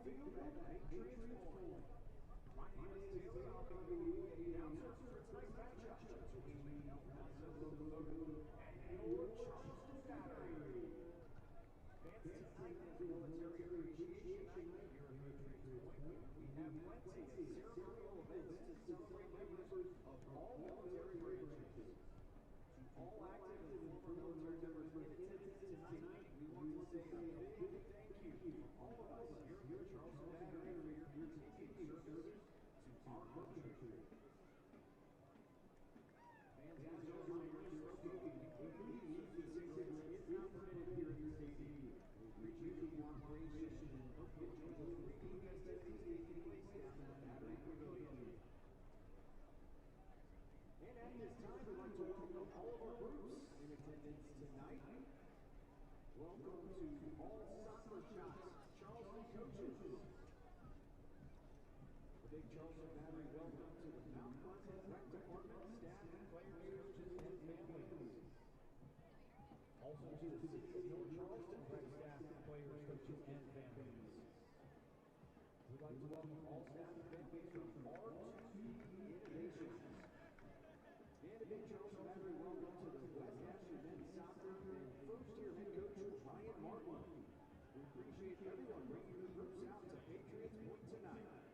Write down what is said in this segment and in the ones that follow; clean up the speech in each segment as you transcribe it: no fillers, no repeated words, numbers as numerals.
field at Patriots Point. My name is Taylor. I'll be the announcer for tonight's matchup between El Paso Locomotive and your Charleston Battery. Fans, tonight is Military Appreciation Night here at Patriots Point. We have plenty of ceremonial events to celebrate members of all military branches. To all active and former military members in attendance tonight, we want to say a big thank you from all of us here at the Charleston Battery for your continued service to our country. Fans, as a reminder, smoking, including using cigarettes, is not permitted here at the stadium. We appreciate your cooperation and hope you enjoy the three festivities taking place down at Battery Pavilion. And at this time, we'd like to welcome all of our groups in attendance tonight. Welcome to all soccer shots, Charleston coaches. The Big Charleston Battery, welcome to the Mount Content Rec Department, staff, players, coaches, and families. Also to the City of North Charleston Rec staff, players, coaches, and families. We'd like to welcome all staff and families from R2 Innovations. And a Big Charleston Battery, welcome to the West Ashton men's soccer and first-year head coach Ryan Martin. We appreciate everyone bringing your groups out to Patriots Point tonight.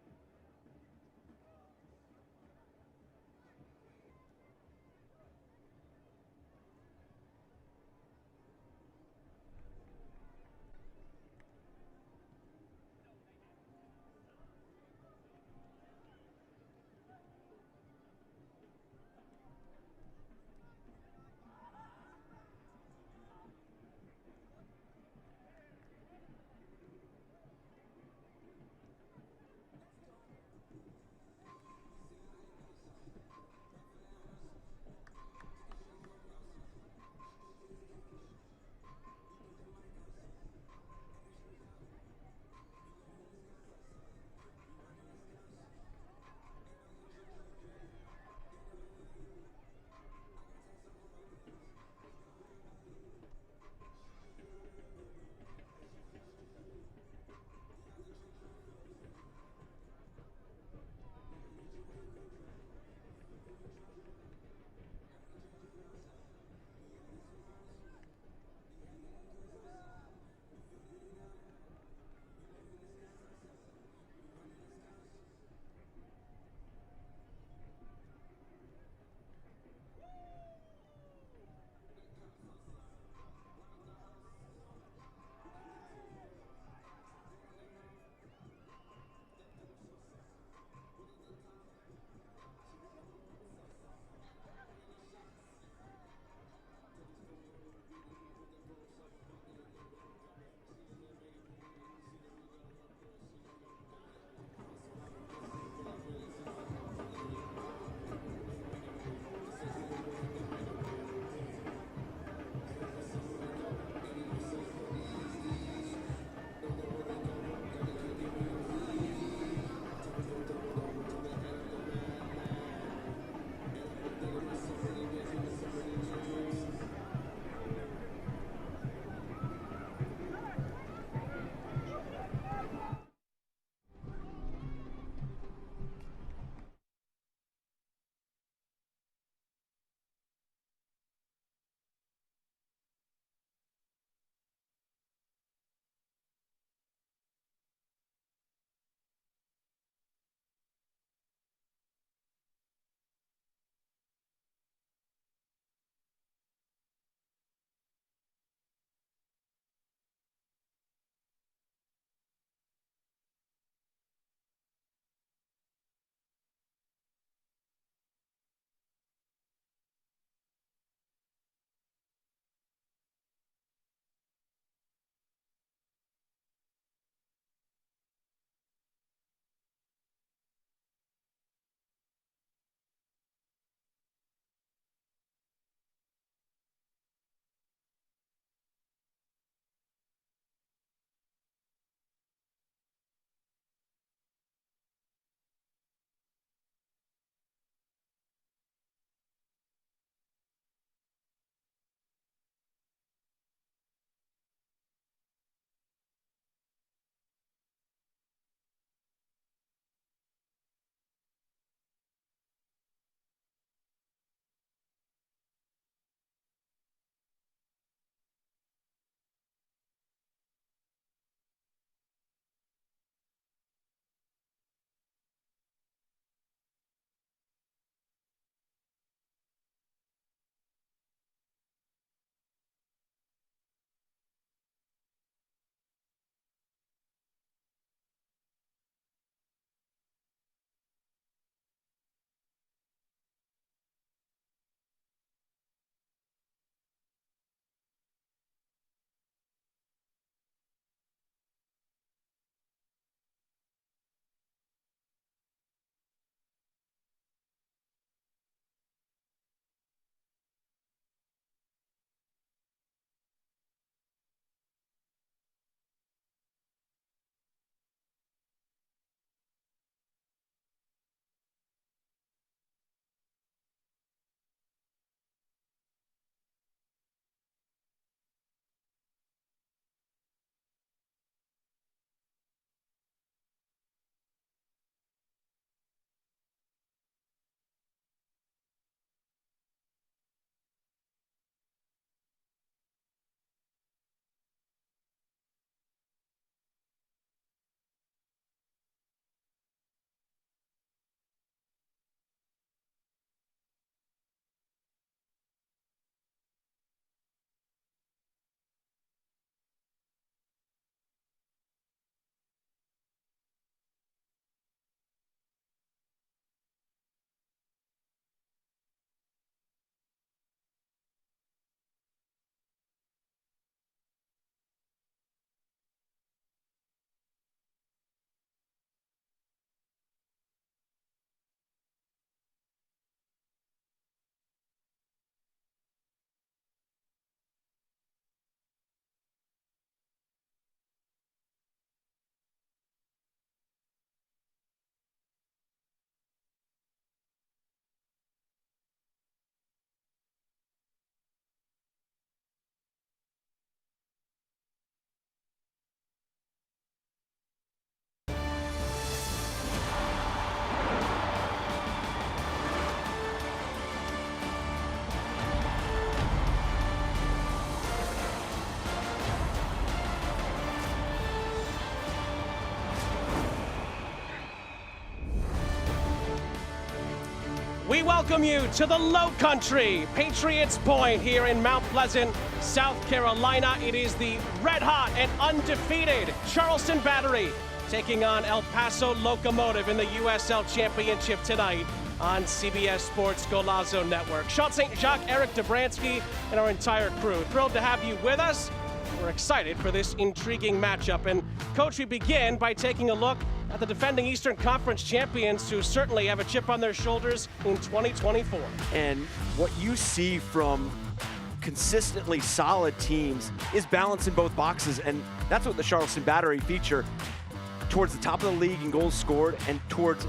We welcome you to the Low Country, Patriots Point here in Mount Pleasant, South Carolina. It is the red-hot and undefeated Charleston Battery taking on El Paso Locomotive in the USL Championship tonight on CBS Sports Golazo Network. Sean St. Jacques, Eric Dobransky, and our entire crew. Thrilled to have you with us. We're excited for this intriguing matchup. And Coach, we begin by taking a look at the defending Eastern Conference champions, who certainly have a chip on their shoulders in 2024. And what you see from consistently solid teams is balance in both boxes, and that's what the Charleston Battery feature, towards the top of the league in goals scored and towards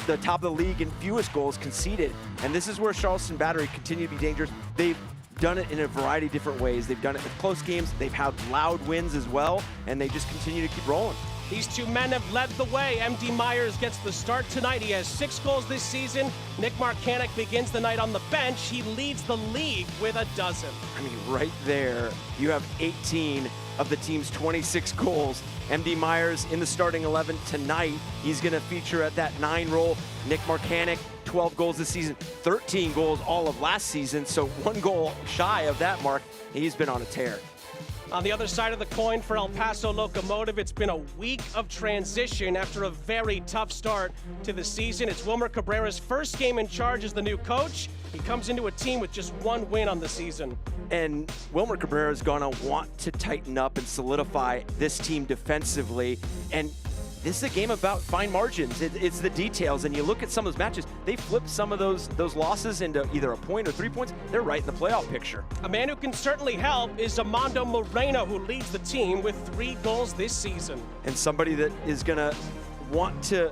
the top of the league in fewest goals conceded. And this is where Charleston Battery continue to be dangerous. They've done it in a variety of different ways. They've done it with close games, they've had loud wins as well, and they just continue to keep rolling. These two men have led the way. MD Myers gets the start tonight. He has 6 goals this season. Nick Marcanic begins the night on the bench. He leads the league with a dozen. I mean, right there, you have 18 of the team's 26 goals. MD Myers in the starting 11 tonight. He's going to feature at that 9 role. Nick Marcanic, 12 goals this season, 13 goals all of last season, so 1 goal shy of that mark. He's been on a tear. On the other side of the coin for El Paso Locomotive, it's been a week of transition after a very tough start to the season. It's Wilmer Cabrera's first game in charge as the new coach. He comes into a team with just 1 win on the season. And Wilmer Cabrera is going to want to tighten up and solidify this team defensively. And this is a game about fine margins. It's the details. And you look at some of those matches, they flipped some of those losses into either a point or 3 points. They're right in the playoff picture. A man who can certainly help is Armando Moreno, who leads the team with 3 goals this season. And somebody that is going to want to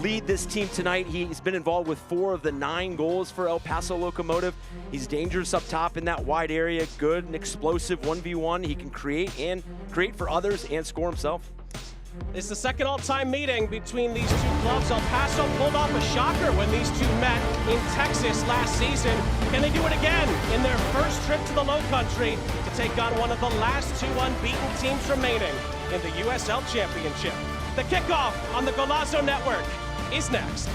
lead this team tonight. He's been involved with 4 of the 9 goals for El Paso Locomotive. He's dangerous up top in that wide area, good and explosive 1v1. He can create for others and score himself. It's the second all-time meeting between these two clubs. El Paso pulled off a shocker when these two met in Texas last season. Can they do it again in their first trip to the Low Country to take on one of the last 2 unbeaten teams remaining in the USL Championship? The kickoff on the Golazo Network is next.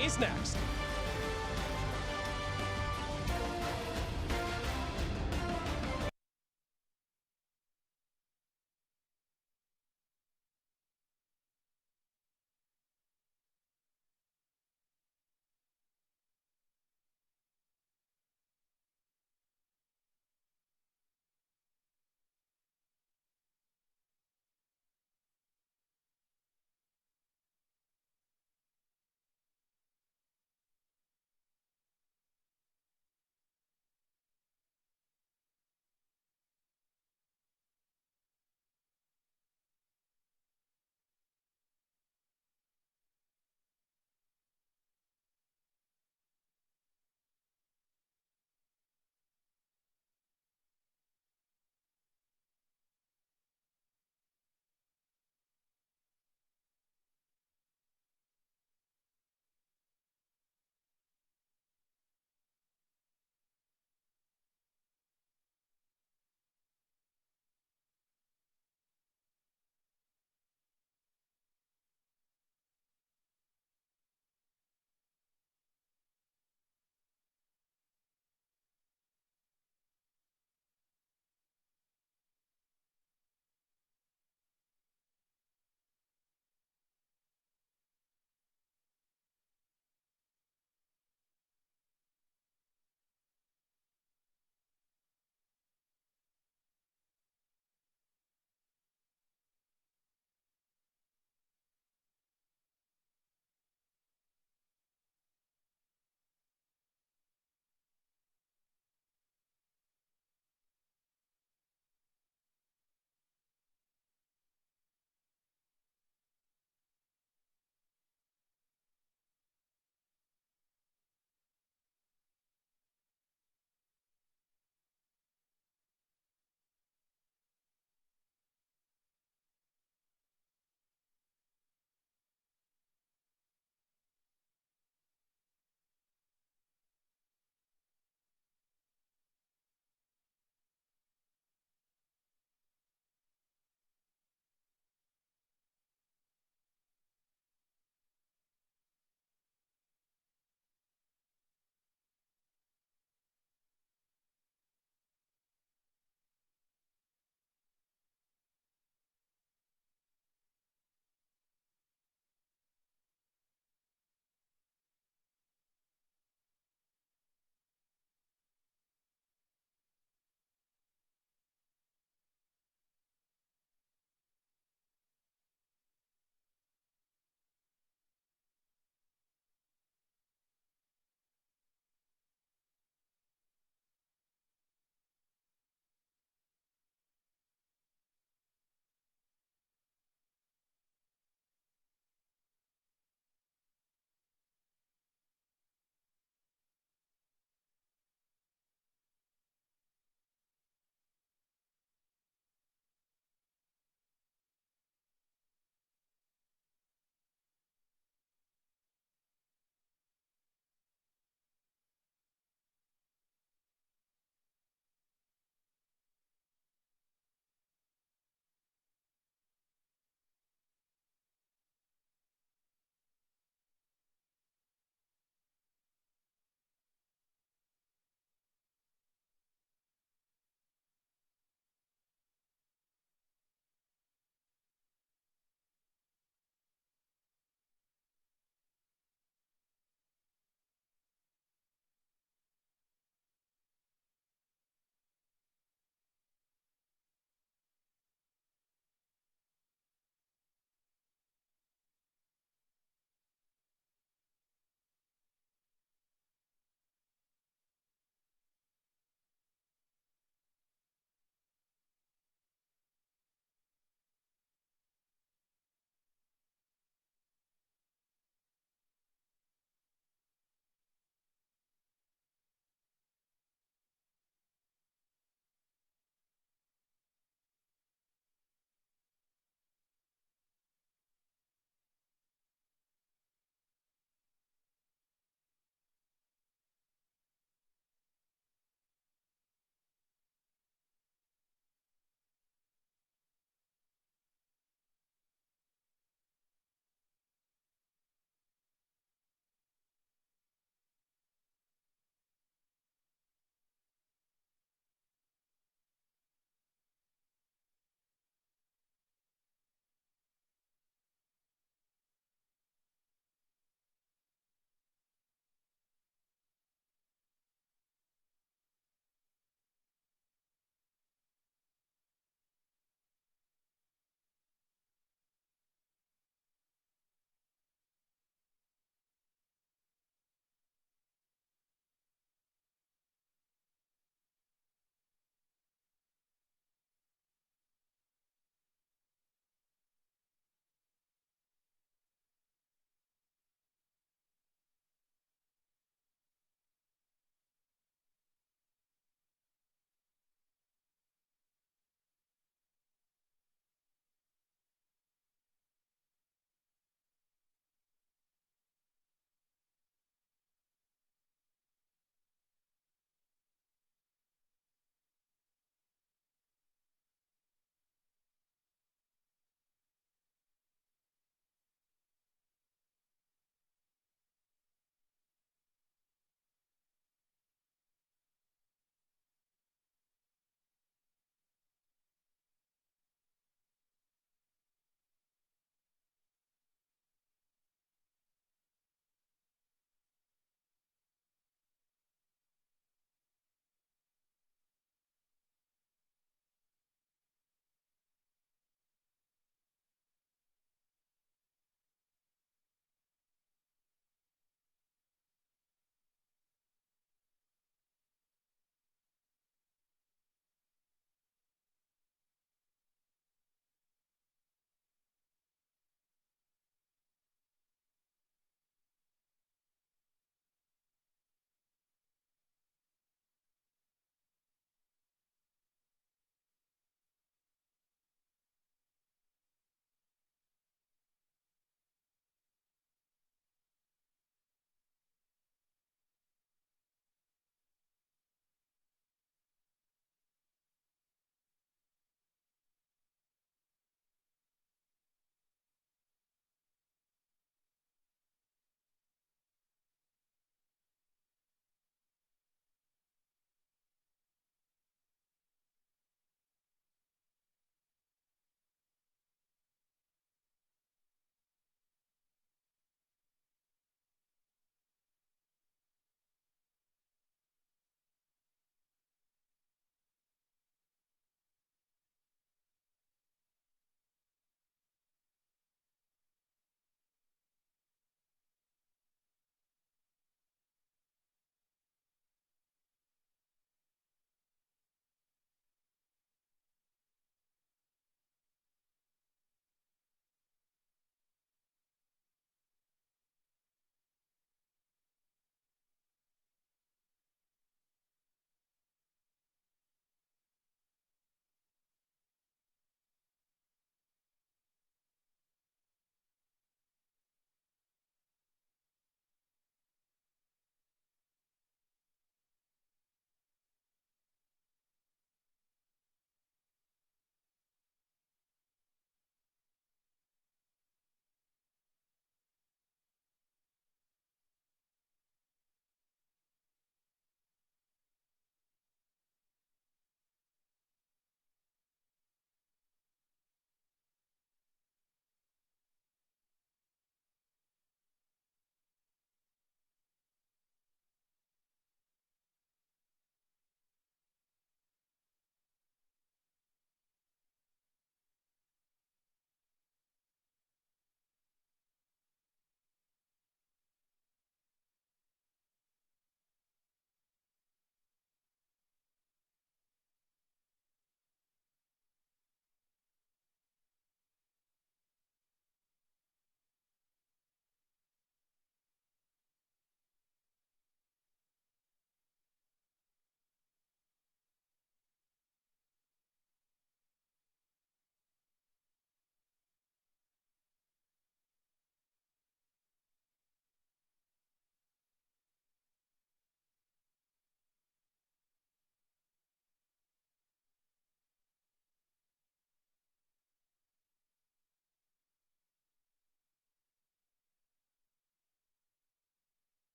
Is next.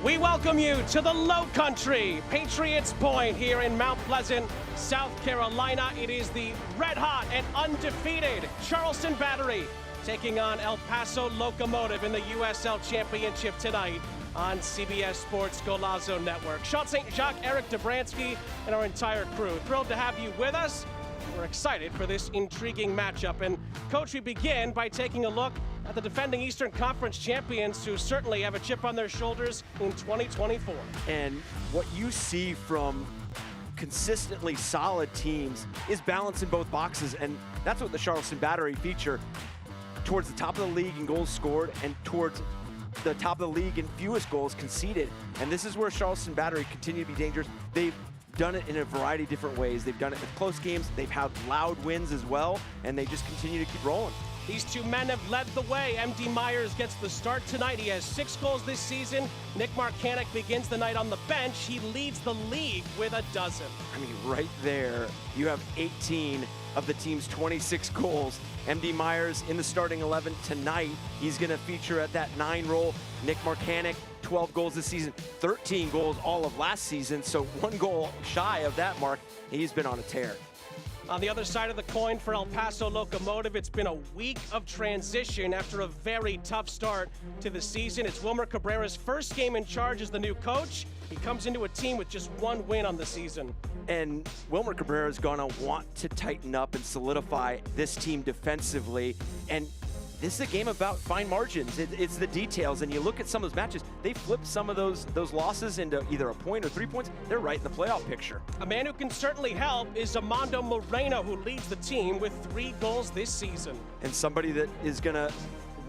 We welcome you to the Low Country, Patriots Point here in Mount Pleasant, South Carolina. It is the red-hot and undefeated Charleston Battery taking on El Paso Locomotive in the USL Championship tonight on CBS Sports Golazo Network. Sean St. Jacques, Eric Dobransky, and our entire crew. Thrilled to have you with us. We're excited for this intriguing matchup. And Coach, we begin by taking a look at the defending Eastern Conference champions, who certainly have a chip on their shoulders in 2024. And what you see from consistently solid teams is balance in both boxes, and that's what the Charleston Battery feature towards the top of the league in goals scored and towards the top of the league in fewest goals conceded. And this is where Charleston Battery continue to be dangerous. They've done it in a variety of different ways. They've done it with close games. They've had loud wins as well, and they just continue to keep rolling. These two men have led the way. MD Myers gets the start tonight. He has 6 goals this season. Nick Marcanic begins the night on the bench. He leads the league with a dozen. I mean, right there, you have 18 of the team's 26 goals. MD Myers in the starting 11 tonight. He's going to feature at that 9 role. Nick Marcanic, 12 goals this season, 13 goals all of last season, so 1 goal shy of that mark. He's been on a tear. On the other side of the coin for El Paso Locomotive, it's been a week of transition after a very tough start to the season. It's Wilmer Cabrera's first game in charge as the new coach. He comes into a team with just 1 win on the season. And Wilmer Cabrera is going to want to tighten up and solidify this team defensively. And this is a game about fine margins. It's the details, and you look at some of those matches, they flipped some of those losses into either a point or 3 points. They're right in the playoff picture. A man who can certainly help is Armando Moreno, who leads the team with 3 goals this season. And somebody that is going to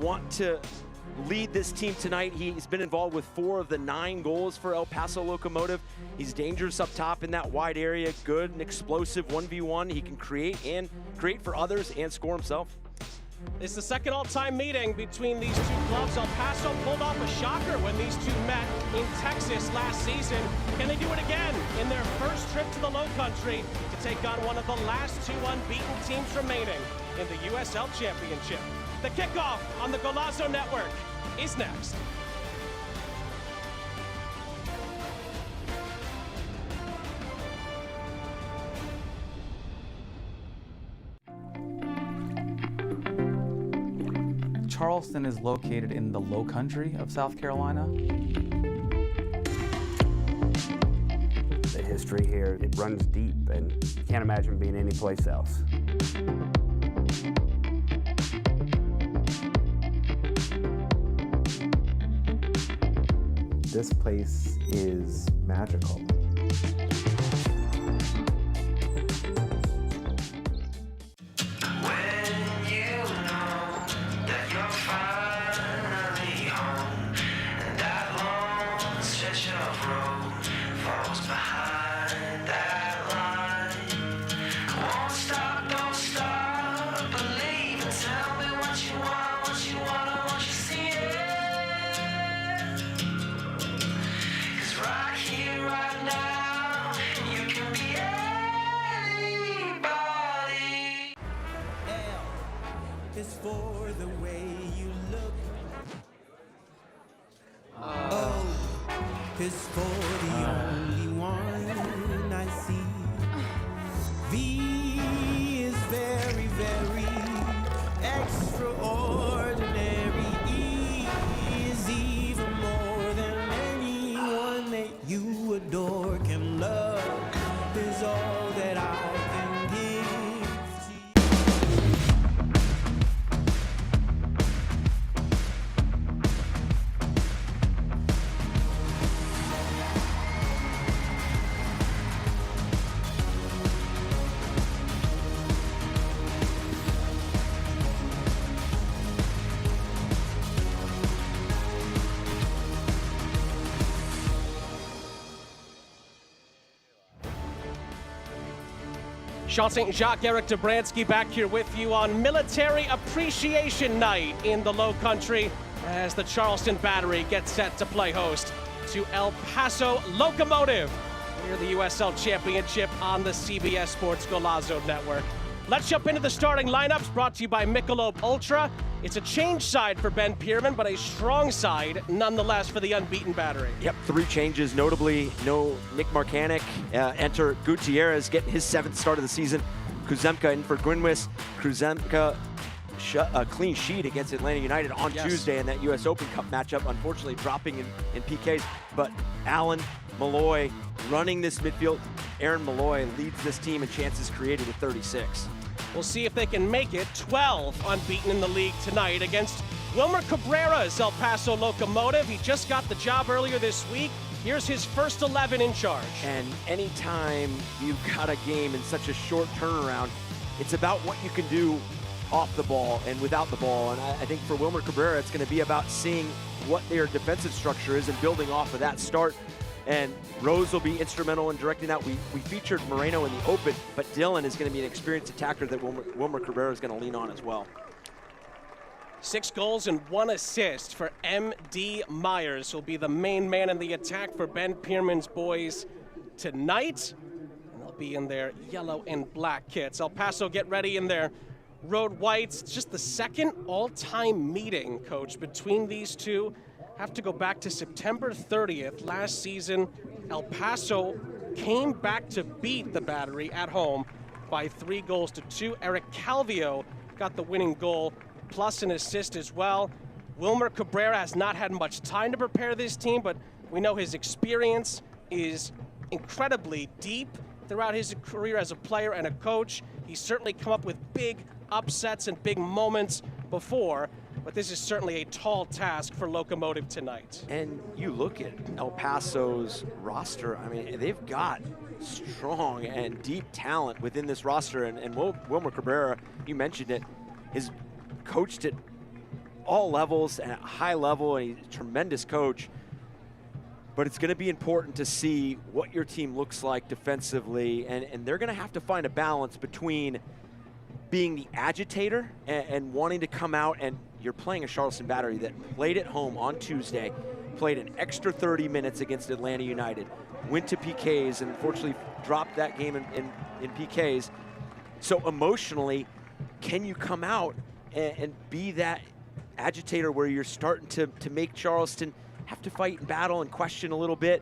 want to lead this team tonight. He's been involved with 4 of the 9 goals for El Paso Locomotive. He's dangerous up top in that wide area, good and explosive 1v1. He can create for others and score himself. It's the second all-time meeting between these two clubs. El Paso pulled off a shocker when these two met in Texas last season. Can they do it again in their first trip to the Low Country to take on one of the last 2 unbeaten teams remaining in the USL Championship? The kickoff on the Golazo Network is next. Charleston is located in the Low Country of South Carolina. The history here, it runs deep, and you can't imagine being anyplace else. This place is magical. Is for the way you look. O is for the only one I see. V is very, very extraordinary. E is even more than anyone that you adore can love. Is all that I can give to you. Sean St. Jacques, Eric Dobransky back here with you on Military Appreciation Night in the Low Country as the Charleston Battery gets set to play host to El Paso Locomotive near the USL Championship on the CBS Sports Golazo Network. Let's jump into the starting lineups brought to you by Michelob Ultra. It's a change side for Ben Pierman, but a strong side nonetheless for the unbeaten Battery. Yep, 3 changes, notably no Nick Marcanic. Enter Gutierrez, getting his 7th start of the season. Kuzemka in for Grinwis. Kuzemka a clean sheet against Atlanta United on Tuesday in that US Open Cup matchup, unfortunately dropping in PKs. But Allen, Malloy running this midfield. Aaron Malloy leads this team in chances created with 36. We'll see if they can make it 12 unbeaten in the league tonight against Wilmer Cabrera's El Paso Locomotive. He just got the job earlier this week. Here's his first 11 in charge. And anytime you've got a game in such a short turnaround, it's about what you can do off the ball and without the ball. And I think for Wilmer Cabrera, it's going to be about seeing what their defensive structure is and building off of that start. And Rose will be instrumental in directing that. We featured Moreno in the Open, but Dylan is going to be an experienced attacker that Wilmer Cabrera is going to lean on as well. 6 goals and 1 assist for M.D. Myers, who'll be the main man in the attack for Ben Pierman's boys tonight. And they'll be in their yellow and black kits. El Paso get ready in their road whites. It's just the second all-time meeting, Coach, between these two. Have to go back to September 30th. Last season, El Paso came back to beat the Battery at home by 3-2. Eric Calvio got the winning goal, plus an assist as well. Wilmer Cabrera has not had much time to prepare this team, but we know his experience is incredibly deep throughout his career as a player and a coach. He's certainly come up with big upsets and big moments before, but this is certainly a tall task for Locomotive tonight. And you look at El Paso's roster, I mean, they've got strong and deep talent within this roster, and Wilmer Cabrera, you mentioned it, is coached at all levels and at a high level, and he's a tremendous coach. But it's going to be important to see what your team looks like defensively, and they're going to have to find a balance between being the agitator and wanting to come out, and you're playing a Charleston Battery that played at home on Tuesday, played an extra 30 minutes against Atlanta United, went to PKs, and unfortunately dropped that game in PKs. So emotionally, can you come out and be that agitator where you're starting to make Charleston have to fight and battle and question a little bit,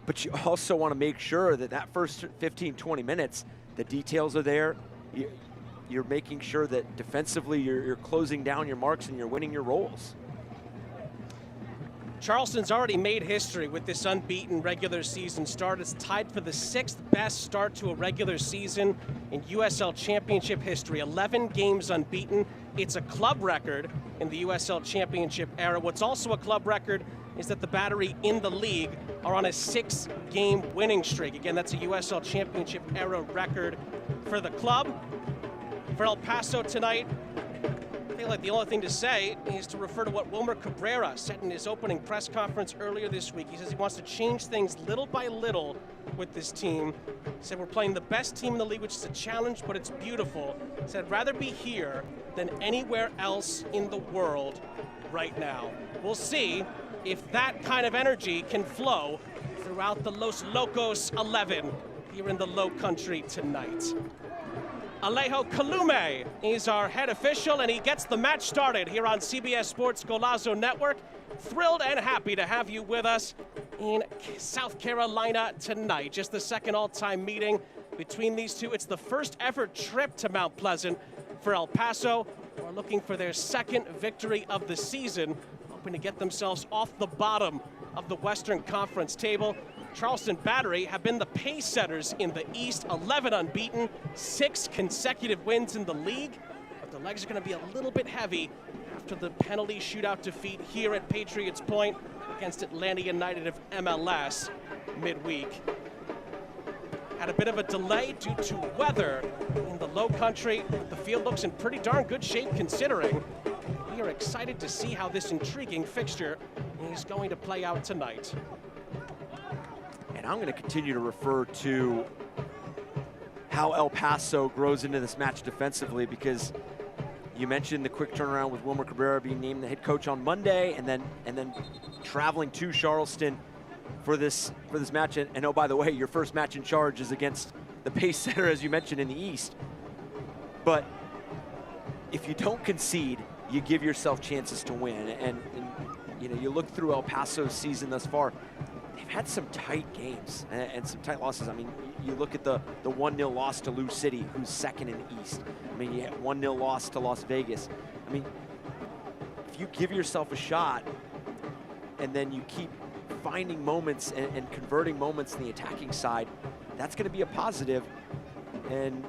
but you also want to make sure that first 15, 20 minutes, the details are there. You're making sure that defensively you're closing down your marks and you're winning your roles. Charleston's already made history with this unbeaten regular season start. It's tied for the 6th best start to a regular season in USL Championship history. 11 games unbeaten. It's a club record in the USL Championship era. What's also a club record is that the Battery in the league are on a 6-game winning streak. Again, that's a USL Championship era record for the club. For El Paso tonight, I feel like the only thing to say is to refer to what Wilmer Cabrera said in his opening press conference earlier this week. He says he wants to change things little by little with this team. He said we're playing the best team in the league, which is a challenge, but it's beautiful. He said I'd rather be here than anywhere else in the world right now. We'll see if that kind of energy can flow throughout the Los Locos 11 here in the Low Country tonight. Alejo Calume is our head official, and he gets the match started here on CBS Sports Golazo Network. Thrilled and happy to have you with us in South Carolina tonight. Just the second all-time meeting between these two. It's the first ever trip to Mount Pleasant for El Paso. We're looking for their 2nd victory of the season, hoping to get themselves off the bottom of the Western Conference table. Charleston Battery have been the pace setters in the East, 11 unbeaten, 6 consecutive wins in the league. But the legs are going to be a little bit heavy after the penalty shootout defeat here at Patriots Point against Atlanta United of MLS midweek. Had a bit of a delay due to weather in the Low Country. The field looks in pretty darn good shape considering. We are excited to see how this intriguing fixture is going to play out tonight. And I'm going to continue to refer to how El Paso grows into this match defensively, because you mentioned the quick turnaround with Wilmer Cabrera being named the head coach on Monday, and then traveling to Charleston for this match. And oh, by the way, your first match in charge is against the pace setter, as you mentioned, in the East. But if you don't concede, you give yourself chances to win. And you know, you look through El Paso's season thus far, they've had some tight games and some tight losses. I mean, you look at the 1-0 loss to Lou City, who's second in the East. I mean, you had 1-0 loss to Las Vegas. I mean, if you give yourself a shot and then you keep finding moments and converting moments in the attacking side, that's going to be a positive. And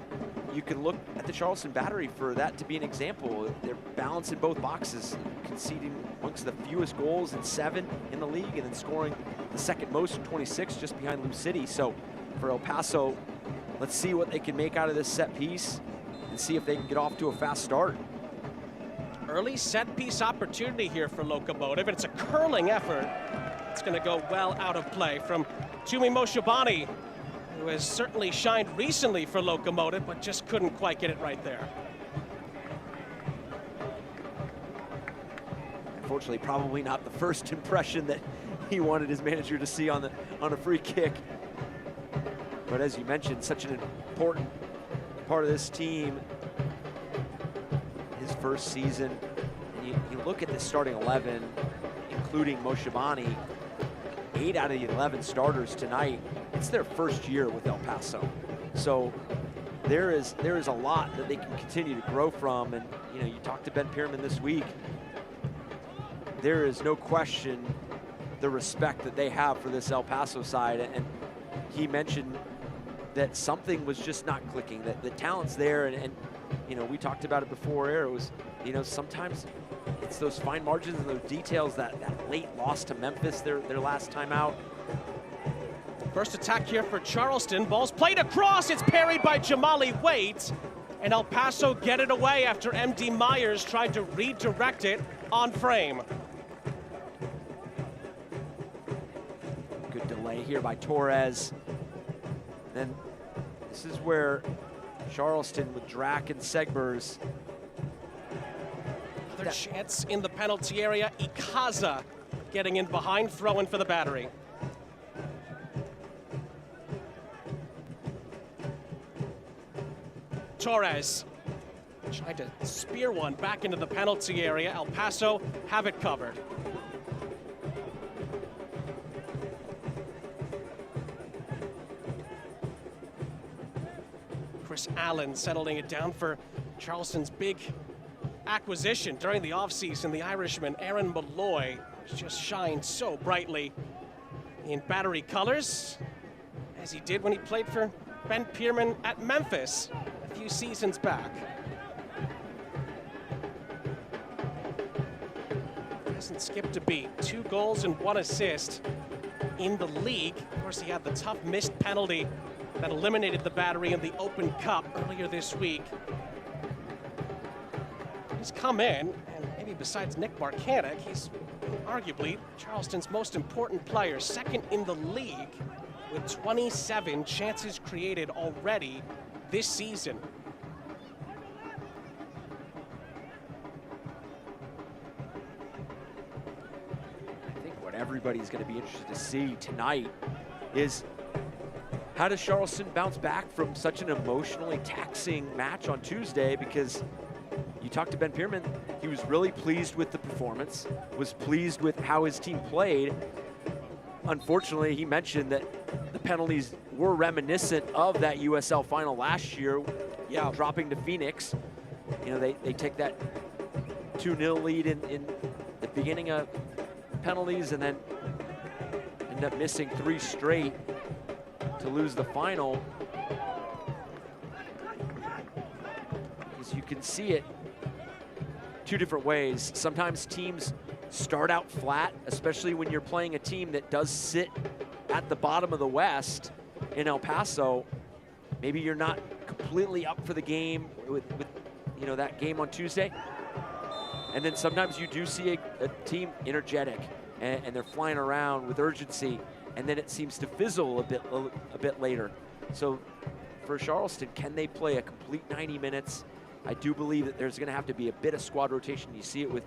you can look at the Charleston Battery for that to be an example. They're balancing both boxes, conceding amongst the fewest goals in 7 in the league, and then scoring the second most in 26, just behind Lou City. So for El Paso, let's see what they can make out of this set piece and see if they can get off to a fast start. Early set piece opportunity here for Locomotive, and it's a curling effort. It's going to go well out of play from Tumi Moshabani, who has certainly shined recently for Locomotive, but just couldn't quite get it right there. Unfortunately, probably not the first impression that he wanted his manager to see on a free kick. But as you mentioned, such an important part of this team. His first season. And you look at this starting 11, including Moshabani, 8 out of the 11 starters tonight. It's their first year with El Paso. So there is a lot that they can continue to grow from. And you know, you talked to Ben Pierman this week. There is no question the respect that they have for this El Paso side. And he mentioned that something was just not clicking, that the talent's there. And you know, we talked about it before air. It was, you know, sometimes it's those fine margins and those details, that late loss to Memphis, their last time out. First attack here for Charleston. Ball's played across. It's parried by Jamali Waite. And El Paso get it away after MD Myers tried to redirect it on frame. Good delay here by Torres. Then this is where Charleston with Drac and Segbers. Another chance in the penalty area. Ikaza getting in behind, throwing for the Battery. Torres tried to spear one back into the penalty area. El Paso have it covered. Chris Allen settling it down for Charleston's big acquisition during the offseason. The Irishman Aaron Malloy just shined so brightly in Battery colors, as he did when he played for Ben Pierman at Memphis a few seasons back. Hasn't skipped a beat. 2 goals and 1 assist in the league. Of course, he had the tough missed penalty that eliminated the Battery in the Open Cup earlier this week. He's come in, and maybe besides Nick Marcanic, he's arguably Charleston's most important player, second in the league with 27 chances created already this season. I think what everybody's going to be interested to see tonight is, how does Charleston bounce back from such an emotionally taxing match on Tuesday? Because you talked to Ben Pierman, he was really pleased with the performance, was pleased with how his team played. Unfortunately, he mentioned that the penalties were reminiscent of that USL final last year, dropping to Phoenix. You know, they take that 2-0 lead in the beginning of penalties and then end up missing 3 straight to lose the final. As you can see it 2 different ways. Sometimes teams start out flat, especially when you're playing a team that does sit at the bottom of the West in El Paso. Maybe you're not completely up for the game with you know, that game on Tuesday. And then sometimes you do see a team energetic and they're flying around with urgency, and then it seems to fizzle a bit later. So for Charleston, can they play a complete 90 minutes? I do believe that there's going to have to be a bit of squad rotation. You see it with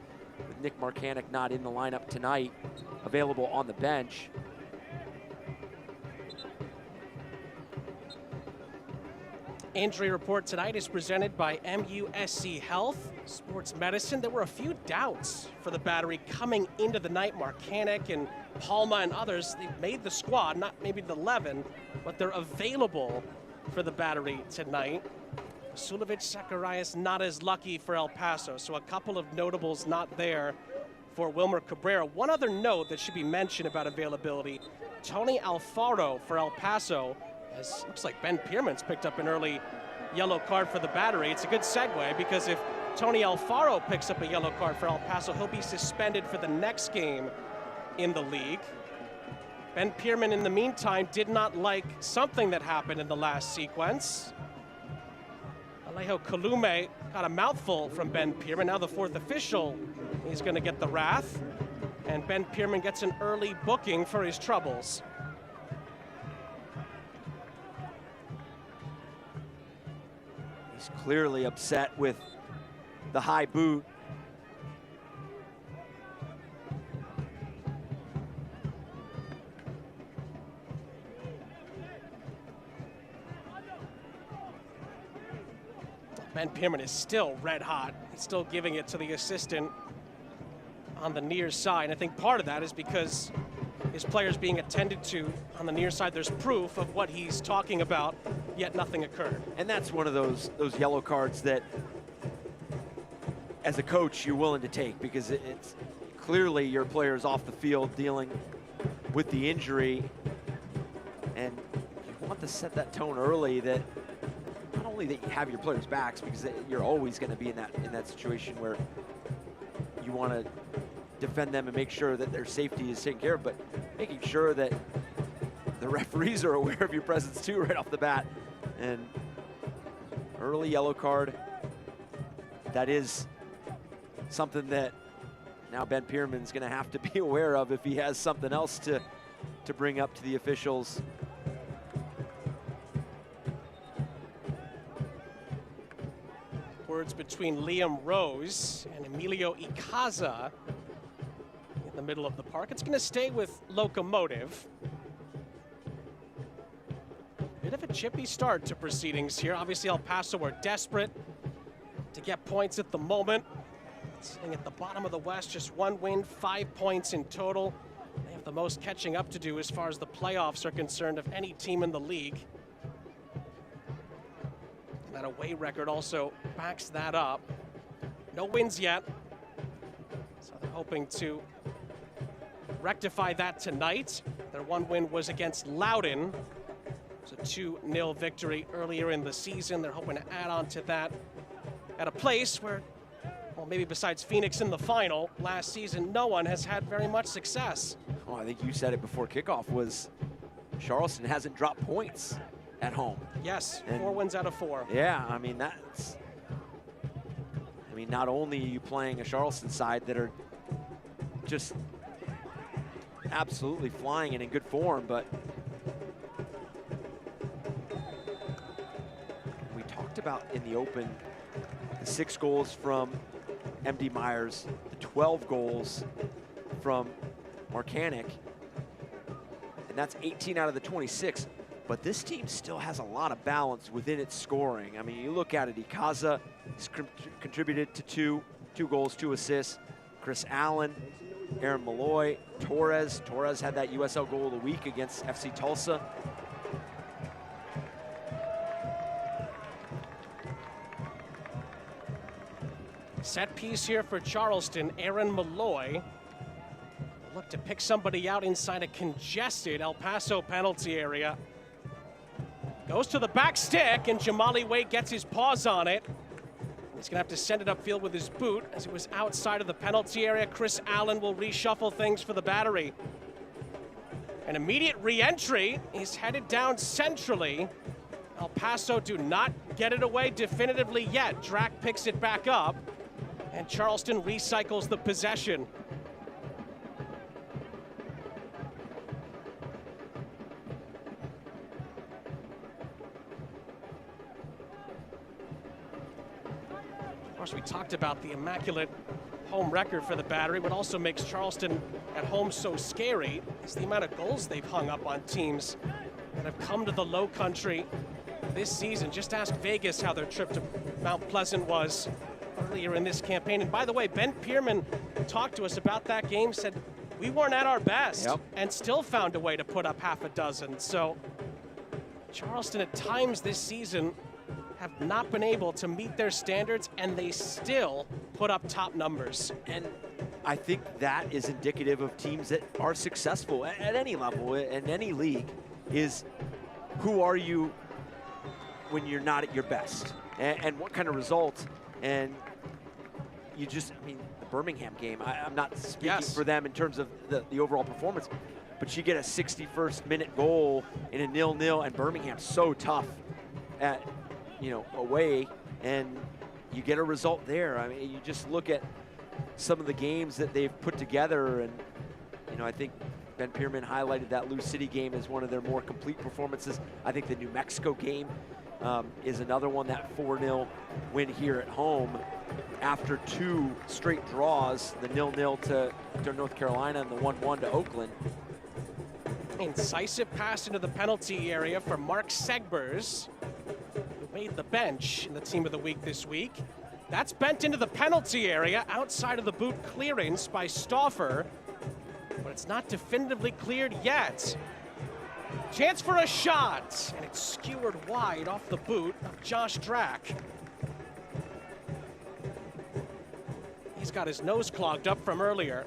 Nick Marcanic not in the lineup tonight, available on the bench. Injury report tonight is presented by MUSC Health Sports Medicine. There were a few doubts for the Battery coming into the night. Marcanic and Palma and others, they've made the squad, not maybe the 11, but they're available for the Battery tonight. Sulovic Zacharias not as lucky for El Paso, so a couple of notables not there for Wilmer Cabrera. One other note that should be mentioned about availability, Tony Alfaro for El Paso, as looks like Ben Pierman's picked up an early yellow card for the Battery. It's a good segue because if Tony Alfaro picks up a yellow card for El Paso, he'll be suspended for the next game in the league. Ben Pierman, in the meantime, did not like something that happened in the last sequence. Alejo Colume got a mouthful from Ben Pierman. Now the fourth official is going to get the wrath. And Ben Pierman gets an early booking for his troubles. He's clearly upset with the high boot. Ben Pierman is still red hot. He's still giving it to the assistant on the near side. I think part of that is because his players being attended to on the near side. There's proof of what he's talking about, yet nothing occurred. And that's one of those yellow cards that, as a coach, you're willing to take because it's clearly your player's off the field dealing with the injury, and you want to set that tone early that not only that you have your players' backs, because you're always going to be in that situation where you want to defend them and make sure that their safety is taken care of, but making sure that the referees are aware of your presence too right off the bat. And early yellow card, that is something that now Ben Pierman's going to have to be aware of if he has something else to bring up to the officials. Words between Liam Rose and Emilio Icaza in the middle of the park. It's going to stay with Locomotive. Bit of a chippy start to proceedings here. Obviously, El Paso are desperate to get points at the moment. Sitting at the bottom of the West, just one win, 5 points in total. They have the most catching up to do as far as the playoffs are concerned of any team in the league. That away record also backs that up. No wins yet, so they're hoping to rectify that tonight. Their one win was against Loudoun. It was a 2-0 victory earlier in the season. They're hoping to add on to that at a place where, well, maybe besides Phoenix in the final last season, no one has had very much success. Oh, I think you said it before kickoff, was Charleston hasn't dropped points at home. Yes, and 4 wins out of 4. Yeah, I mean, not only are you playing a Charleston side that are just absolutely flying and in good form, but we talked about in the open the 6 goals from MD Myers, the 12 goals from Marcanic, and that's 18 out of the 26. But this team still has a lot of balance within its scoring. I mean, you look at it, Icaza has contributed to two goals, 2 assists. Chris Allen, Aaron Malloy, Torres. Torres had that USL goal of the week against FC Tulsa. Set piece here for Charleston. Aaron Malloy will look to pick somebody out inside a congested El Paso penalty area. Goes to the back stick, and Jamali Wade gets his paws on it. He's gonna have to send it upfield with his boot as it was outside of the penalty area. Chris Allen will reshuffle things for the Battery. An immediate re-entry. He's headed down centrally. El Paso do not get it away definitively yet. Drac picks it back up, and Charleston recycles the possession. We talked about the immaculate home record for the Battery. What also makes Charleston at home so scary is the amount of goals they've hung up on teams that have come to the Low Country this season. Just ask Vegas how their trip to Mount Pleasant was earlier in this campaign. And by the way, Ben Pierman talked to us about that game, said we weren't at our best and still found a way to put up half a dozen. So Charleston at times this season have not been able to meet their standards, and they still put up top numbers. And I think that is indicative of teams that are successful at any level, in any league, is who are you when you're not at your best, and what kind of results. And you just, I mean, the Birmingham game, I'm not speaking for them in terms of the overall performance, but you get a 61st minute goal in a 0-0, and Birmingham's so tough at, you know, away, and you get a result there. I mean, you just look at some of the games that they've put together, and, you know, I think Ben Pierman highlighted that Lou City game as one of their more complete performances. I think the New Mexico game is another one, that 4-0 win here at home after 2 straight draws, the 0-0 to North Carolina and the 1-1 to Oakland. Incisive pass into the penalty area for Mark Segbers, who made the bench in the Team of the Week this week. That's bent into the penalty area outside of the boot clearance by Stauffer, but it's not definitively cleared yet. Chance for a shot, and it's skewered wide off the boot of Josh Drack. He's got his nose clogged up from earlier.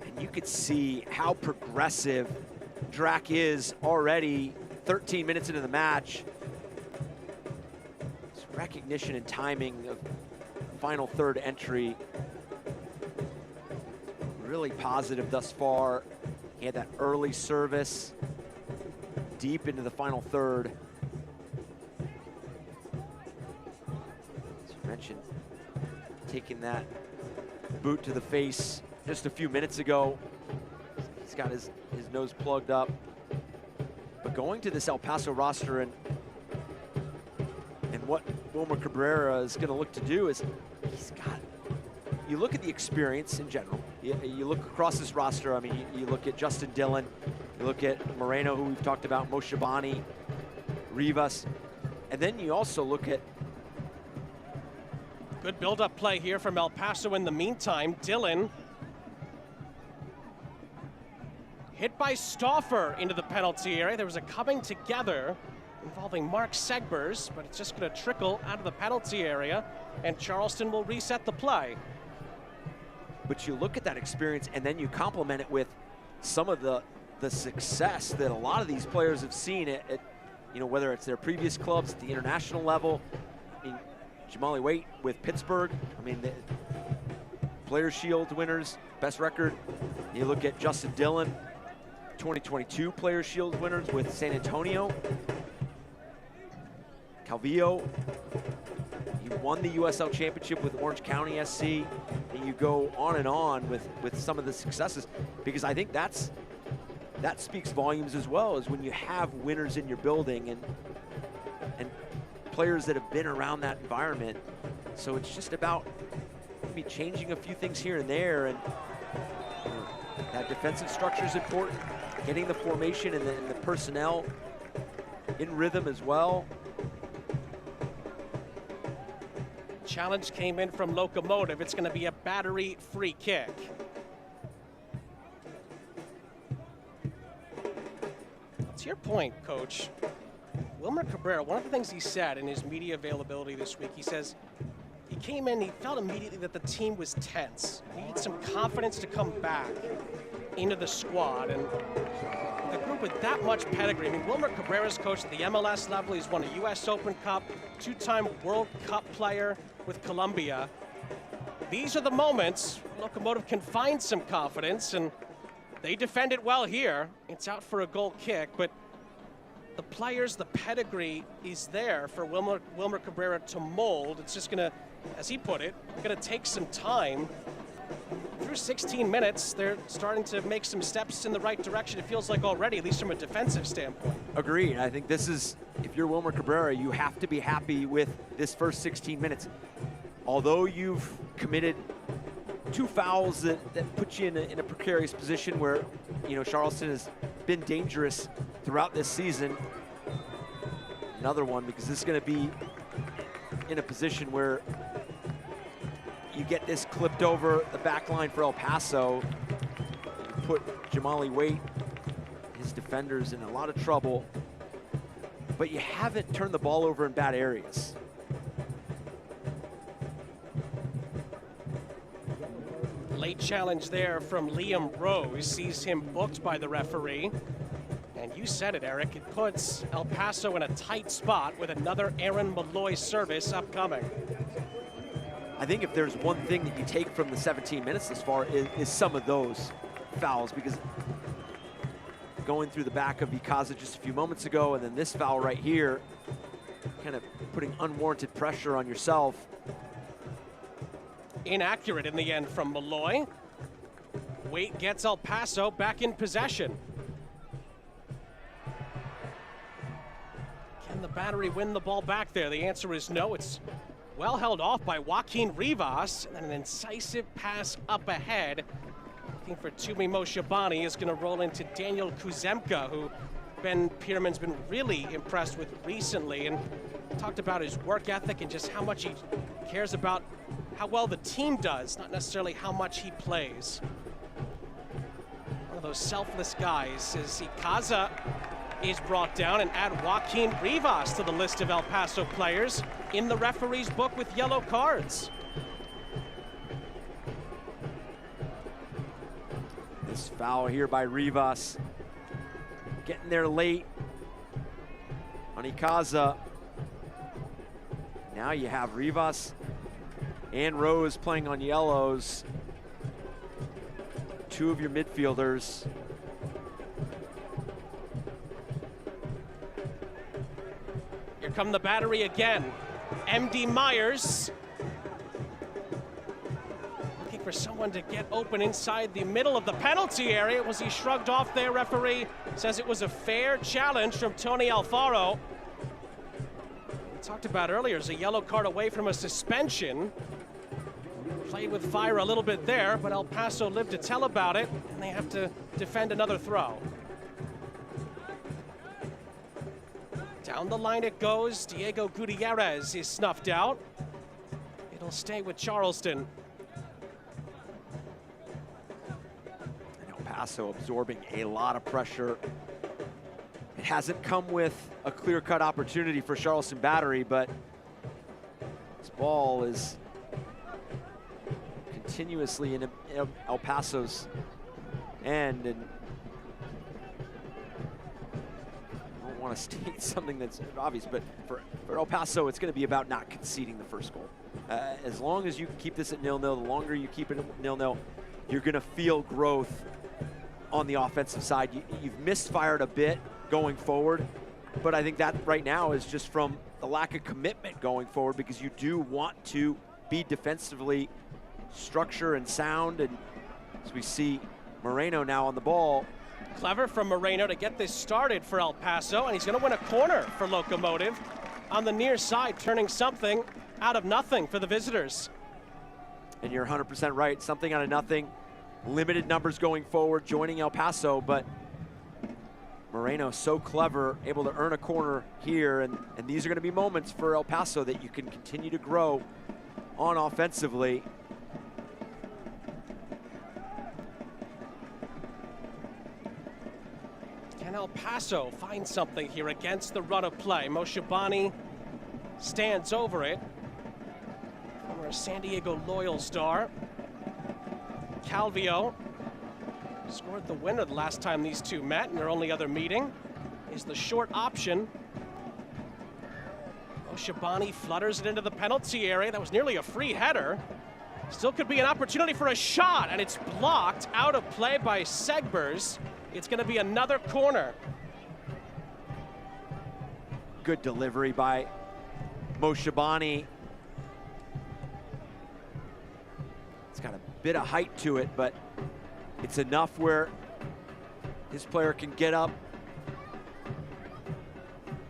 And you could see how progressive Drack is already 13 minutes into the match. His recognition and timing of final third entry, really positive thus far. He had that early service deep into the final third. As you mentioned, taking that boot to the face just a few minutes ago. He's got his nose plugged up. But going to this El Paso roster, and what Wilmer Cabrera is going to look to do is, he's got, you look at the experience in general. You look across this roster. I mean, you look at Justin Dillon, you look at Moreno, who we've talked about, Moshabani, Rivas, and then you also look at good build-up play here from El Paso in the meantime. Dillon hit by Stauffer into the penalty area. There was a coming together involving Mark Segbers, but it's just going to trickle out of the penalty area, and Charleston will reset the play. But you look at that experience, and then you complement it with some of the success that a lot of these players have seen at, you know, whether it's their previous clubs at the international level. I mean, Jamali Waite with Pittsburgh. I mean, the Players' Shield winners, best record. You look at Justin Dillon, 2022 Players' Shield winners with San Antonio. Calvillo, he won the USL Championship with Orange County SC, and you go on and on with some of the successes, because I think that speaks volumes as well, as when you have winners in your building and players that have been around that environment. So it's just about maybe changing a few things here and there, and you know, that defensive structure is important, getting the formation and the personnel in rhythm as well. Challenge came in from Locomotive. It's going to be a battery free kick. To your point, Coach, Wilmer Cabrera, one of the things he said in his media availability this week, he says he came in, he felt immediately that the team was tense. He needed some confidence to come back into the squad. And the group with that much pedigree, I mean, Wilmer Cabrera's coached at the MLS level. He's won a US Open Cup, 2-time World Cup player with Colombia. These are the moments Locomotive can find some confidence, and they defend it well here. It's out for a goal kick, but the players, the pedigree is there for Wilmer Cabrera to mold. It's just gonna, as he put it, gonna take some time. Through 16 minutes, they're starting to make some steps in the right direction, it feels like already, at least from a defensive standpoint. Agreed. I think this is, if you're Wilmer Cabrera, you have to be happy with this first 16 minutes. Although you've committed 2 fouls that put you in a precarious position where, you know, Charleston has been dangerous throughout this season. another one, because this is going to be in a position where you get this clipped over the back line for El Paso. You put Jamali Waite, his defenders, in a lot of trouble, but you haven't turned the ball over in bad areas. Late challenge there from Liam Rose sees him booked by the referee. And you said it, Eric, it puts El Paso in a tight spot with another Aaron Malloy service upcoming. I think if there's one thing that you take from the 17 minutes this far is some of those fouls, because going through the back of Ikaza just a few moments ago, and then this foul right here, kind of putting unwarranted pressure on yourself. Inaccurate in the end from Malloy. Waite gets El Paso back in possession. Can the Battery win the ball back there? The answer is no. It's well held off by Joaquin Rivas, and an incisive pass up ahead. Looking for Tumi Moshabani is going to roll into Daniel Kuzemka, who Ben Peterman's been really impressed with recently, and talked about his work ethic and just how much he cares about how well the team does, not necessarily how much he plays. One of those selfless guys. As Ikaza is brought down, and add Joaquin Rivas to the list of El Paso players in the referee's book with yellow cards. This foul here by Rivas, getting there late on Ikaza. Now you have Rivas and Rose playing on yellows. Two of your midfielders. Here come the Battery again. MD Myers looking for someone to get open inside the middle of the penalty area. Was he shrugged off there? Referee says it was a fair challenge from Tony Alfaro. We talked about earlier, is a yellow card away from a suspension. Played with fire a little bit there, but El Paso lived to tell about it, and they have to defend another throw. Down the line it goes. Diego Gutierrez is snuffed out. It'll stay with Charleston. And El Paso absorbing a lot of pressure. It hasn't come with a clear-cut opportunity for Charleston Battery, but this ball is continuously in El Paso's end, and I don't want to state something that's obvious, but for El Paso, it's going to be about not conceding the first goal. As long as you keep this at 0-0, the longer you keep it at 0-0, you're going to feel growth on the offensive side. You've misfired a bit going forward, but I think that right now is just from the lack of commitment going forward, because you do want to be defensively structure and sound. And as we see Moreno now on the ball. Clever from Moreno to get this started for El Paso, and he's going to win a corner for Locomotive on the near side, turning something out of nothing for the visitors. And you're 100% right, something out of nothing. Limited numbers going forward, joining El Paso, but Moreno so clever, able to earn a corner here, and these are going to be moments for El Paso that you can continue to grow on offensively. Can El Paso find something here against the run of play? Moshabani stands over it. Former San Diego Loyal star. Calvio scored the winner the last time these two met, and their only other meeting is the short option. Moshabani flutters it into the penalty area. That was nearly a free header. Still could be an opportunity for a shot, and it's blocked out of play by Segbers. It's going to be another corner. Good delivery by Moshabani. It's got a bit of height to it, but it's enough where his player can get up,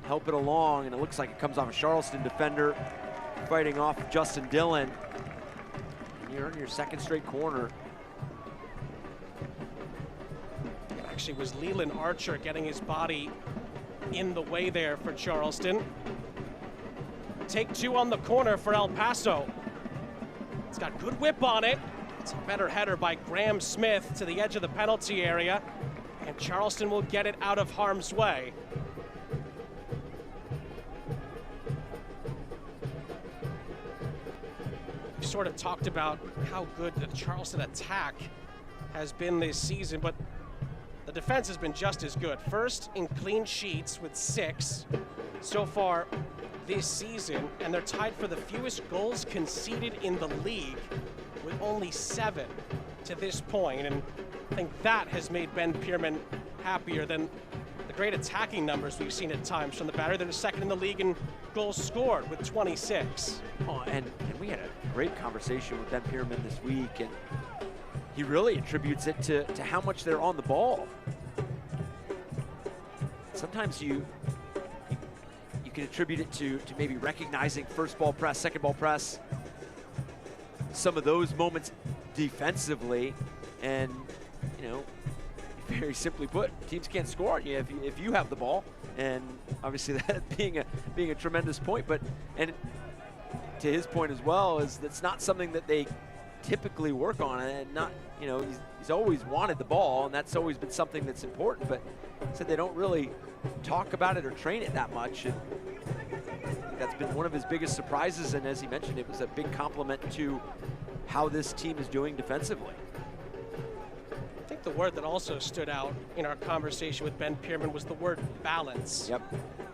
help it along, and it looks like it comes off a Charleston defender fighting off Justin Dillon. And you're in your second straight corner. It actually was Leland Archer getting his body in the way there for Charleston. Take two on the corner for El Paso. It's got good whip on it. It's a better header by Graham Smith to the edge of the penalty area, and Charleston will get it out of harm's way. We sort of talked about how good the Charleston attack has been this season, but the defense has been just as good. First in clean sheets with 6 so far this season, and they're tied for the fewest goals conceded in the league with only 7 to this point. And I think that has made Ben Pierman happier than the great attacking numbers we've seen at times from the Battery. They're second in the league in goals scored with 26. Oh, and we had a great conversation with Ben Pierman this week, and he really attributes it to how much they're on the ball. Sometimes you can attribute it to maybe recognizing first ball press, second ball press, some of those moments defensively, and very simply put, teams can't score on you if you have the ball, and obviously that being a tremendous point. But and to his point as well, is that's not something that they typically work on, and not he's always wanted the ball, and that's always been something that's important, but said they don't really talk about it or train it that much. And I think that's been one of his biggest surprises, and as he mentioned, it was a big compliment to how this team is doing defensively. I think the word that also stood out in our conversation with Ben Pierman was the word balance. Yep.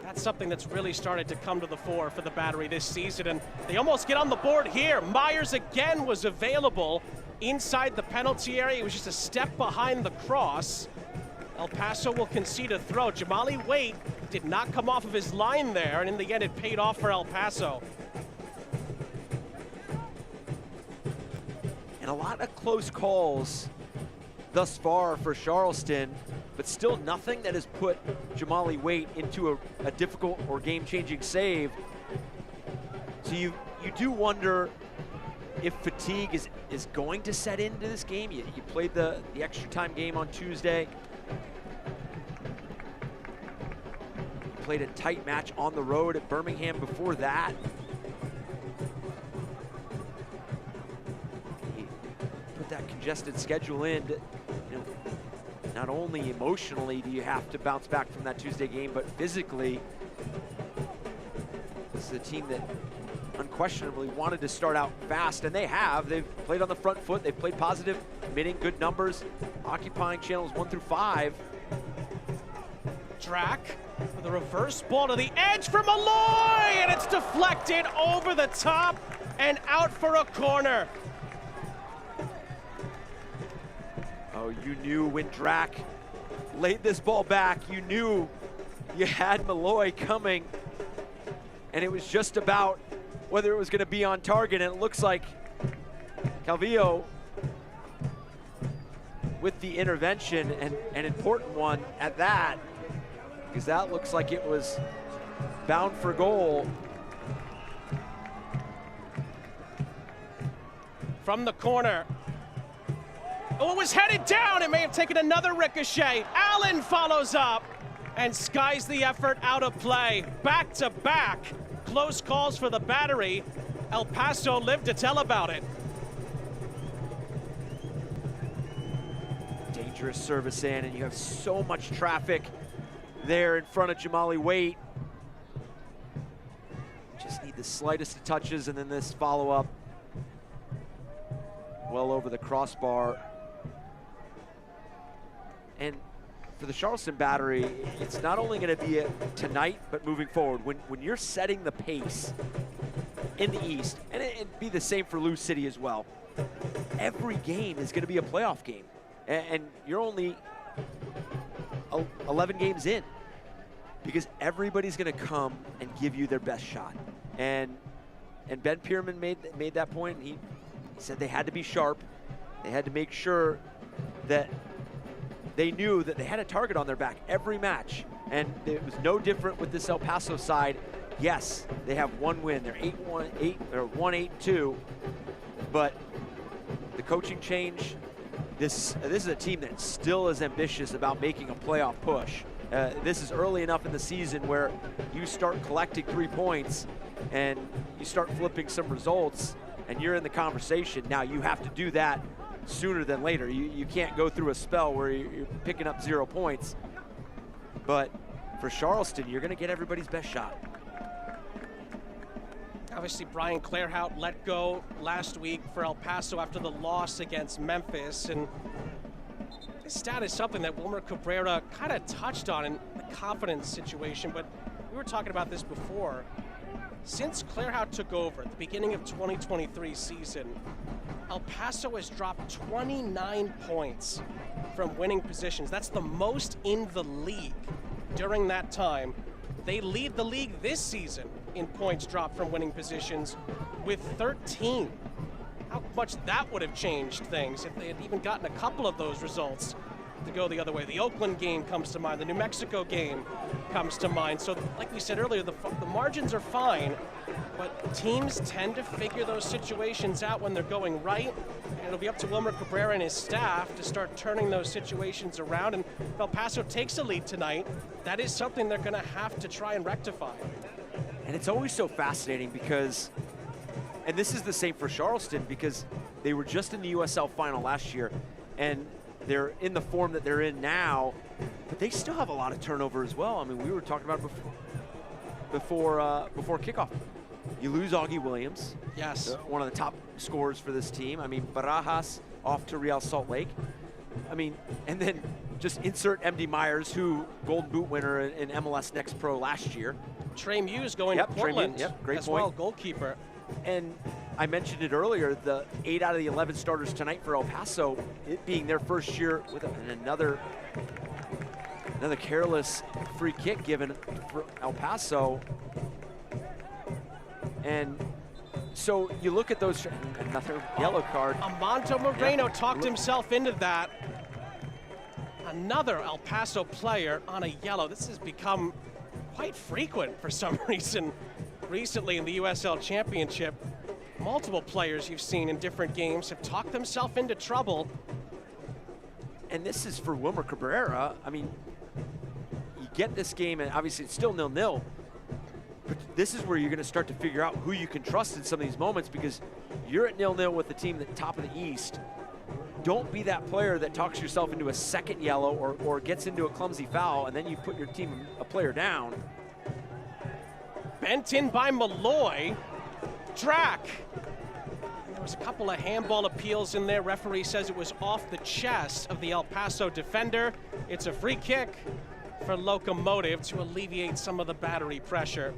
That's something that's really started to come to the fore for the Battery this season, and they almost get on the board here. Myers again was available inside the penalty area. It was just a step behind the cross. El Paso will concede a throw. Jamali Waite did not come off of his line there, and in the end it paid off for El Paso. And a lot of close calls thus far for Charleston, but still nothing that has put Jamali Waite into a difficult or game-changing save. So you do wonder if fatigue is going to set into this game. You played the extra time game on Tuesday. You played a tight match on the road at Birmingham before that. You put that congested schedule in to, not only emotionally do you have to bounce back from that Tuesday game, but physically, this is a team that unquestionably wanted to start out fast, and they have. They've played on the front foot, they've played positive, committing good numbers, occupying channels 1 through 5. Drack with a reverse ball to the edge for Malloy, and it's deflected over the top and out for a corner. Oh, you knew when Drack laid this ball back, you knew you had Malloy coming, and it was just about whether it was going to be on target, and it looks like Calvillo with the intervention, and an important one at that, because that looks like it was bound for goal. From the corner. Oh, it was headed down. It may have taken another ricochet. Allen follows up and skies the effort out of play. Back to back. Close calls for the Battery. El Paso lived to tell about it. Dangerous service in, and you have so much traffic there in front of Jamali Waite. Just need the slightest of touches, and then this follow-up well over the crossbar. And for the Charleston Battery, it's not only going to be tonight, but moving forward. When you're setting the pace in the East, and it'd be the same for Lou City as well, every game is going to be a playoff game. And you're only 11 games in, because everybody's going to come and give you their best shot. And Ben Pierman made that point. He said they had to be sharp. They had to make sure that they knew that they had a target on their back every match. And it was no different with this El Paso side. Yes, they have one win. They're 1-8-2. But the coaching change, this is a team that still is ambitious about making a playoff push. This is early enough in the season where you start collecting 3 points and you start flipping some results and you're in the conversation. Now you have to do that sooner than later. You can't go through a spell where you're picking up 0 points. But for Charleston, you're gonna get everybody's best shot. Obviously, Brian Clairhout let go last week for El Paso after the loss against Memphis. And this stat is something that Wilmer Cabrera kind of touched on in the confidence situation, but we were talking about this before. Since Clairhout took over at the beginning of 2023 season, El Paso has dropped 29 points from winning positions. That's the most in the league during that time. They lead the league this season in points dropped from winning positions with 13. How much that would have changed things if they had even gotten a couple of those results to go the other way. The Oakland game comes to mind, the New Mexico game comes to mind. So like we said earlier, the margins are fine, but teams tend to figure those situations out when they're going right. And it'll be up to Wilmer Cabrera and his staff to start turning those situations around. And if El Paso takes a lead tonight, that is something they're gonna have to try and rectify. And it's always so fascinating because, and this is the same for Charleston, because they were just in the USL final last year and they're in the form that they're in now, but they still have a lot of turnover as well. I mean, we were talking about before kickoff. You lose Augie Williams. Yes. One of the top scorers for this team. I mean, Barajas off to Real Salt Lake. I mean, and then just insert MD Myers, who Golden Boot winner in MLS Next Pro last year. Trey Muse going to Portland great as point. well, goalkeeper. And I mentioned it earlier, the 8 out of the 11 starters tonight for El Paso, it being their first year with another careless free kick given for El Paso. And so you look at those, another yellow card. Amanto Moreno talked himself into that. Another El Paso player on a yellow. This has become quite frequent for some reason recently in the USL Championship. Multiple players you've seen in different games have talked themselves into trouble. And this is for Wilmer Cabrera. I mean, you get this game, and obviously it's still 0-0. But this is where you're going to start to figure out who you can trust in some of these moments, because you're at 0-0 with the team at the top of the East. Don't be that player that talks yourself into a second yellow or gets into a clumsy foul, and then you put your team, a player down. Bent in by Malloy. Drac. There was a couple of handball appeals in there. Referee says it was off the chest of the El Paso defender. It's a free kick for Locomotive to alleviate some of the battery pressure.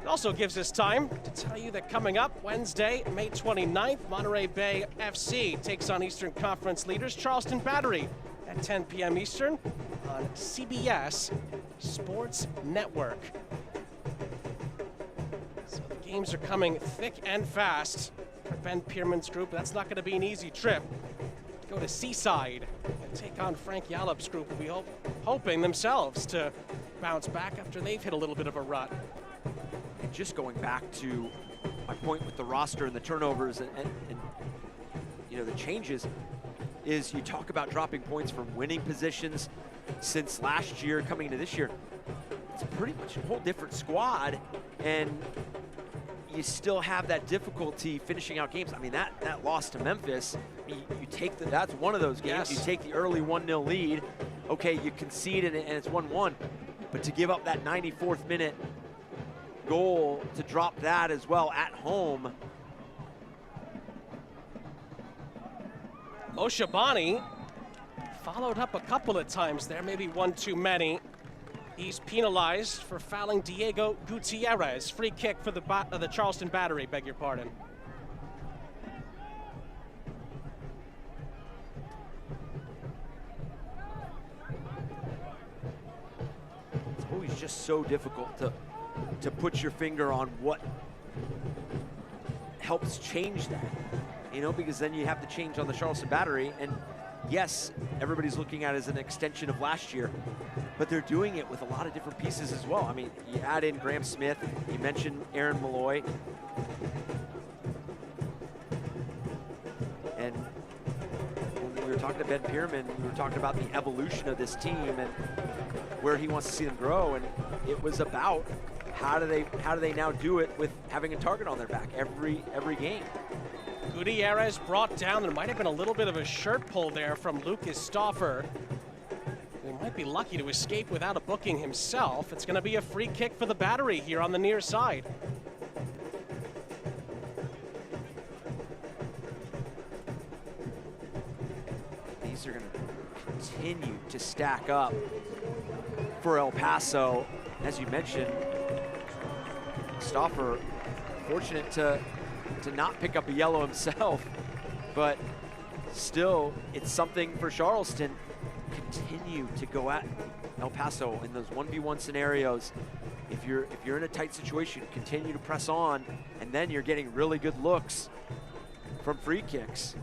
It also gives us time to tell you that coming up Wednesday, May 29th, Monterey Bay FC takes on Eastern Conference leaders Charleston Battery at 10 p.m. Eastern on CBS Sports Network. So the games are coming thick and fast for Ben Pierman's group. That's not going to be an easy trip. Go to Seaside and take on Frank Yallop's group, who we hoping themselves to bounce back after they've hit a little bit of a rut. And just going back to my point with the roster and the turnovers and you know, the changes, is you talk about dropping points from winning positions since last year coming into this year. It's pretty much a whole different squad, and you still have that difficulty finishing out games. I mean, that loss to Memphis, you take that's one of those games. Yes. You take the early 1-0 lead. Okay, you concede and it's 1-1, but to give up that 94th minute goal, to drop that as well at home. Oshabani followed up a couple of times there, maybe one too many. He's penalized for fouling Diego Gutierrez. Free kick for the Charleston Battery, beg your pardon. It's always just so difficult to put your finger on what helps change that, you know, because then you have to change on the Charleston Battery. And yes, everybody's looking at it as an extension of last year, but they're doing it with a lot of different pieces as well. I mean, you add in Graham Smith, you mentioned Aaron Malloy, and when we were talking to Ben Pierman, we were talking about the evolution of this team, and where he wants to see them grow, and it was about how do they now do it with having a target on their back every game. Gutierrez brought down. There might have been a little bit of a shirt pull there from Lucas Stauffer. He might be lucky to escape without a booking himself. It's going to be a free kick for the Battery here on the near side. These are going to continue to stack up for El Paso. As you mentioned, Stauffer fortunate to not pick up a yellow himself, but still, it's something for Charleston. Continue to go at El Paso in those 1v1 scenarios. If you're in a tight situation, continue to press on, and then you're getting really good looks from free kicks.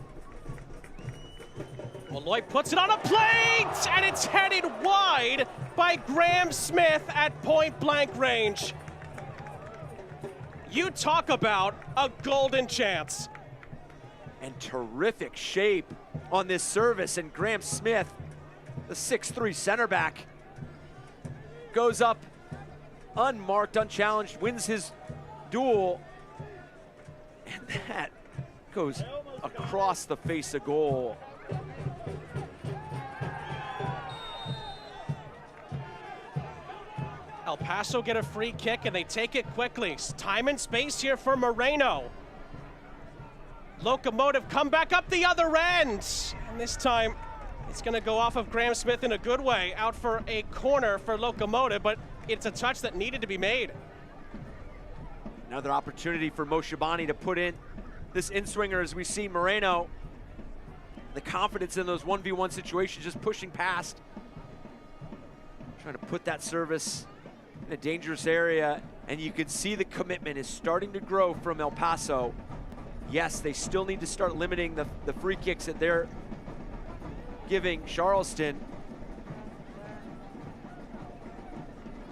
Malloy puts it on a plate, and it's headed wide by Graham Smith at point-blank range. You talk about a golden chance. And terrific shape on this service, and Graham Smith, the 6'3" center back, goes up unmarked, unchallenged, wins his duel, and that goes across the face of goal. El Paso get a free kick, and they take it quickly. Time and space here for Moreno. Locomotive come back up the other end, and this time it's going to go off of Graham Smith in a good way, out for a corner for Locomotive, but it's a touch that needed to be made. Another opportunity for Mo Shabani to put in this in-swinger as we see Moreno, the confidence in those 1v1 situations, just pushing past, trying to put that service in a dangerous area, and you can see the commitment is starting to grow from El Paso. Yes, they still need to start limiting the free kicks that they're giving Charleston,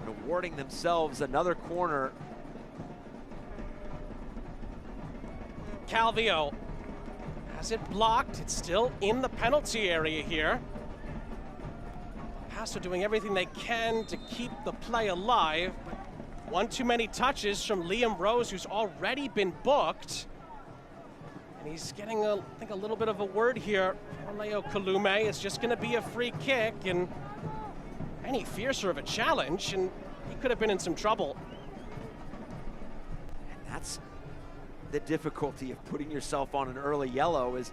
and awarding themselves another corner. Calvio has it blocked. It's still in the penalty area here. Paso doing everything they can to keep the play alive, but one too many touches from Liam Rose, who's already been booked. And he's getting, I think, a little bit of a word here from Leo Kalume. It's just going to be a free kick, and any fiercer of a challenge, and he could have been in some trouble. And that's the difficulty of putting yourself on an early yellow, is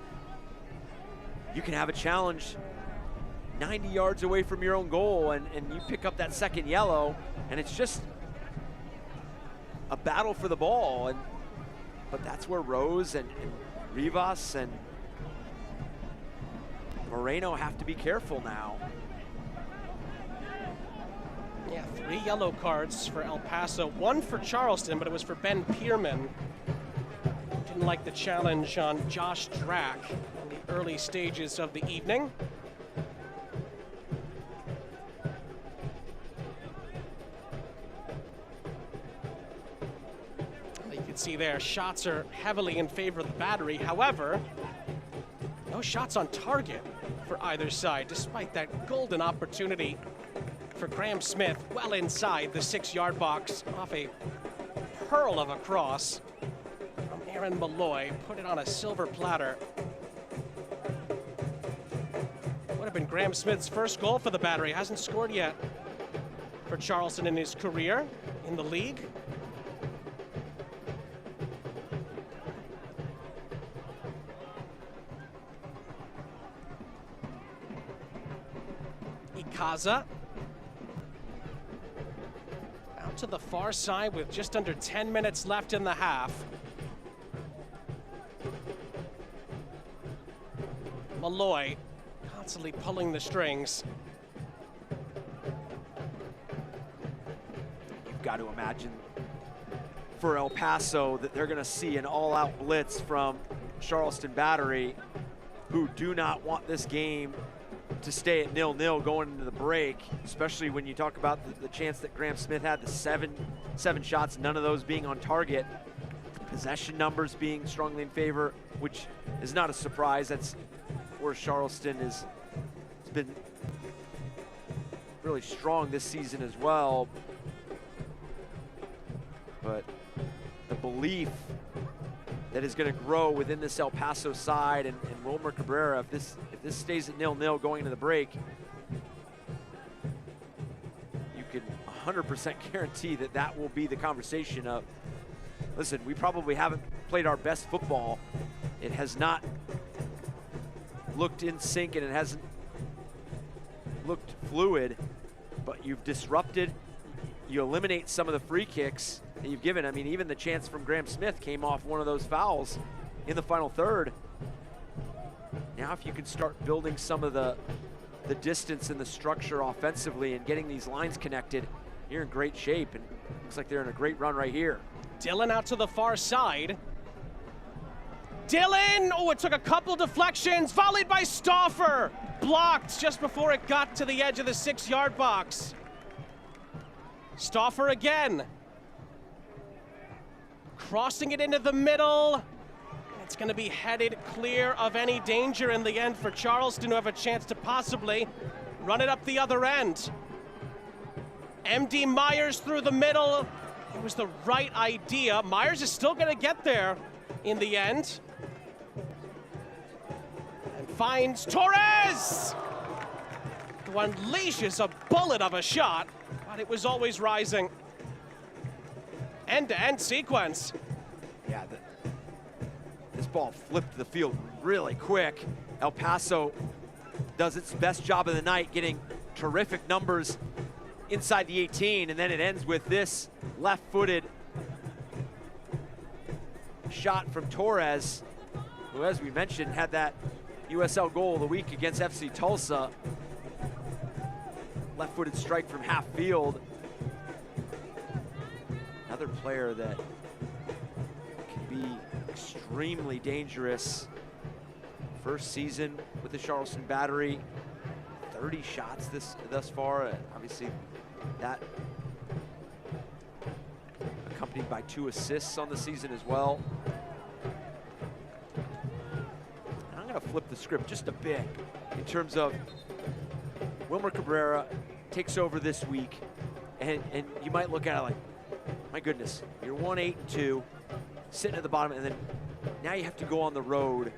you can have a challenge 90 yards away from your own goal, and you pick up that second yellow, and it's just a battle for the ball. But that's where Rose and Rivas and Moreno have to be careful now. Yeah, 3 yellow cards for El Paso, 1 for Charleston, but it was for Ben Pierman. Didn't like the challenge on Josh Drack in the early stages of the evening. See there, shots are heavily in favor of the Battery. However, no shots on target for either side, despite that golden opportunity for Graham Smith well inside the 6-yard box off a pearl of a cross from Aaron Malloy. Put it on a silver platter. Would have been Graham Smith's first goal for the Battery. Hasn't scored yet for Charleston in his career in the league. Kaza out to the far side with just under 10 minutes left in the half. Malloy constantly pulling the strings. You've got to imagine for El Paso that they're going to see an all-out blitz from Charleston Battery, who do not want this game to stay at 0-0 going into the break, especially when you talk about the chance that Graham Smith had, the seven shots, none of those being on target. Possession numbers being strongly in favor, which is not a surprise. That's where Charleston has been really strong this season as well. But the belief that is going to grow within this El Paso side and Wilmer Cabrera, if this stays at 0-0 going into the break, you can 100% guarantee that that will be the conversation of, listen, we probably haven't played our best football. It has not looked in sync and it hasn't looked fluid, but you've disrupted, you eliminate some of the free kicks that you've given. I mean, even the chance from Graham Smith came off one of those fouls in the final third. Now if you can start building some of the distance and the structure offensively and getting these lines connected, you're in great shape, and looks like they're in a great run right here. Dylan out to the far side. Dylan, oh, it took a couple deflections, volleyed by Stauffer. Blocked just before it got to the edge of the 6-yard box. Stauffer again. Crossing it into the middle. It's going to be headed clear of any danger in the end for Charleston, who have a chance to possibly run it up the other end. MD Myers through the middle. It was the right idea. Myers is still going to get there in the end. And finds Torres, who unleashes a bullet of a shot, but it was always rising. End-to-end sequence. Yeah, this ball flipped the field really quick. El Paso does its best job of the night, getting terrific numbers inside the 18, and then it ends with this left-footed shot from Torres, who, as we mentioned, had that USL goal of the week against FC Tulsa. Left-footed strike from half field. Another player that can be extremely dangerous. First season with the Charleston Battery, 30 shots thus far. Obviously, that accompanied by 2 assists on the season as well. And I'm going to flip the script just a bit in terms of Wilmer Cabrera takes over this week, and you might look at it like, my goodness, you're 1-8-2, sitting at the bottom, and then now you have to go on the road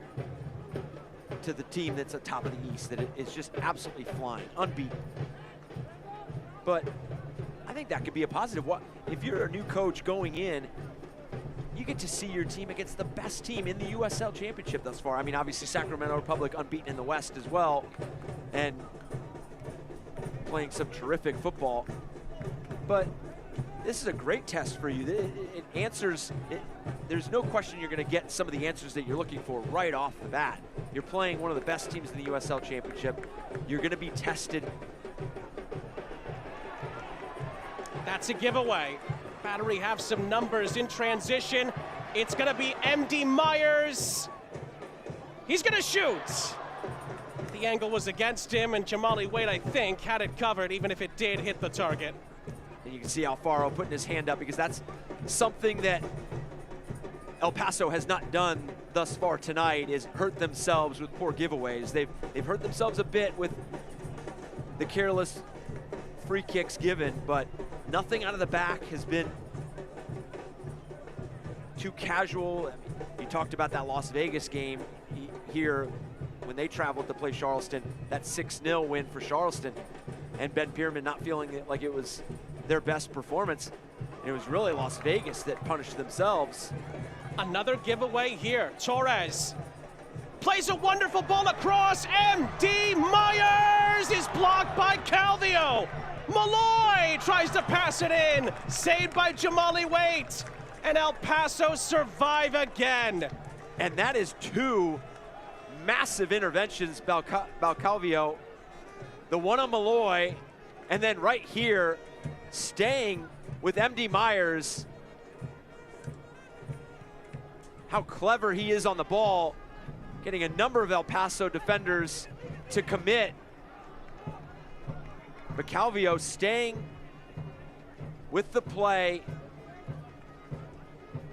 to the team that's at top of the East that is just absolutely flying, unbeaten. But I think that could be a positive. If you're a new coach going in, you get to see your team against the best team in the USL Championship thus far. I mean, obviously Sacramento Republic unbeaten in the West as well, and playing some terrific football. But this is a great test for you. It answers, there's no question you're going to get some of the answers that you're looking for right off the bat. You're playing one of the best teams in the USL Championship. You're going to be tested. That's a giveaway. Battery have some numbers in transition. It's going to be MD Myers. He's going to shoot. The angle was against him, and Jamali Wade, I think, had it covered, even if it did hit the target. And you can see Alfaro putting his hand up, because that's something that El Paso has not done thus far tonight, is hurt themselves with poor giveaways. They've hurt themselves a bit with the careless free kicks given, but nothing out of the back has been too casual. I mean, you talked about that Las Vegas game here when they traveled to play Charleston, that 6-0 win for Charleston, and Ben Pierman not feeling like it was their best performance. It was really Las Vegas that punished themselves. Another giveaway here. Torres plays a wonderful ball across. MD Myers is blocked by Calvio. Malloy tries to pass it in. Saved by Jamali Waite. And El Paso survive again. And that is 2 massive interventions by Calvio. The one on Malloy, and then right here, staying with MD Myers. How clever he is on the ball, getting a number of El Paso defenders to commit. But Calvio staying with the play.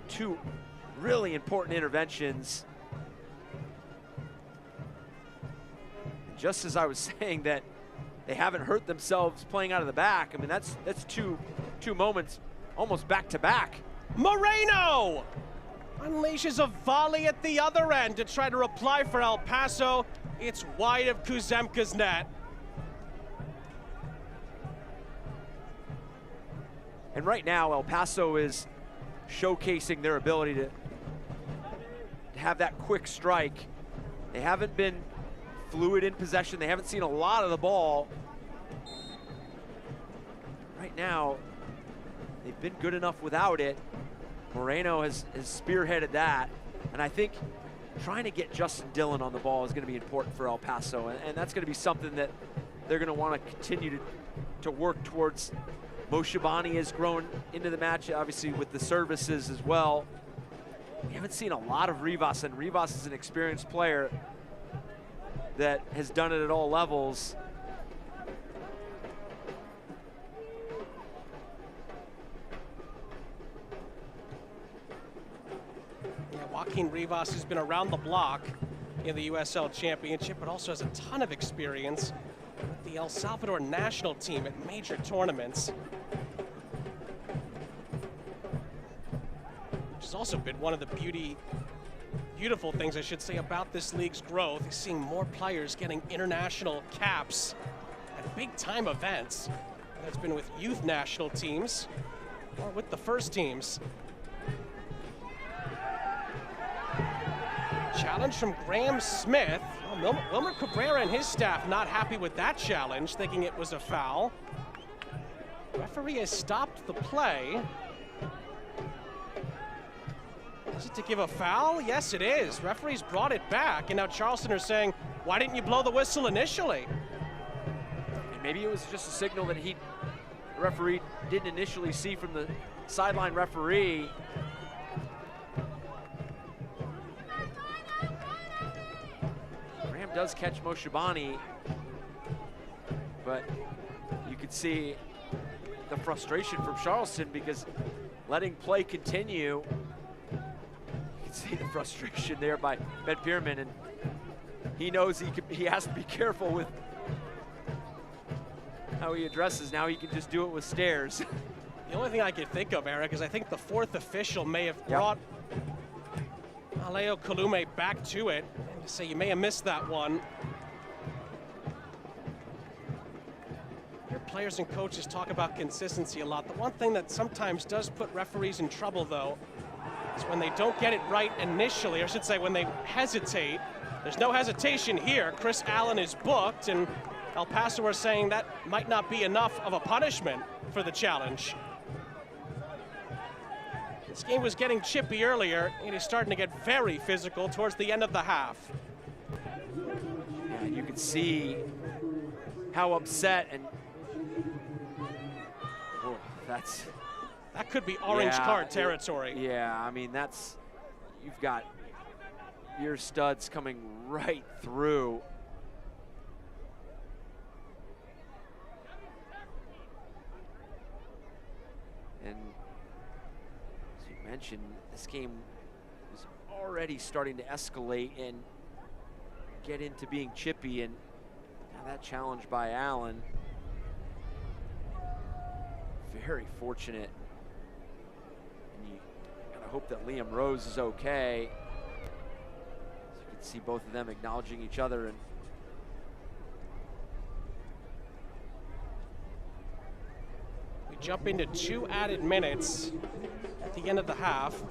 2 really important interventions. Just as I was saying that they haven't hurt themselves playing out of the back. I mean, that's two moments almost back to back. Moreno unleashes a volley at the other end to try to reply for El Paso. It's wide of Kuzemka's net. And right now, El Paso is showcasing their ability to have that quick strike. They haven't been fluid in possession. They haven't seen a lot of the ball. Right now, they've been good enough without it. Moreno has spearheaded that. And I think trying to get Justin Dillon on the ball is going to be important for El Paso. And that's going to be something that they're going to want to continue to work towards. Moshabani has grown into the match, obviously, with the services as well. We haven't seen a lot of Rivas, and Rivas is an experienced player that has done it at all levels. Yeah, Joaquin Rivas has been around the block in the USL Championship, but also has a ton of experience with the El Salvador national team at major tournaments. Which has also been one of the beautiful things, I should say, about this league's growth, is seeing more players getting international caps at big-time events. That's been with youth national teams or with the first teams. Challenge from Graham Smith. Well, Wilmer Cabrera and his staff not happy with that challenge, thinking it was a foul. Referee has stopped the play. Is it to give a foul? Yes, it is. Referee's brought it back, and now Charleston are saying, why didn't you blow the whistle initially? And maybe it was just a signal that the referee didn't initially see from the sideline referee. Graham does catch Moshabani, but you could see the frustration from Charleston because letting play continue. You can see the frustration there by Ben Pierman, and he knows he has to be careful with how he addresses. Now he can just do it with stares. The only thing I could think of, Eric, is I think the fourth official may have brought Aleo Kalume back to it and to say you may have missed that one. Your players and coaches talk about consistency a lot. The one thing that sometimes does put referees in trouble, though, is when they don't get it right initially, or I should say when they hesitate. There's no hesitation here. Chris Allen is booked, and El Paso are saying that might not be enough of a punishment for the challenge. This game was getting chippy earlier. It is starting to get very physical towards the end of the half. Yeah, you can see how upset and that could be orange card territory. Yeah, I mean, you've got your studs coming right through. And as you mentioned, this game was already starting to escalate and get into being chippy, and now that challenge by Allen. Very fortunate. And you gotta hope that Liam Rose is okay. So you can see both of them acknowledging each other. And we jump into 2 added minutes at the end of the half.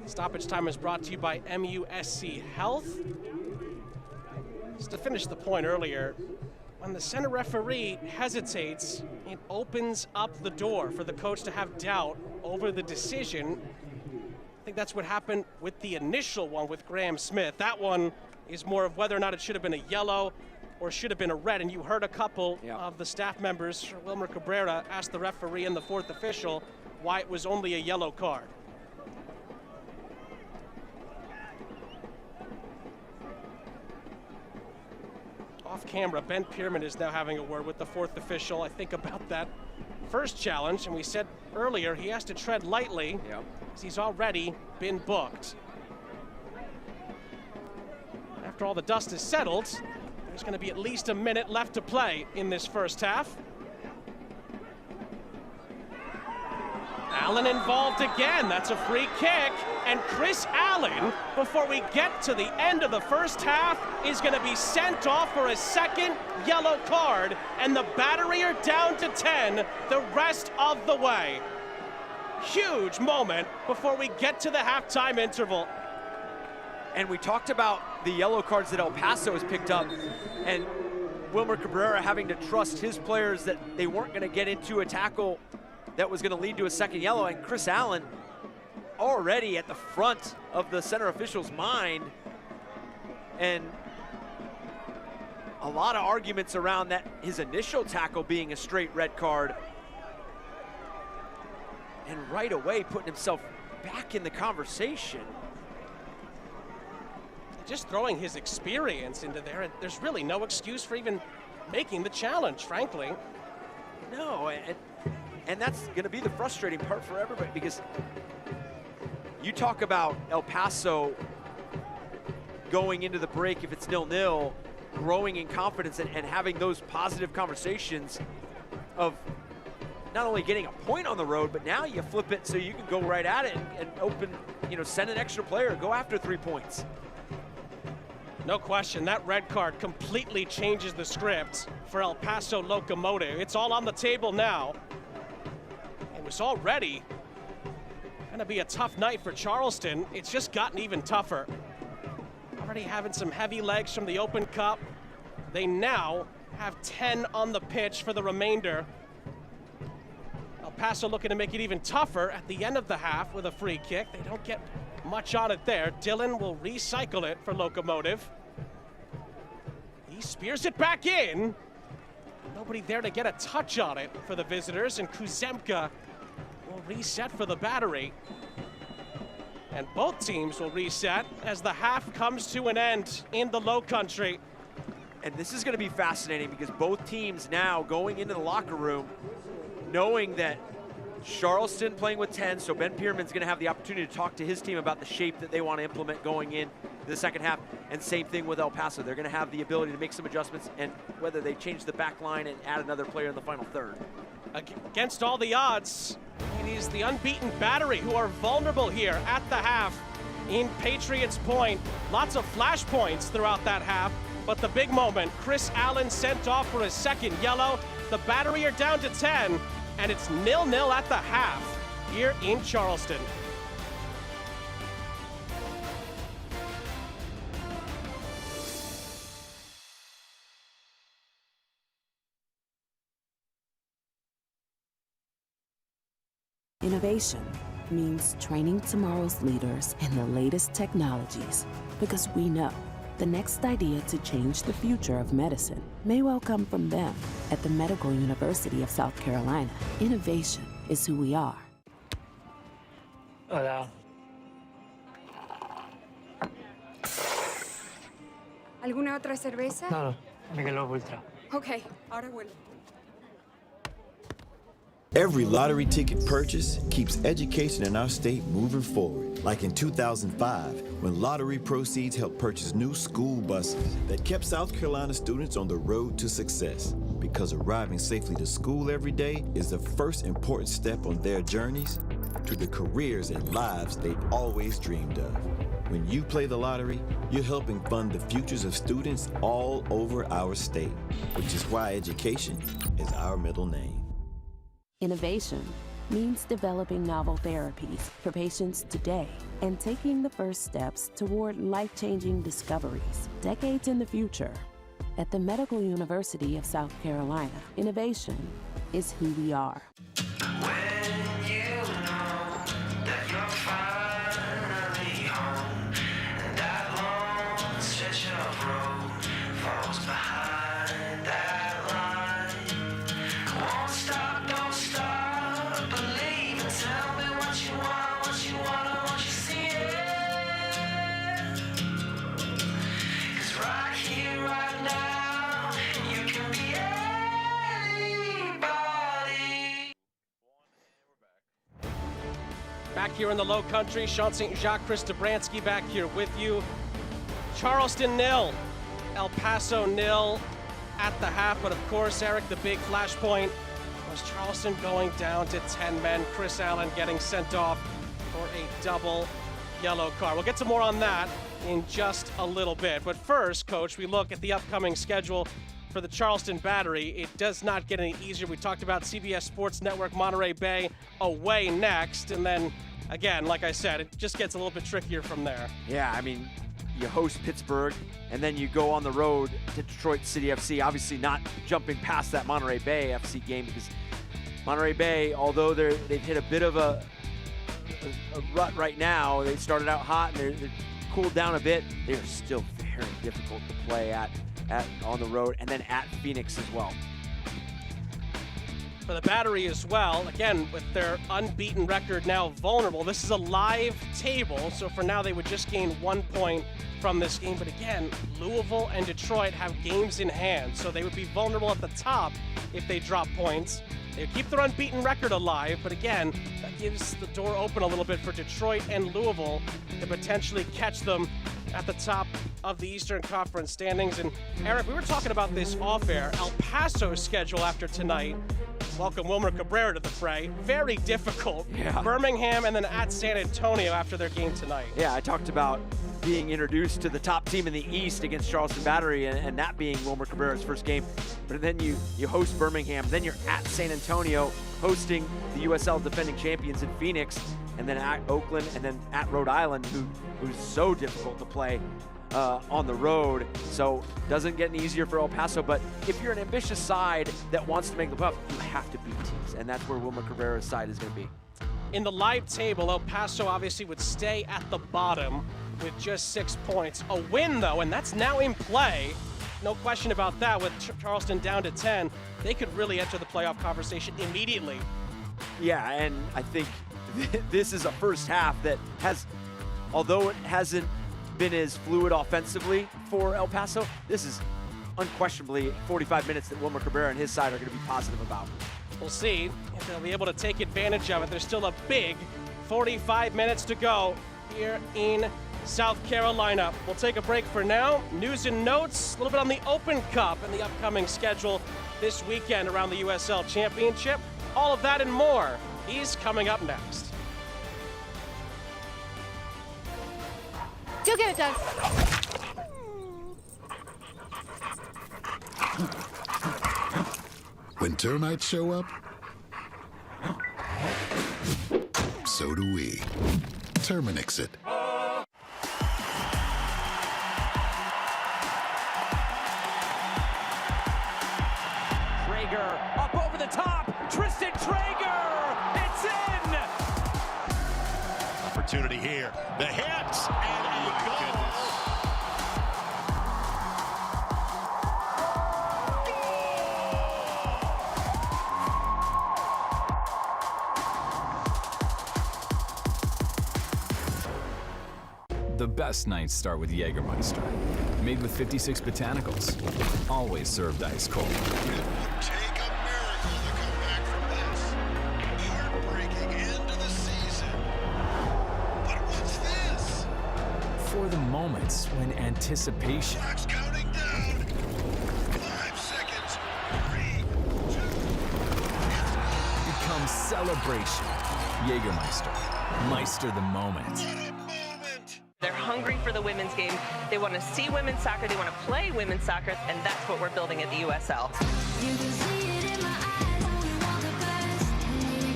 Stoppage time is brought to you by MUSC Health. Just to finish the point earlier, when the center referee hesitates, it opens up the door for the coach to have doubt over the decision. I think that's what happened with the initial one with Graham Smith. That one is more of whether or not it should have been a yellow or should have been a red. And you heard a couple of the staff members, Wilmer Cabrera, ask the referee and the fourth official why it was only a yellow card. Off camera, Ben Pierman is now having a word with the fourth official, I think, about that first challenge. And we said earlier he has to tread lightly because he's already been booked. after all the dust is settled. There's going to be at least a minute left to play in this first half. Allen involved again. That's a free kick. And Chris Allen, before we get to the end of the first half, is going to be sent off for a second yellow card. And the Battery are down to 10 the rest of the way. Huge moment before we get to the halftime interval. And we talked about the yellow cards that El Paso has picked up, and Wilmer Cabrera having to trust his players that they weren't going to get into a tackle that was going to lead to a second yellow. And Chris Allen already at the front of the center official's mind, and a lot of arguments around that his initial tackle being a straight red card, and right away putting himself back in the conversation. Just throwing his experience into there, and there's really no excuse for even making the challenge, frankly. No, and that's going to be the frustrating part for everybody, because you talk about El Paso going into the break, if it's 0-0, growing in confidence and having those positive conversations of not only getting a point on the road, but now you flip it so you can go right at it and open, send an extra player, go after 3 points. No question, that red card completely changes the script for El Paso Locomotive. It's all on the table now. It was already gonna be a tough night for Charleston. It's just gotten even tougher. Already having some heavy legs from the Open Cup. They now have 10 on the pitch for the remainder. El Paso looking to make it even tougher at the end of the half with a free kick. They don't get much on it there. Dylan will recycle it for Locomotive. He spears it back in. Nobody there to get a touch on it for the visitors, and Kuzemka will reset for the Battery. And both teams will reset as the half comes to an end in the Low Country. And this is going to be fascinating, because both teams now going into the locker room knowing that Charleston playing with 10, so Ben Pierman's going to have the opportunity to talk to his team about the shape that they want to implement going in the second half. And same thing with El Paso. They're going to have the ability to make some adjustments, and whether they change the back line and add another player in the final third. Against all the odds, it is the unbeaten Battery who are vulnerable here at the half in Patriots Point. Lots of flash points throughout that half, but the big moment, Chris Allen sent off for his second yellow. The Battery are down to 10. And it's 0-0 at the half here in Charleston. Innovation means training tomorrow's leaders in the latest technologies, because we know the next idea to change the future of medicine may well come from them. At the Medical University of South Carolina, innovation is who we are. Hola. ¿Alguna otra cerveza? No, Michelob Ultra. Ok, ahora vuelvo. Every lottery ticket purchase keeps education in our state moving forward. Like in 2005, when lottery proceeds helped purchase new school buses that kept South Carolina students on the road to success. Because arriving safely to school every day is the first important step on their journeys to the careers and lives they've always dreamed of. When you play the lottery, you're helping fund the futures of students all over our state, which is why education is our middle name. Innovation means developing novel therapies for patients today and taking the first steps toward life-changing discoveries decades in the future. At the Medical University of South Carolina, innovation is who we are. When you know that you're finally home, and that long stretch of road falls behind that line. Won't stop, don't stop, believe and tell me what you want, I want you see it. 'Cause right here, right now, you can be anybody. Back here in the Low Country, Sean St. Jacques, Chris Dobransky back here with you. Charleston 0, El Paso 0 at the half. But of course, Eric, the big flashpoint was Charleston going down to 10 men. Chris Allen getting sent off for a double yellow card. We'll get to more on that in just a little bit. But first, Coach, we look at the upcoming schedule for the Charleston Battery. It does not get any easier. We talked about CBS Sports Network, Monterey Bay away next. And then, again, like I said, it just gets a little bit trickier from there. Yeah, I mean, you host Pittsburgh, and then you go on the road to Detroit City FC. Obviously not jumping past that Monterey Bay FC game, because Monterey Bay, although they've hit a bit of a rut right now, they started out hot and they're cooled down a bit. They are still very difficult to play at on the road, and then at Phoenix as well. For the Battery as well, again, with their unbeaten record now vulnerable, this is a live table, so for now they would just gain 1 point from this game. But again, Louisville and Detroit have games in hand, so they would be vulnerable at the top if they drop points. They keep their unbeaten record alive, but again, that gives the door open a little bit for Detroit and Louisville to potentially catch them at the top of the Eastern Conference standings. And Eric, we were talking about this off-air. El Paso's schedule after tonight, welcome Wilmer Cabrera to the fray, very difficult. Yeah. Birmingham and then at San Antonio after their game tonight. Yeah, I talked about being introduced to the top team in the East against Charleston Battery, and that being Wilmer Cabrera's first game. But then you host Birmingham, then you're at San Antonio hosting the USL defending champions in Phoenix, and then at Oakland, and then at Rhode Island, who's so difficult to play on the road. So doesn't get any easier for El Paso, but if you're an ambitious side that wants to make the playoffs, you have to beat teams, and that's where Wilmer Cabrera's side is going to be. In the live table, El Paso obviously would stay at the bottom with just 6 points. A win, though, and that's now in play. No question about that. With Charleston down to 10, they could really enter the playoff conversation immediately. Yeah, and I think this is a first half that has, although it hasn't been as fluid offensively for El Paso, this is unquestionably 45 minutes that Wilmer Cabrera and his side are going to be positive about. We'll see if they'll be able to take advantage of it. There's still a big 45 minutes to go here in South Carolina. We'll take a break for now. News and notes, a little bit on the Open Cup and the upcoming schedule this weekend around the USL Championship. All of that and more is coming up next. Go get it, Doug. When termites show up, so do we. Terminix it. Traeger up over the top. Tristan Traeger. It's in. Opportunity here. The hits and a goal. The best nights start with Jägermeister. Made with 56 botanicals. Always served ice cold. It will take a miracle to come back from this. Heartbreaking end to the season. But what's this? For the moments when anticipation Clock's counting down. 5 seconds. 3, 2, becomes celebration. Jägermeister. Meister the moment. They're hungry for the women's game. They want to see women's soccer. They want to play women's soccer, and that's what we're building at the USL. You can see it in my eyes when we walk past.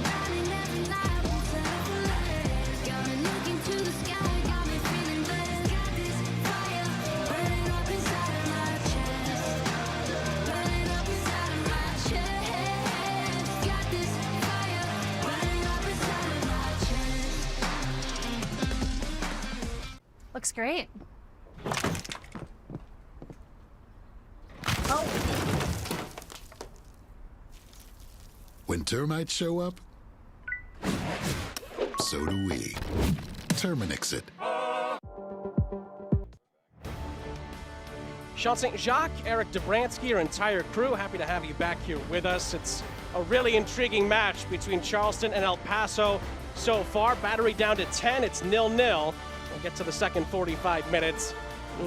Running every night, won't settle for less. Got me looking to the sky, got me feeling blessed. Got this fire burning up inside of my chest. Burning up inside of my chest. Got this fire burning up inside of my chest. Looks great. When termites show up, so do we. Terminix it. Sean St. Jacques, Eric Dobransky, our entire crew, happy to have you back here with us. It's a really intriguing match between Charleston and El Paso so far. Battery down to 10, it's 0-0. We'll get to the second 45 minutes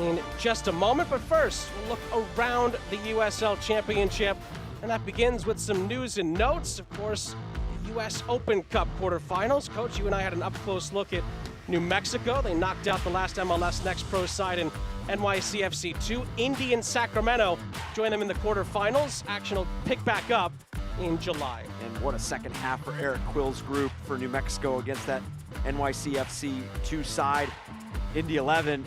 in just a moment. But first, we'll look around the USL Championship, and that begins with some news and notes. Of course, the U.S. Open Cup quarterfinals. Coach, you and I had an up-close look at New Mexico. They knocked out the last MLS Next Pro side in NYCFC 2. Indy and Sacramento join them in the quarterfinals. Action will pick back up in July. And what a second half for Eric Quill's group for New Mexico against that NYCFC 2 side. Indy 11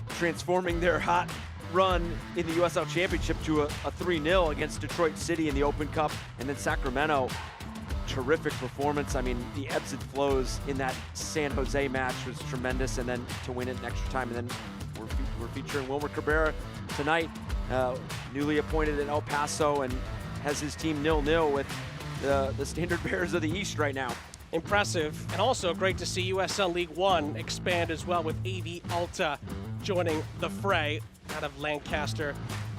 transforming their hot run in the USL Championship to a 3-0 against Detroit City in the Open Cup. And then Sacramento, terrific performance. I mean, the ebbs and flows in that San Jose match was tremendous, and then to win it in extra time. And then we're featuring Wilmer Cabrera tonight, newly appointed in El Paso, and has his team 0-0 with the standard bearers of the East right now. Impressive, and also great to see USL League One expand as well, with AV Alta joining the fray out of Lancaster,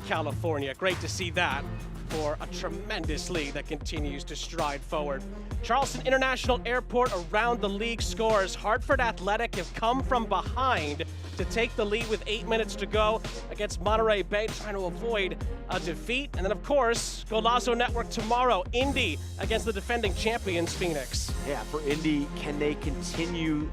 California. Great to see that for a tremendous league that continues to stride forward. Charleston International Airport around the league scores. Hartford Athletic have come from behind to take the lead with 8 minutes to go against Monterey Bay, trying to avoid a defeat. And then, of course, Golazo Network tomorrow, Indy against the defending champions, Phoenix. Yeah, for Indy, can they continue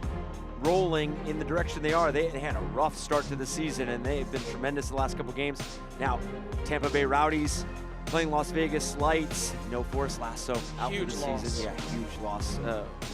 rolling in the direction they are? They had a rough start to the season, and they've been tremendous the last couple games. Now, Tampa Bay Rowdies playing Las Vegas Lights. No Forrest Lasso out for the season. Yeah, huge loss.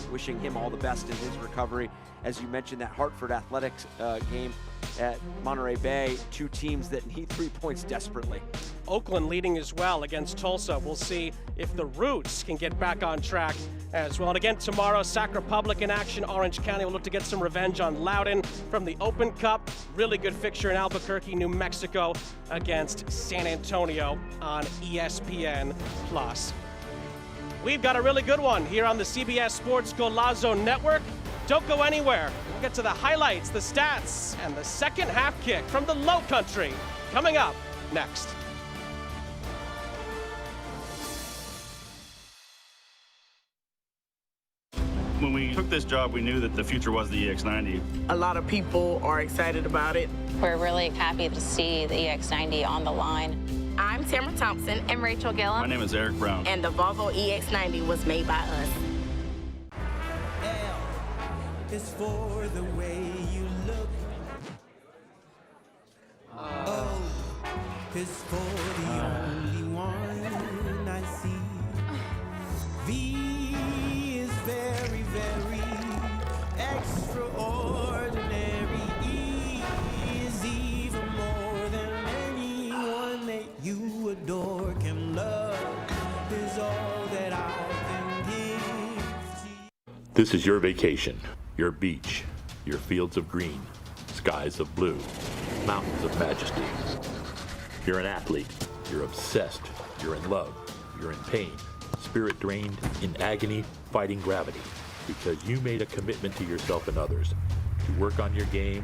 Wishing him all the best in his recovery. As you mentioned, that Hartford Athletics game at Monterey Bay, two teams that need 3 points desperately. Oakland leading as well against Tulsa. We'll see if the Roots can get back on track as well. And again tomorrow, Sac Republic in action. Orange County will look to get some revenge on Loudoun from the Open Cup. Really good fixture in Albuquerque, New Mexico against San Antonio on ESPN+. We've got a really good one here on the CBS Sports Golazo Network. Don't go anywhere. We'll get to the highlights, the stats, and the second half kick from the Low Country coming up next. When we took this job, we knew that the future was the EX90. A lot of people are excited about it. We're really happy to see the EX90 on the line. I'm Tamara Thompson and Rachel Gillum. My name is Eric Brown. And the Volvo EX90 was made by us. L is for the way you look. O is for the only one I see. V is very, very extraordinary. E is even more than anyone that you adore can love. Is all that I can give to you. This is your vacation, your beach, your fields of green, skies of blue, mountains of majesty. You're an athlete, you're obsessed, you're in love, you're in pain, spirit drained, in agony, fighting gravity, because you made a commitment to yourself and others to work on your game,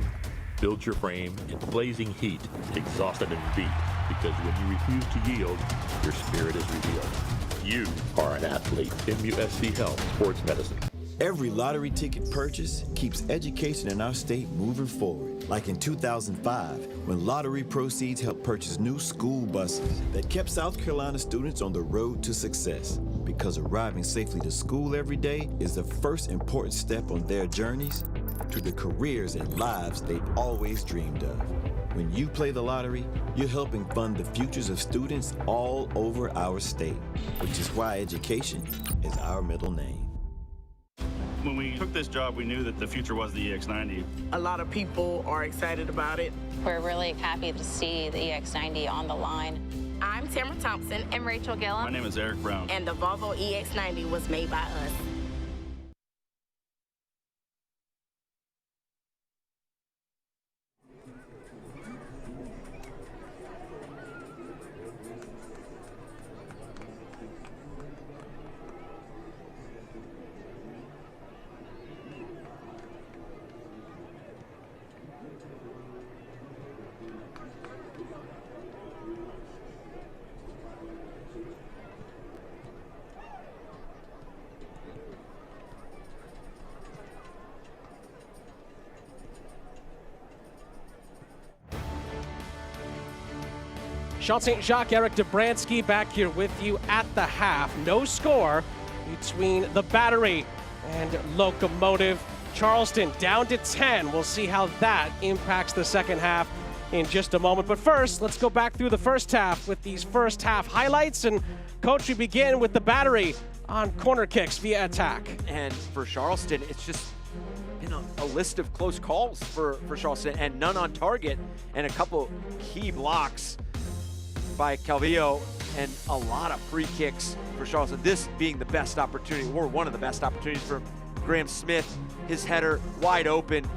build your frame in blazing heat, exhausted and beat, because when you refuse to yield, your spirit is revealed. You are an athlete. MUSC Health Sports Medicine. Every lottery ticket purchase keeps education in our state moving forward. Like in 2005, when lottery proceeds helped purchase new school buses that kept South Carolina students on the road to success. Because arriving safely to school every day is the first important step on their journeys to the careers and lives they've always dreamed of. When you play the lottery, you're helping fund the futures of students all over our state, which is why education is our middle name. When we took this job, we knew that the future was the EX90. A lot of people are excited about it. We're really happy to see the EX90 on the line. I'm Tamara Thompson and Rachel Gillum. My name is Eric Brown. And the Volvo EX90 was made by us. Sean St. Jacques, Eric Dobransky back here with you at the half. No score between the Battery and Locomotive. Charleston down to 10. We'll see how that impacts the second half in just a moment. But first, let's go back through the first half with these first half highlights. And Coach, we begin with the Battery on corner kicks via attack. And for Charleston, it's just a list of close calls for Charleston and none on target, and a couple key blocks by Calvillo and a lot of free kicks for Charleston. This being the best opportunity, or one of the best opportunities, for Graham Smith. His header wide open,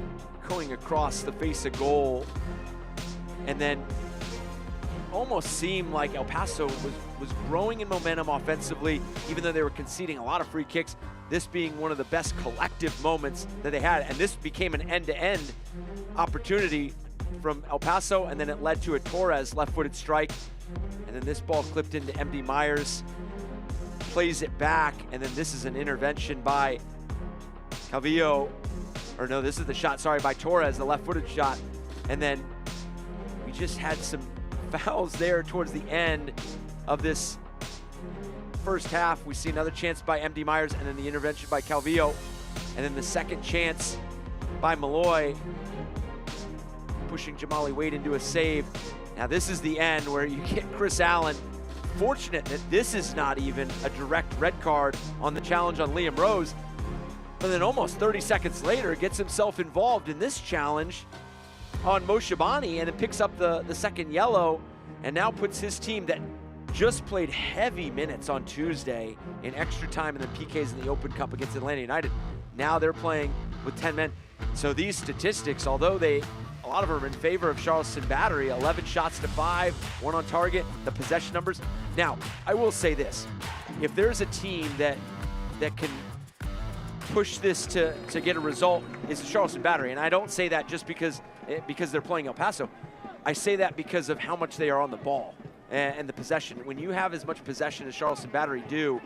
going across the face of goal. And then almost seemed like El Paso was growing in momentum offensively, even though they were conceding a lot of free kicks. This being one of the best collective moments that they had. And this became an end-to-end opportunity from El Paso, and then it led to a Torres left-footed strike. And then this ball clipped into MD Myers, plays it back, and then this is an intervention by Calvillo, or no, this is the shot, sorry, by Torres, the left-footed shot. And then we just had some fouls there towards the end of this first half. We see another chance by MD Myers, and then the intervention by Calvillo, and then the second chance by Malloy, pushing Jamali Wade into a save. Now this is the end where you get Chris Allen. Fortunate that this is not even a direct red card on the challenge on Liam Rose, but then almost 30 seconds later gets himself involved in this challenge on Moshabani, and it picks up the second yellow, and now puts his team that just played heavy minutes on Tuesday in extra time and then PKs in the Open Cup against Atlanta United. Now they're playing with 10 men. So these statistics, although a lot of them are in favor of Charleston Battery, 11 shots to 5, 1 on target, the possession numbers. Now, I will say this, if there's a team that can push this to get a result, it's the Charleston Battery. And I don't say that just because they're playing El Paso. I say that because of how much they are on the ball and the possession. When you have as much possession as Charleston Battery do,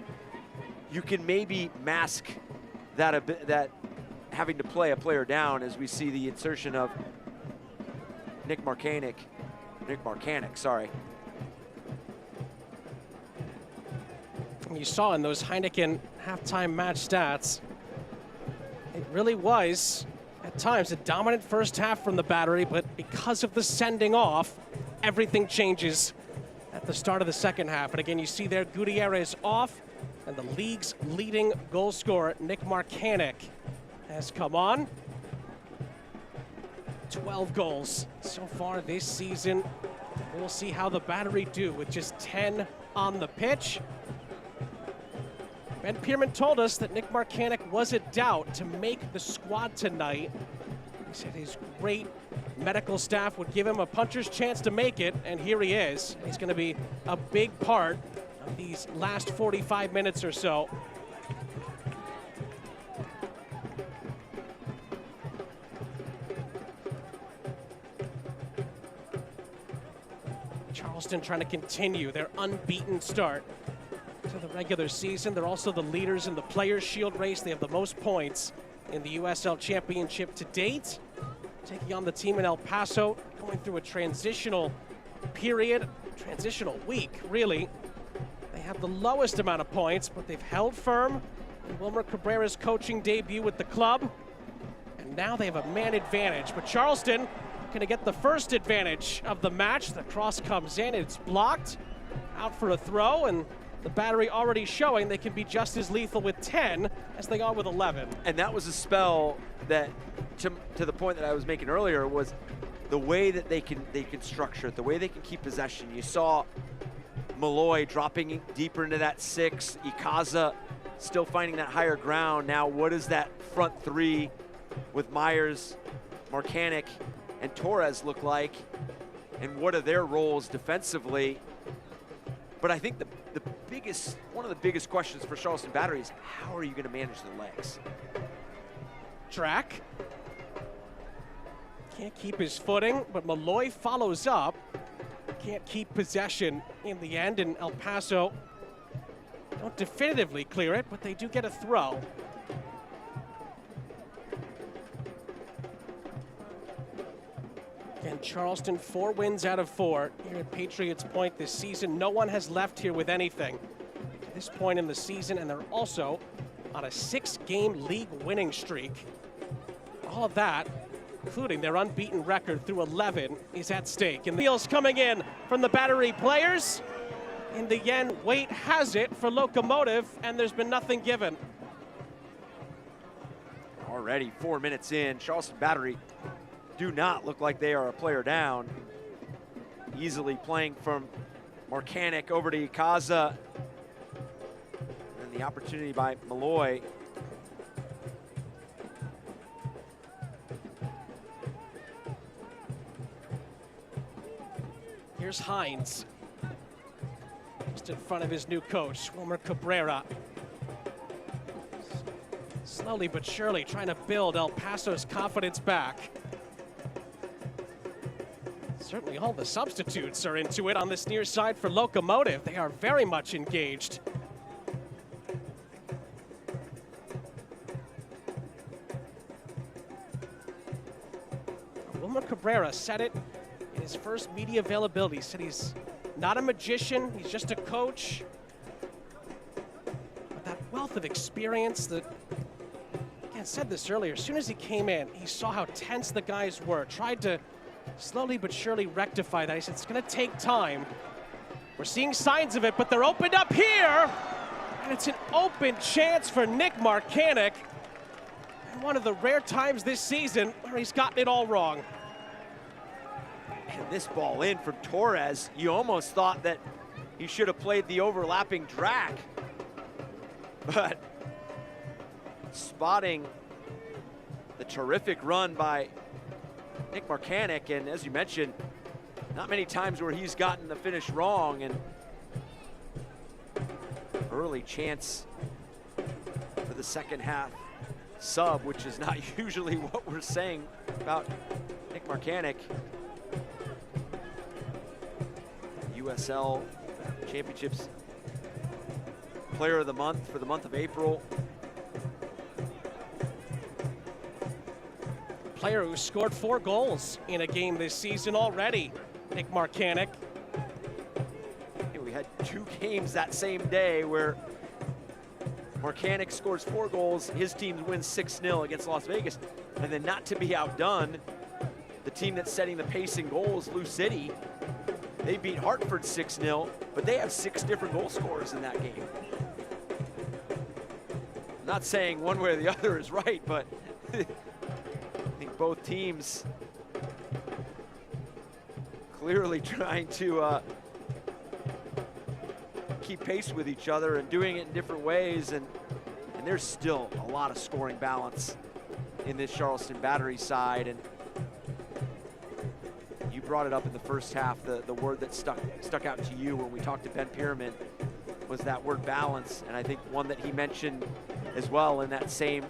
you can maybe mask that having to play a player down, as we see the insertion of Nick Marcanic, sorry. You saw in those Heineken halftime match stats, it really was, at times, a dominant first half from the Battery, but because of the sending off, everything changes at the start of the second half. And again, you see there Gutierrez off, and the league's leading goal scorer, Nick Marcanic, has come on. 12 goals so far this season. We'll see how the Battery do with just 10 on the pitch. Ben Pierman told us that Nick Marcanic was a doubt to make the squad tonight. He said his great medical staff would give him a puncher's chance to make it, and here he is. He's going to be a big part of these last 45 minutes or so. Charleston trying to continue their unbeaten start to the regular season. They're also the leaders in the Players' Shield race. They have the most points in the USL Championship to date. Taking on the team in El Paso, going through a transitional period, transitional week, really. They have the lowest amount of points, but they've held firm in Wilmer Cabrera's coaching debut with the club. And now they have a man advantage. But Charleston going to get the first advantage of the match. The cross comes in, it's blocked, out for a throw, and the Battery already showing they can be just as lethal with 10 as they are with 11. And that was a spell that, to the point that I was making earlier, was the way that they can structure it, the way they can keep possession. You saw Malloy dropping deeper into that 6, Ikaza still finding that higher ground. Now what is that front 3 with Myers, Marcanic, and Torres look like, and what are their roles defensively? But I think one of the biggest questions for Charleston Battery is, how are you going to manage the legs? Track. Can't keep his footing, but Malloy follows up. Can't keep possession in the end, and El Paso don't definitively clear it, but they do get a throw. And Charleston 4 wins out of 4 here at Patriots Point this season. No one has left here with anything at this point in the season, and they're also on a 6-game league winning streak. All of that, including their unbeaten record through 11, is at stake. And the deals coming in from the Battery players. In the end, weight has it for Locomotive, and there's been nothing given. Already 4 minutes in, Charleston Battery do not look like they are a player down. Easily playing from Marcanic over to Ikaza. And the opportunity by Malloy. Here's Hines, just in front of his new coach, Wilmer Cabrera. Slowly but surely trying to build El Paso's confidence back. Certainly all the substitutes are into it on this near side for Locomotive. They are very much engaged. Wilmer Cabrera said it in his first media availability. He said he's not a magician, he's just a coach. But that wealth of experience that, again, said this earlier, as soon as he came in, he saw how tense the guys were, tried to slowly but surely rectify that. He said it's gonna take time. We're seeing signs of it, but they're opened up here. And it's an open chance for Nick Marcanic. And one of the rare times this season where he's gotten it all wrong. And this ball in from Torres, you almost thought that he should have played the overlapping drag. But spotting the terrific run by Nick Marcanic, and as you mentioned, not many times where he's gotten the finish wrong, and early chance for the second half sub, which is not usually what we're saying about Nick Marcanic. USL Championships Player of the Month for the month of April. Player who scored 4 goals in a game this season already, Nick Marcanic. We had 2 games that same day where Marcanic scores 4 goals, his team wins 6-0 against Las Vegas. And then, not to be outdone, the team that's setting the pace in goals, Lou City, they beat Hartford 6-0, but they have 6 different goal scorers in that game. I'm not saying one way or the other is right, but I think both teams clearly trying to keep pace with each other and doing it in different ways, and there's still a lot of scoring balance in this Charleston Battery side. And you brought it up in the first half, the word that stuck out to you when we talked to Ben Pyramid was that word balance, and I think one that he mentioned as well in that same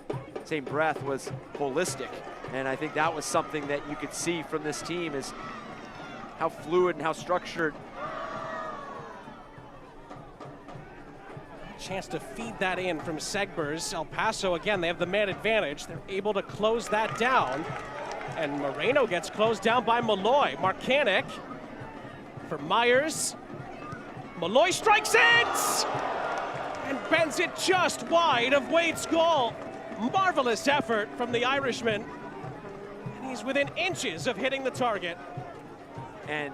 breath was holistic. And I think that was something that you could see from this team, is how fluid and how structured. Chance to feed that in from Segbers. El Paso, again, they have the man advantage. They're able to close that down. And Moreno gets closed down by Malloy. Marcanic for Myers. Malloy strikes it! And bends it just wide of Wade's goal. Marvelous effort from the Irishman. And he's within inches of hitting the target. And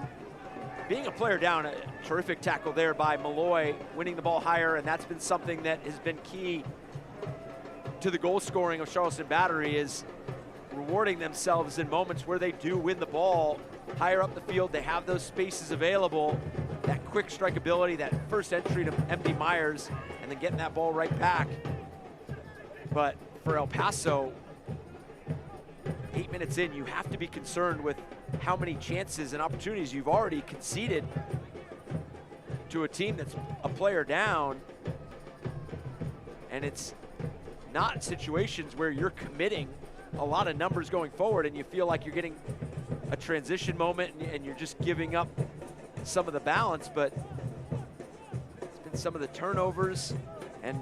being a player down, a terrific tackle there by Malloy, winning the ball higher, and that's been something that has been key to the goal scoring of Charleston Battery, is rewarding themselves in moments where they do win the ball higher up the field. They have those spaces available, that quick strikeability, that first entry to empty Myers, and then getting that ball right back. But for El Paso, 8 minutes in, you have to be concerned with how many chances and opportunities you've already conceded to a team that's a player down. And it's not situations where you're committing a lot of numbers going forward and you feel like you're getting a transition moment and you're just giving up some of the balance, but it's been some of the turnovers, and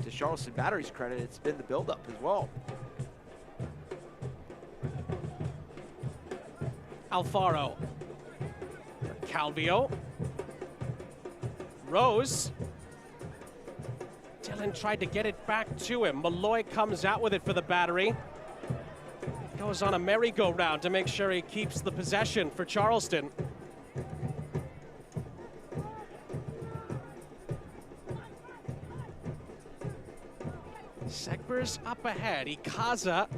to Charleston Battery's credit, it's been the buildup as well. Alfaro. Calvio. Rose. Dillon tried to get it back to him. Malloy comes out with it for the Battery. Goes on a merry-go-round to make sure he keeps the possession for Charleston. Segber's up ahead. Ikaza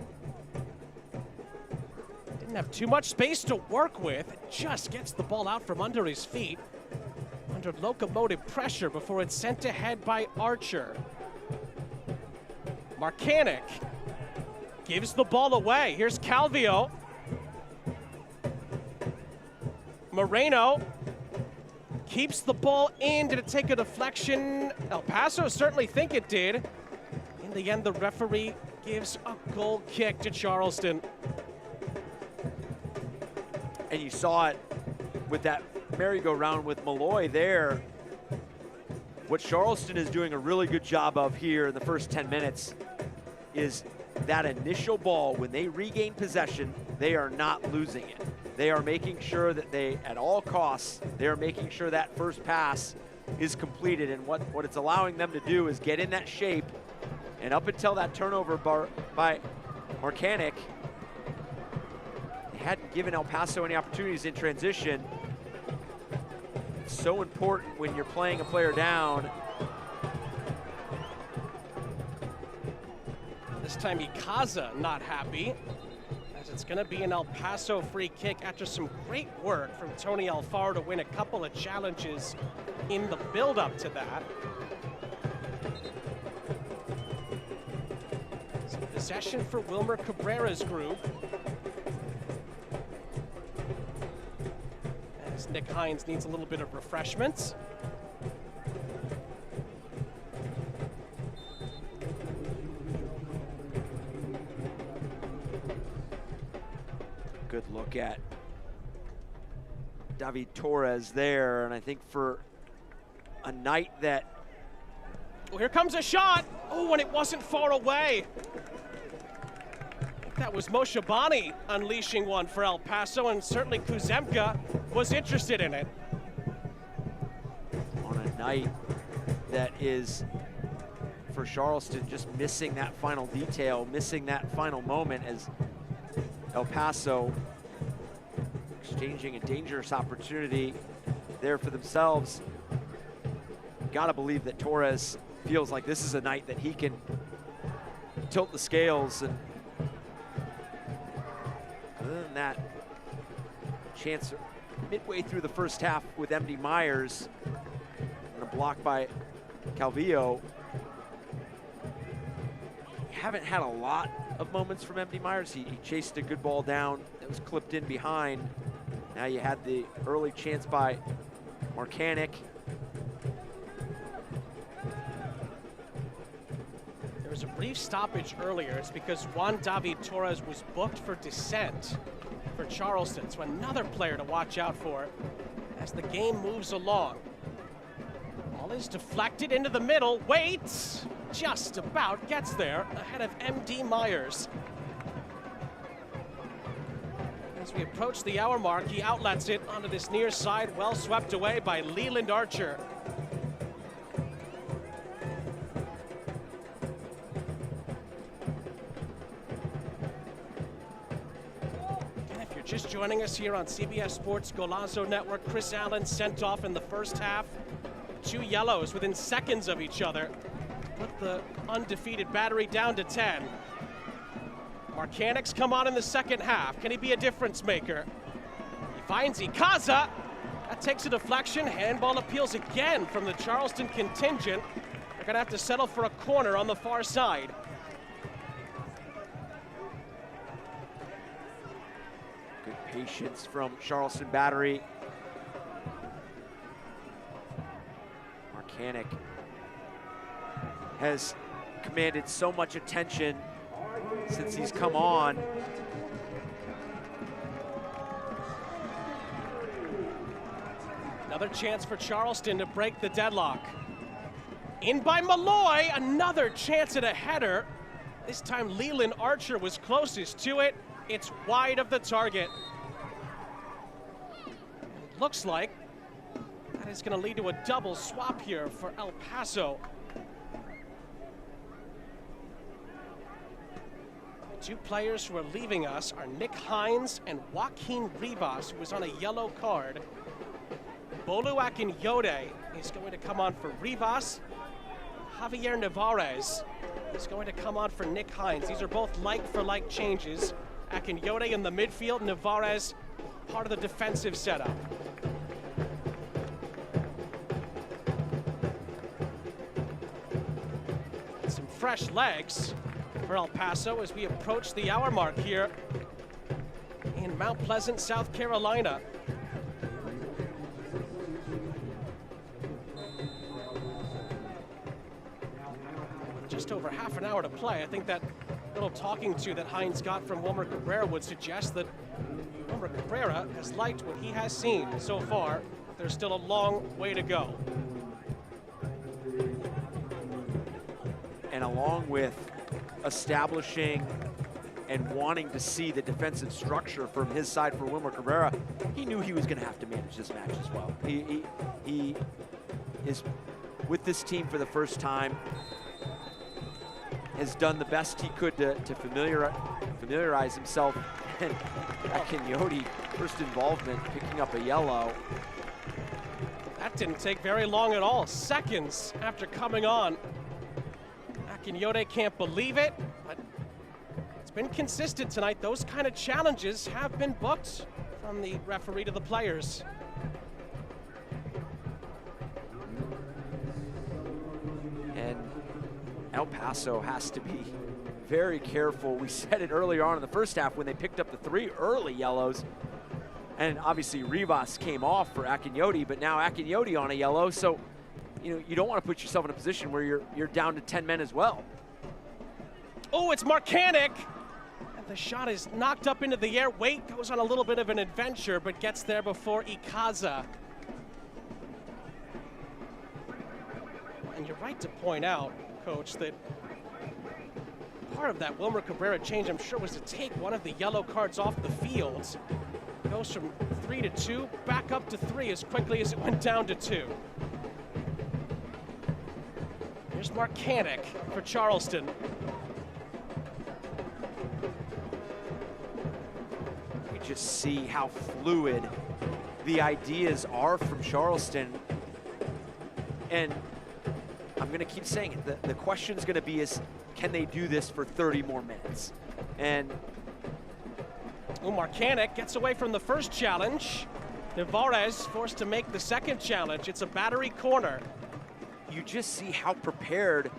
didn't have too much space to work with. Just gets the ball out from under his feet. Under Locomotive pressure before it's sent ahead by Archer. Marcanic gives the ball away. Here's Calvio. Moreno keeps the ball in. Did it take a deflection? El Paso certainly think it did. In the end, the referee gives a goal kick to Charleston. And you saw it with that merry-go-round with Malloy there. What Charleston is doing a really good job of here in the first 10 minutes is that initial ball, when they regain possession, they are not losing it. They are making sure that they, at all costs, they are making sure that first pass is completed. And what it's allowing them to do is get in that shape. And up until that turnover by Marcanic, they hadn't given El Paso any opportunities in transition. It's so important when you're playing a player down. This time Ikaza not happy, as it's gonna be an El Paso free kick after some great work from Tony Alfaro to win a couple of challenges in the build-up to that. So possession for Wilmer Cabrera's group. As Nick Hines needs a little bit of refreshments. Good look at David Torres there, and I think for a night that... Well, here comes a shot. Oh, and it wasn't far away. I think that was Moshe Bani unleashing one for El Paso, and certainly Kuzemka was interested in it. On a night that is, for Charleston, just missing that final detail, missing that final moment as El Paso exchanging a dangerous opportunity there for themselves. Gotta believe that Torres feels like this is a night that he can tilt the scales. And other than that, chance midway through the first half with MD Myers and a block by Calvillo. Haven't had a lot of moments from MD Myers. He chased a good ball down that was clipped in behind. Now you had the early chance by Marcanic. There was a brief stoppage earlier. It's because Juan David Torres was booked for dissent for Charleston. So another player to watch out for as the game moves along. Ball is deflected into the middle. Waits. Just about gets there ahead of MD Myers. As we approach the hour mark, he outlets it onto this near side, well swept away by Leland Archer. And if you're just joining us here on CBS Sports Golazo Network, Chris Allen sent off in the first half. 2 yellows within seconds of each other. Put the undefeated Battery down to 10. Marcanic's come on in the second half. Can he be a difference maker? He finds Ikaza. That takes a deflection. Handball appeals again from the Charleston contingent. They're gonna have to settle for a corner on the far side. Good patience from Charleston Battery. Marcanic has commanded so much attention since he's come on. Another chance for Charleston to break the deadlock. In by Malloy, another chance at a header. This time Leland Archer was closest to it. It's wide of the target. looks like that is going to lead to a double swap here for El Paso. The two players who are leaving us are Nick Hines and Joaquin Rivas, who was on a yellow card. Bolu Akinyode is going to come on for Rivas. Javier Navarez is going to come on for Nick Hines. These are both like-for-like changes. Akinyode in the midfield, Navarez part of the defensive setup. Some fresh legs for El Paso as we approach the hour mark here in Mount Pleasant, South Carolina. Just over half an hour to play. I think that little talking to that Hines got from Wilmer Cabrera would suggest that Wilmer Cabrera has liked what he has seen so far. There's still a long way to go. And along with establishing and wanting to see the defensive structure from his side for Wilmer Cabrera, he knew he was going to have to manage this match as well. He is with this team for the first time, has done the best he could to familiarize himself. And Akinyode, first involvement, picking up a yellow. That didn't take very long at all. Seconds after coming on. Akinyode can't believe it, but it's been consistent tonight. Those kind of challenges have been booked from the referee to the players. And El Paso has to be very careful. We said it earlier on in the first half when they picked up the 3 early yellows. And obviously Rivas came off for Akinyode, but now Akinyode on a yellow. So, you know, you don't want to put yourself in a position where you're down to 10 men as well. Oh, it's Marcanic! And the shot is knocked up into the air. Wait goes on a little bit of an adventure, but gets there before Ikaza. And you're right to point out, Coach, that part of that Wilmer Cabrera change, I'm sure, was to take one of the yellow cards off the field. Goes from 3 to 2, back up to 3 as quickly as it went down to 2. Here's Marcanic for Charleston. We just see how fluid the ideas are from Charleston. And I'm going to keep saying it. The question is going to be is, can they do this for 30 more minutes? And Marcanic gets away from the first challenge. Navarez forced to make the second challenge. It's a battery corner. You just see how prepared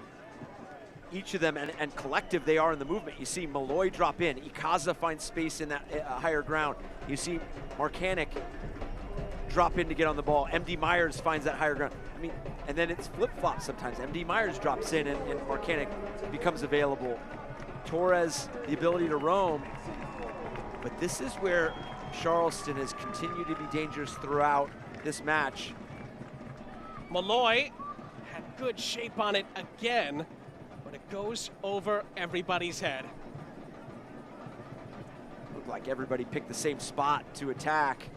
each of them and collective they are in the movement. You see Malloy drop in. Ikaza finds space in that higher ground. You see Marcanic drop in to get on the ball. MD Myers finds that higher ground. I mean, and then it's flip-flop sometimes. MD Myers drops in and Marcanic becomes available. Torres, the ability to roam. But this is where Charleston has continued to be dangerous throughout this match. Malloy had good shape on it again, but it goes over everybody's head. Looked like everybody picked the same spot to attack.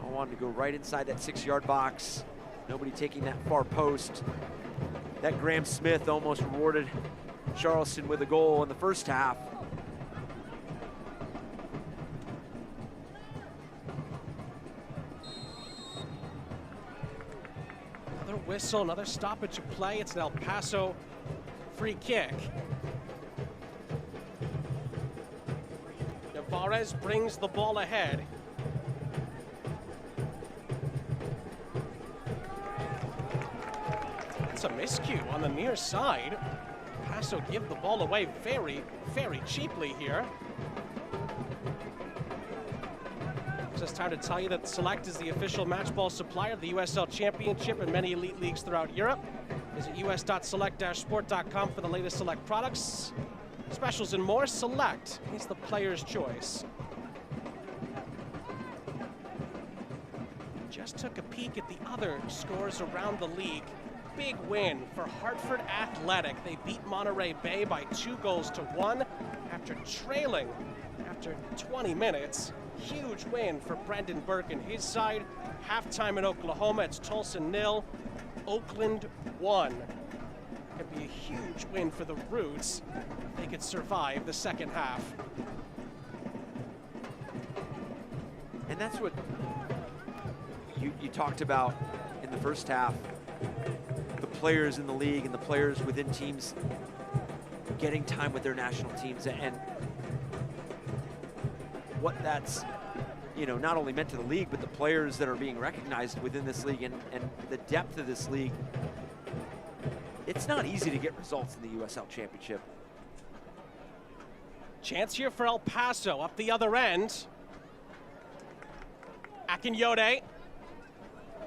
I wanted to go right inside that 6-yard box. Nobody taking that far post. That Graham Smith almost rewarded Charleston with a goal in the first half. Another whistle, another stoppage of play. It's an El Paso free kick. Navarez brings the ball ahead. It's a miscue on the near side. Paso give the ball away very, very cheaply here. Just time to tell you that Select is the official match ball supplier of the USL Championship and many elite leagues throughout Europe. Visit us.select-sport.com for the latest Select products, specials, and more. Select is the player's choice. Just took a peek at the other scores around the league. Big win for Hartford Athletic. They beat Monterey Bay by 2-1 after trailing after 20 minutes. huge win for Brendan Burke and his side. Halftime in Oklahoma, it's Tulsa 0, Oakland 1. Could be a huge win for the Roots if they could survive the second half. And that's what you talked about in the first half. The players in the league and the players within teams getting time with their national teams, and what that's, you know, not only meant to the league, but the players that are being recognized within this league and the depth of this league. It's not easy to get results in the USL Championship. Chance here for El Paso up the other end. Akinyode.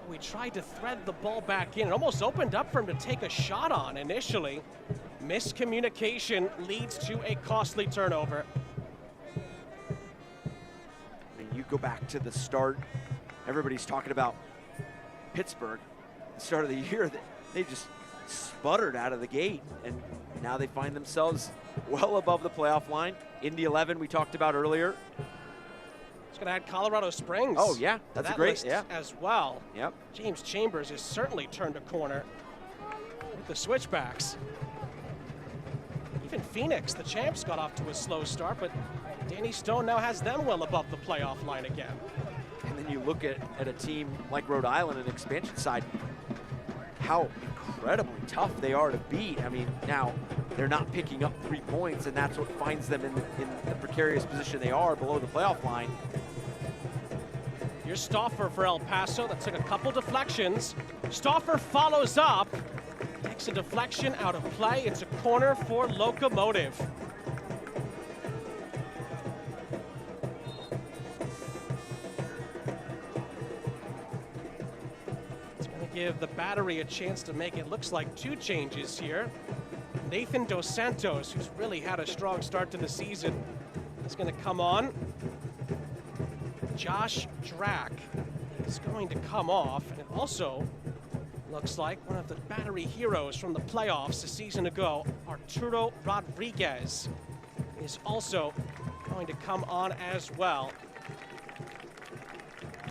We tried to thread the ball back in. It almost opened up for him to take a shot on initially. Miscommunication leads to a costly turnover. And you go back to the start, everybody's talking about Pittsburgh, the start of the year, they just sputtered out of the gate, and now they find themselves well above the playoff line. In the 11 we talked about earlier. It's going to add Colorado Springs. Oh yeah, that's a great, yeah. As well. Yep. James Chambers has certainly turned a corner with the switchbacks. Even Phoenix, the champs, got off to a slow start, but Danny Stone now has them well above the playoff line again. And then you look at a team like Rhode Island, an expansion side, how incredibly tough they are to beat. I mean, now they're not picking up 3 points, and that's what finds them in the precarious position they are below the playoff line. Here's Stauffer for El Paso. That took a couple deflections. Stauffer follows up, takes a deflection out of play. It's a corner for Locomotive. It's going to give the Battery a chance to make it. Looks like 2 changes here. Nathan Dos Santos, who's really had a strong start to the season, is going to come on. Josh Drack is going to come off, and also looks like one of the Battery heroes from the playoffs a season ago, Arturo Rodriguez, is also going to come on as well.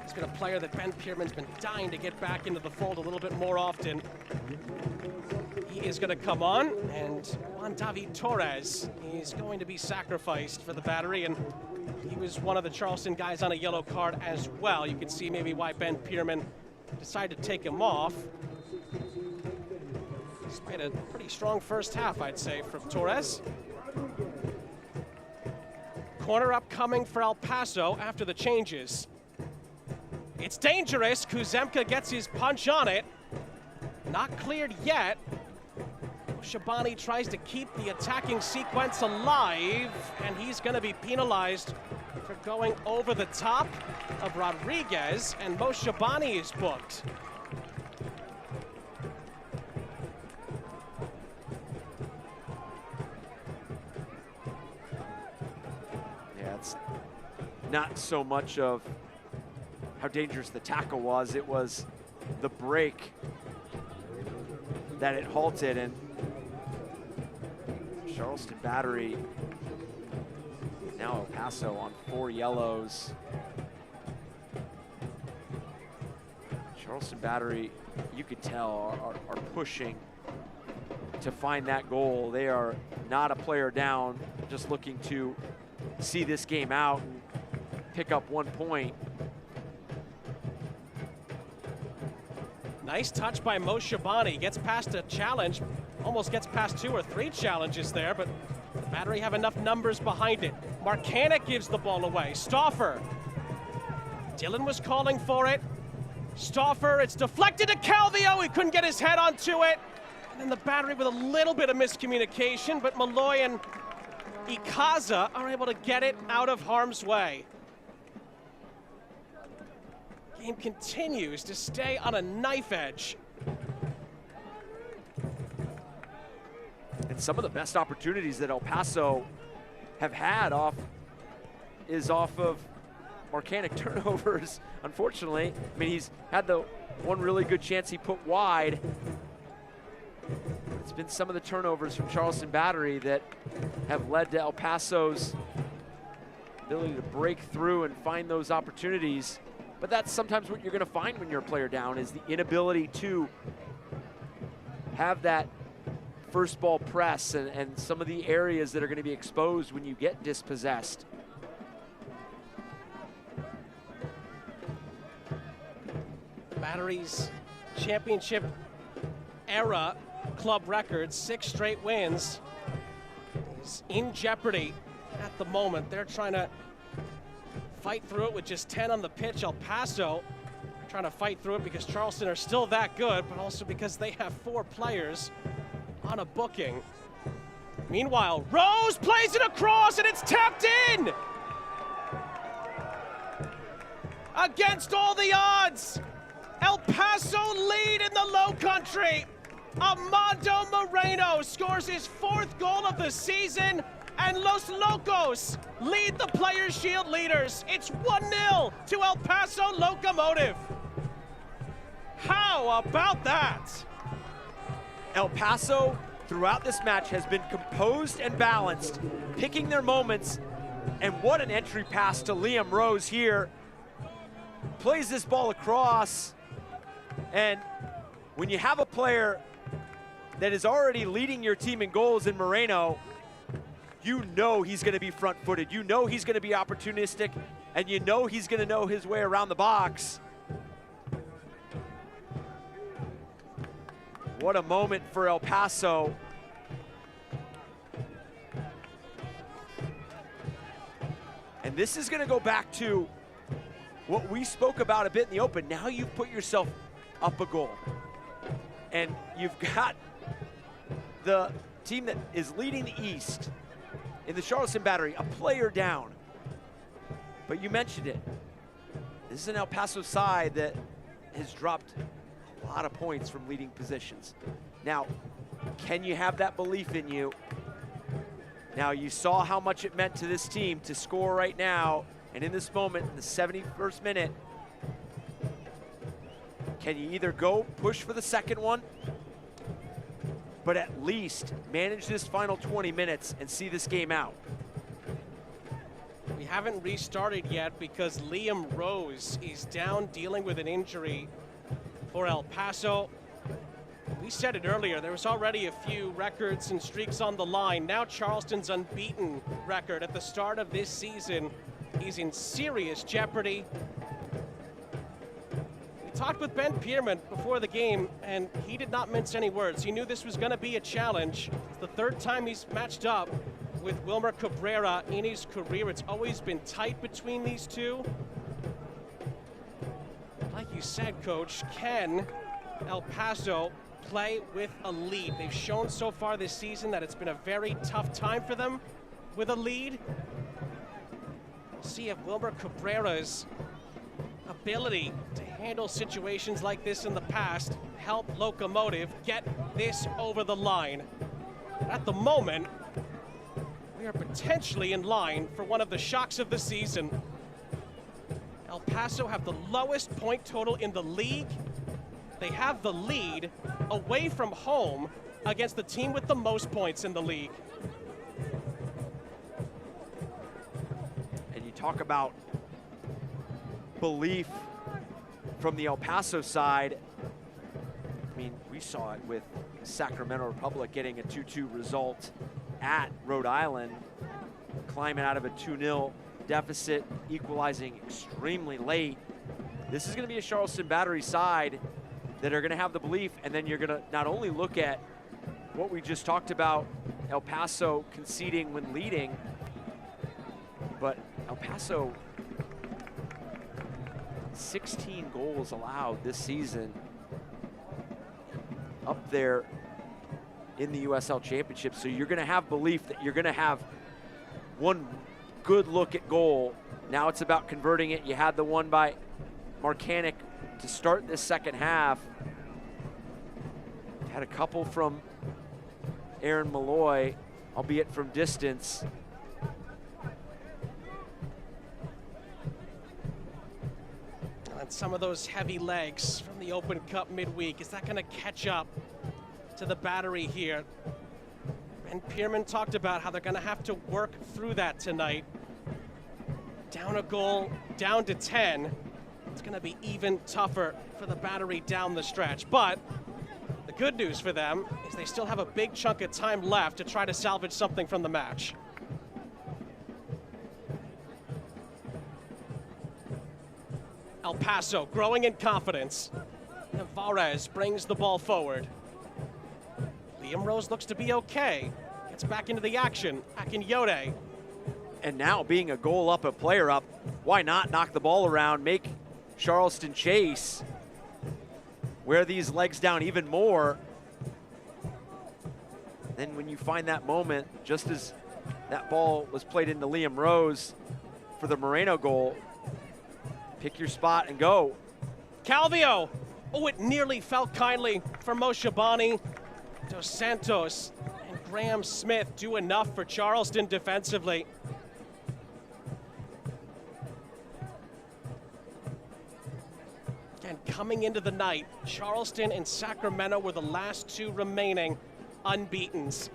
He's been a player that Ben Pierman's been dying to get back into the fold a little bit more often. He is going to come on, and Juan David Torres is going to be sacrificed for the Battery, and he was one of the Charleston guys on a yellow card as well. You can see maybe why Ben Pierman decided to take him off. Despite a pretty strong first half, I'd say, from Torres. Corner upcoming for El Paso after the changes. It's dangerous. Kuzemka gets his punch on it. Not cleared yet. Shabani tries to keep the attacking sequence alive, and he's going to be penalized for going over the top of Rodriguez, and Mo Shabani is booked. Yeah, it's not so much of how dangerous the tackle was, it was the break that it halted, and Charleston Battery, now El Paso on 4 yellows. Charleston Battery, you could tell, are pushing to find that goal. They are not a player down, just looking to see this game out and pick up 1 point. Nice touch by Mo Shabani. Gets past a challenge, almost gets past 2 or 3 challenges there, but the Battery have enough numbers behind it. Marcanic gives the ball away. Stauffer. Dylan was calling for it. Stauffer, it's deflected to Calvio. He couldn't get his head onto it. And then the Battery with a little bit of miscommunication, but Malloy and Ikaza are able to get it out of harm's way. Game continues to stay on a knife edge. And some of the best opportunities that El Paso have had off of Marcanic turnovers, unfortunately. I mean, he's had the one really good chance he put wide. It's been some of the turnovers from Charleston Battery that have led to El Paso's ability to break through and find those opportunities. But that's sometimes what you're going to find when you're a player down, is the inability to have that first ball press and some of the areas that are going to be exposed when you get dispossessed. Battery's championship era club record, 6 straight wins, is in jeopardy at the moment. They're trying to fight through it with just 10 on the pitch. El Paso trying to fight through it because Charleston are still that good, but also because they have 4 players on a booking. Meanwhile, Rose plays it across and it's tapped in! Against all the odds, El Paso lead in the Low Country. Armando Moreno scores his 4th goal of the season, and Los Locos lead the Players' Shield leaders. It's 1-0 to El Paso Locomotive. How about that? El Paso, throughout this match, has been composed and balanced, picking their moments, and what an entry pass to Liam Rose here. Plays this ball across, and when you have a player that is already leading your team in goals in Moreno, you know he's going to be front-footed. You know he's going to be opportunistic, and you know he's going to know his way around the box. What a moment for El Paso. And this is going to go back to what we spoke about a bit in the open. Now you've put yourself up a goal, and you've got the team that is leading the East in the Charleston Battery, a player down. But you mentioned it. This is an El Paso side that has dropped a lot of points from leading positions. Now, can you have that belief in you? Now, you saw how much it meant to this team to score right now, and in this moment, in the 71st minute, can you either go push for the second one, but at least manage this final 20 minutes and see this game out? We haven't restarted yet because Liam Rose is down dealing with an injury for El Paso. We said it earlier, there was already a few records and streaks on the line. Now Charleston's unbeaten record at the start of this season is in serious jeopardy. We talked with Ben Pierman before the game, and he did not mince any words. He knew this was going to be a challenge. It's the 3rd time he's matched up with Wilmer Cabrera in his career. It's always been tight between these two. Like you said, Coach, can El Paso play with a lead? They've shown so far this season that it's been a very tough time for them with a lead. We'll see if Wilmer Cabrera's ability to handle situations like this in the past help Locomotive get this over the line. At the moment, we are potentially in line for one of the shocks of the season. El Paso have the lowest point total in the league. They have the lead away from home against the team with the most points in the league. And you talk about belief from the El Paso side. I mean, we saw it with Sacramento Republic getting a 2-2 result at Rhode Island, climbing out of a 2-0 deficit, equalizing extremely late. This is going to be a Charleston Battery side that are going to have the belief, and then you're going to not only look at what we just talked about, El Paso conceding when leading, but El Paso, 16 goals allowed this season, up there in the USL Championship. So you're going to have belief that you're going to have one good look at goal. Now it's about converting it. You had the one by Marcanic to start this second half. Had a couple from Aaron Malloy, albeit from distance. And some of those heavy legs from the Open Cup midweek, is that going to catch up to the Battery here? And Pierman talked about how they're going to have to work through that tonight. Down a goal, down to 10. It's going to be even tougher for the Battery down the stretch. But the good news for them is they still have a big chunk of time left to try to salvage something from the match. El Paso growing in confidence. Navarez brings the ball forward. Liam Rose looks to be okay. Gets back into the action. Akinyode. And now being a goal up, a player up, why not knock the ball around, make Charleston chase, wear these legs down even more. Then when you find that moment, just as that ball was played into Liam Rose for the Moreno goal, pick your spot and go. Calvio. Oh, it nearly fell kindly for Moshabani. Dos Santos and Graham Smith do enough for Charleston defensively. And coming into the night, Charleston and Sacramento were the last two remaining unbeatens.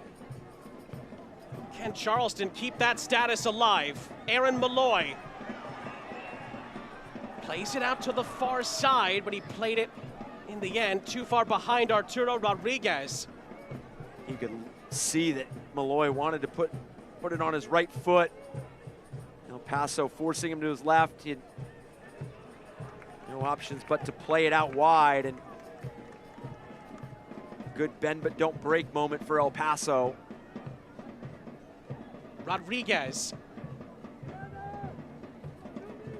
Can Charleston keep that status alive? Aaron Malloy plays it out to the far side, but he played it in the end too far behind Arturo Rodriguez. You could see that Malloy wanted to put it on his right foot. El Paso forcing him to his left. He had no options but to play it out wide, and good bend but don't break moment for El Paso. Rodriguez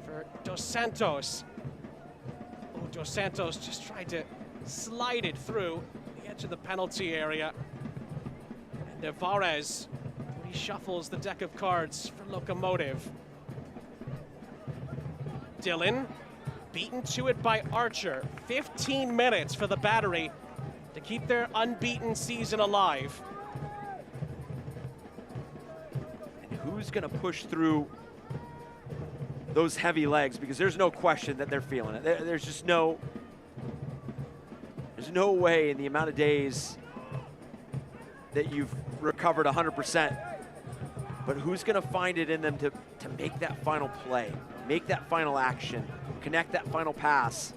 for Dos Santos. Oh, Dos Santos just tried to slide it through the edge of the penalty area. And Navarez reshuffles the deck of cards for Locomotive. Dillon beaten to it by Archer. 15 minutes for the Battery to keep their unbeaten season alive. And who's gonna push through those heavy legs? Because there's no question that they're feeling it. There's just no way in the amount of days that you've recovered 100%. But who's gonna find it in them to make that final play, make that final action, connect that final pass?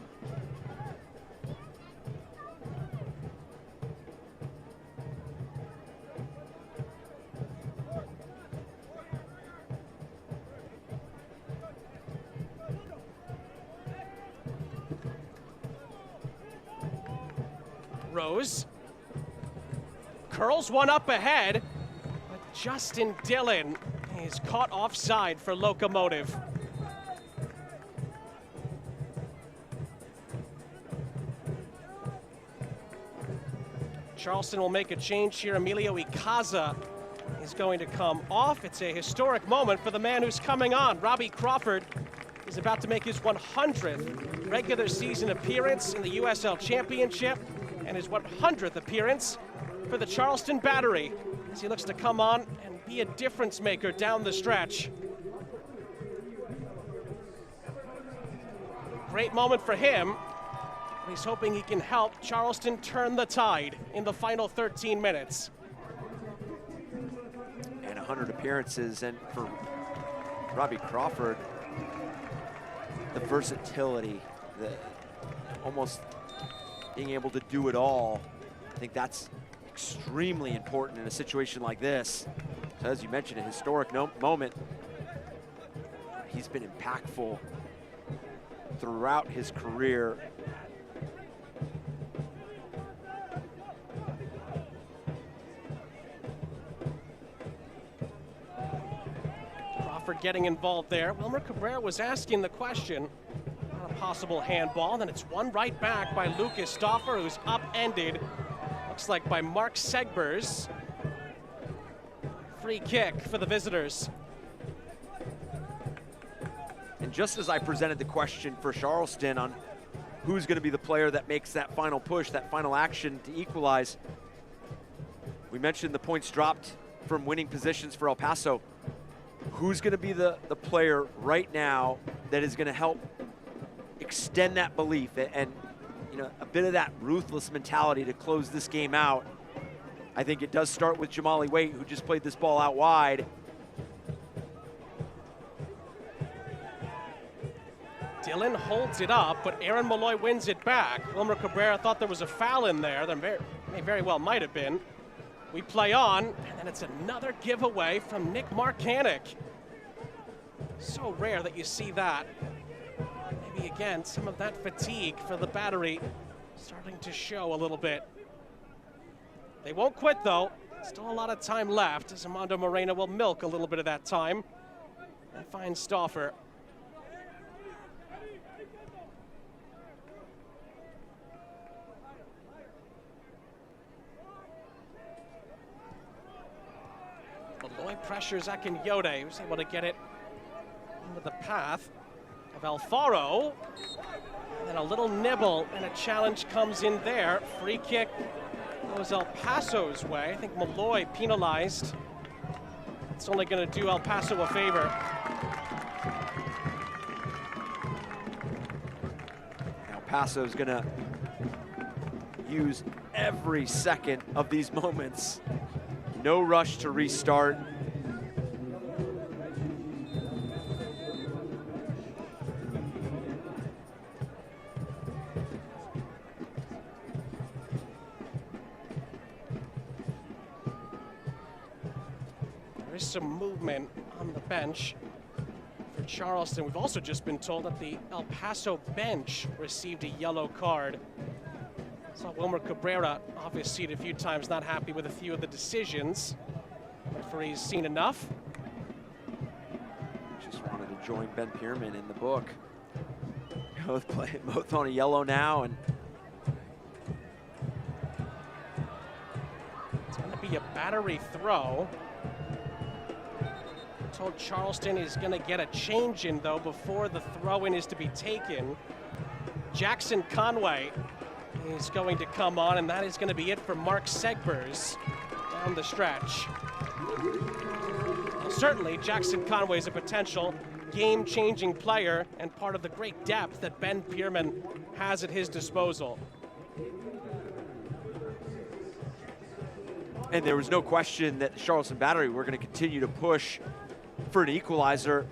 Rose curls one up ahead, but Justin Dillon is caught offside for Locomotive. Charleston will make a change here. Emilio Icaza is going to come off. It's a historic moment for the man who's coming on. Robbie Crawford is about to make his 100th regular season appearance in the USL Championship and his 100th appearance for the Charleston Battery as he looks to come on and be a difference maker down the stretch. Great moment for him. He's hoping he can help Charleston turn the tide in the final 13 minutes. And 100 appearances, and for Robbie Crawford, the versatility, the almost being able to do it all, I think that's extremely important in a situation like this. So as you mentioned, a historic moment. He's been impactful throughout his career. Crawford getting involved there. Wilmer Cabrera was asking the question on a possible handball. Then it's one right back by Lucas Stauffer, who's upended. Looks like by Mark Segbers. Free kick for the visitors. And just as I presented the question for Charleston on who's going to be the player that makes that final push, that final action to equalize, we mentioned the points dropped from winning positions for El Paso. Who's going to be the player right now that is going to help extend that belief and you know, a bit of that ruthless mentality to close this game out? I think it does start with Jamali Waite, who just played this ball out wide. Dillon holds it up, but Aaron Malloy wins it back. Wilmer Cabrera thought there was a foul in there. There very well might have been. We play on, and then it's another giveaway from Nick Marcanic. So rare that you see that. Maybe again, some of that fatigue for the Battery starting to show a little bit. They won't quit though. Still a lot of time left as Armando Moreno will milk a little bit of that time and find Stauffer. Malloy pressures Akinyode, who's able to get it into the path of Alfaro. And then a little nibble and a challenge comes in there. Free kick goes El Paso's way. I think Malloy penalized. It's only going to do El Paso a favor. El Paso's going to use every second of these moments. No rush to restart. There is some movement on the bench for Charleston. We've also just been told that the El Paso bench received a yellow card. Saw Wilmer Cabrera off his seat a few times, not happy with a few of the decisions. Referee's seen enough. Just wanted to join Ben Pierman in the book. Both on a yellow now, and it's going to be a Battery throw. Told Charleston is going to get a change in though before the throw-in is to be taken. Jackson Conway is going to come on, and that is going to be it for Mark Segbers down the stretch. Well, certainly, Jackson Conway is a potential game-changing player and part of the great depth that Ben Pierman has at his disposal. And there was no question that the Charleston Battery were going to continue to push for an equalizer.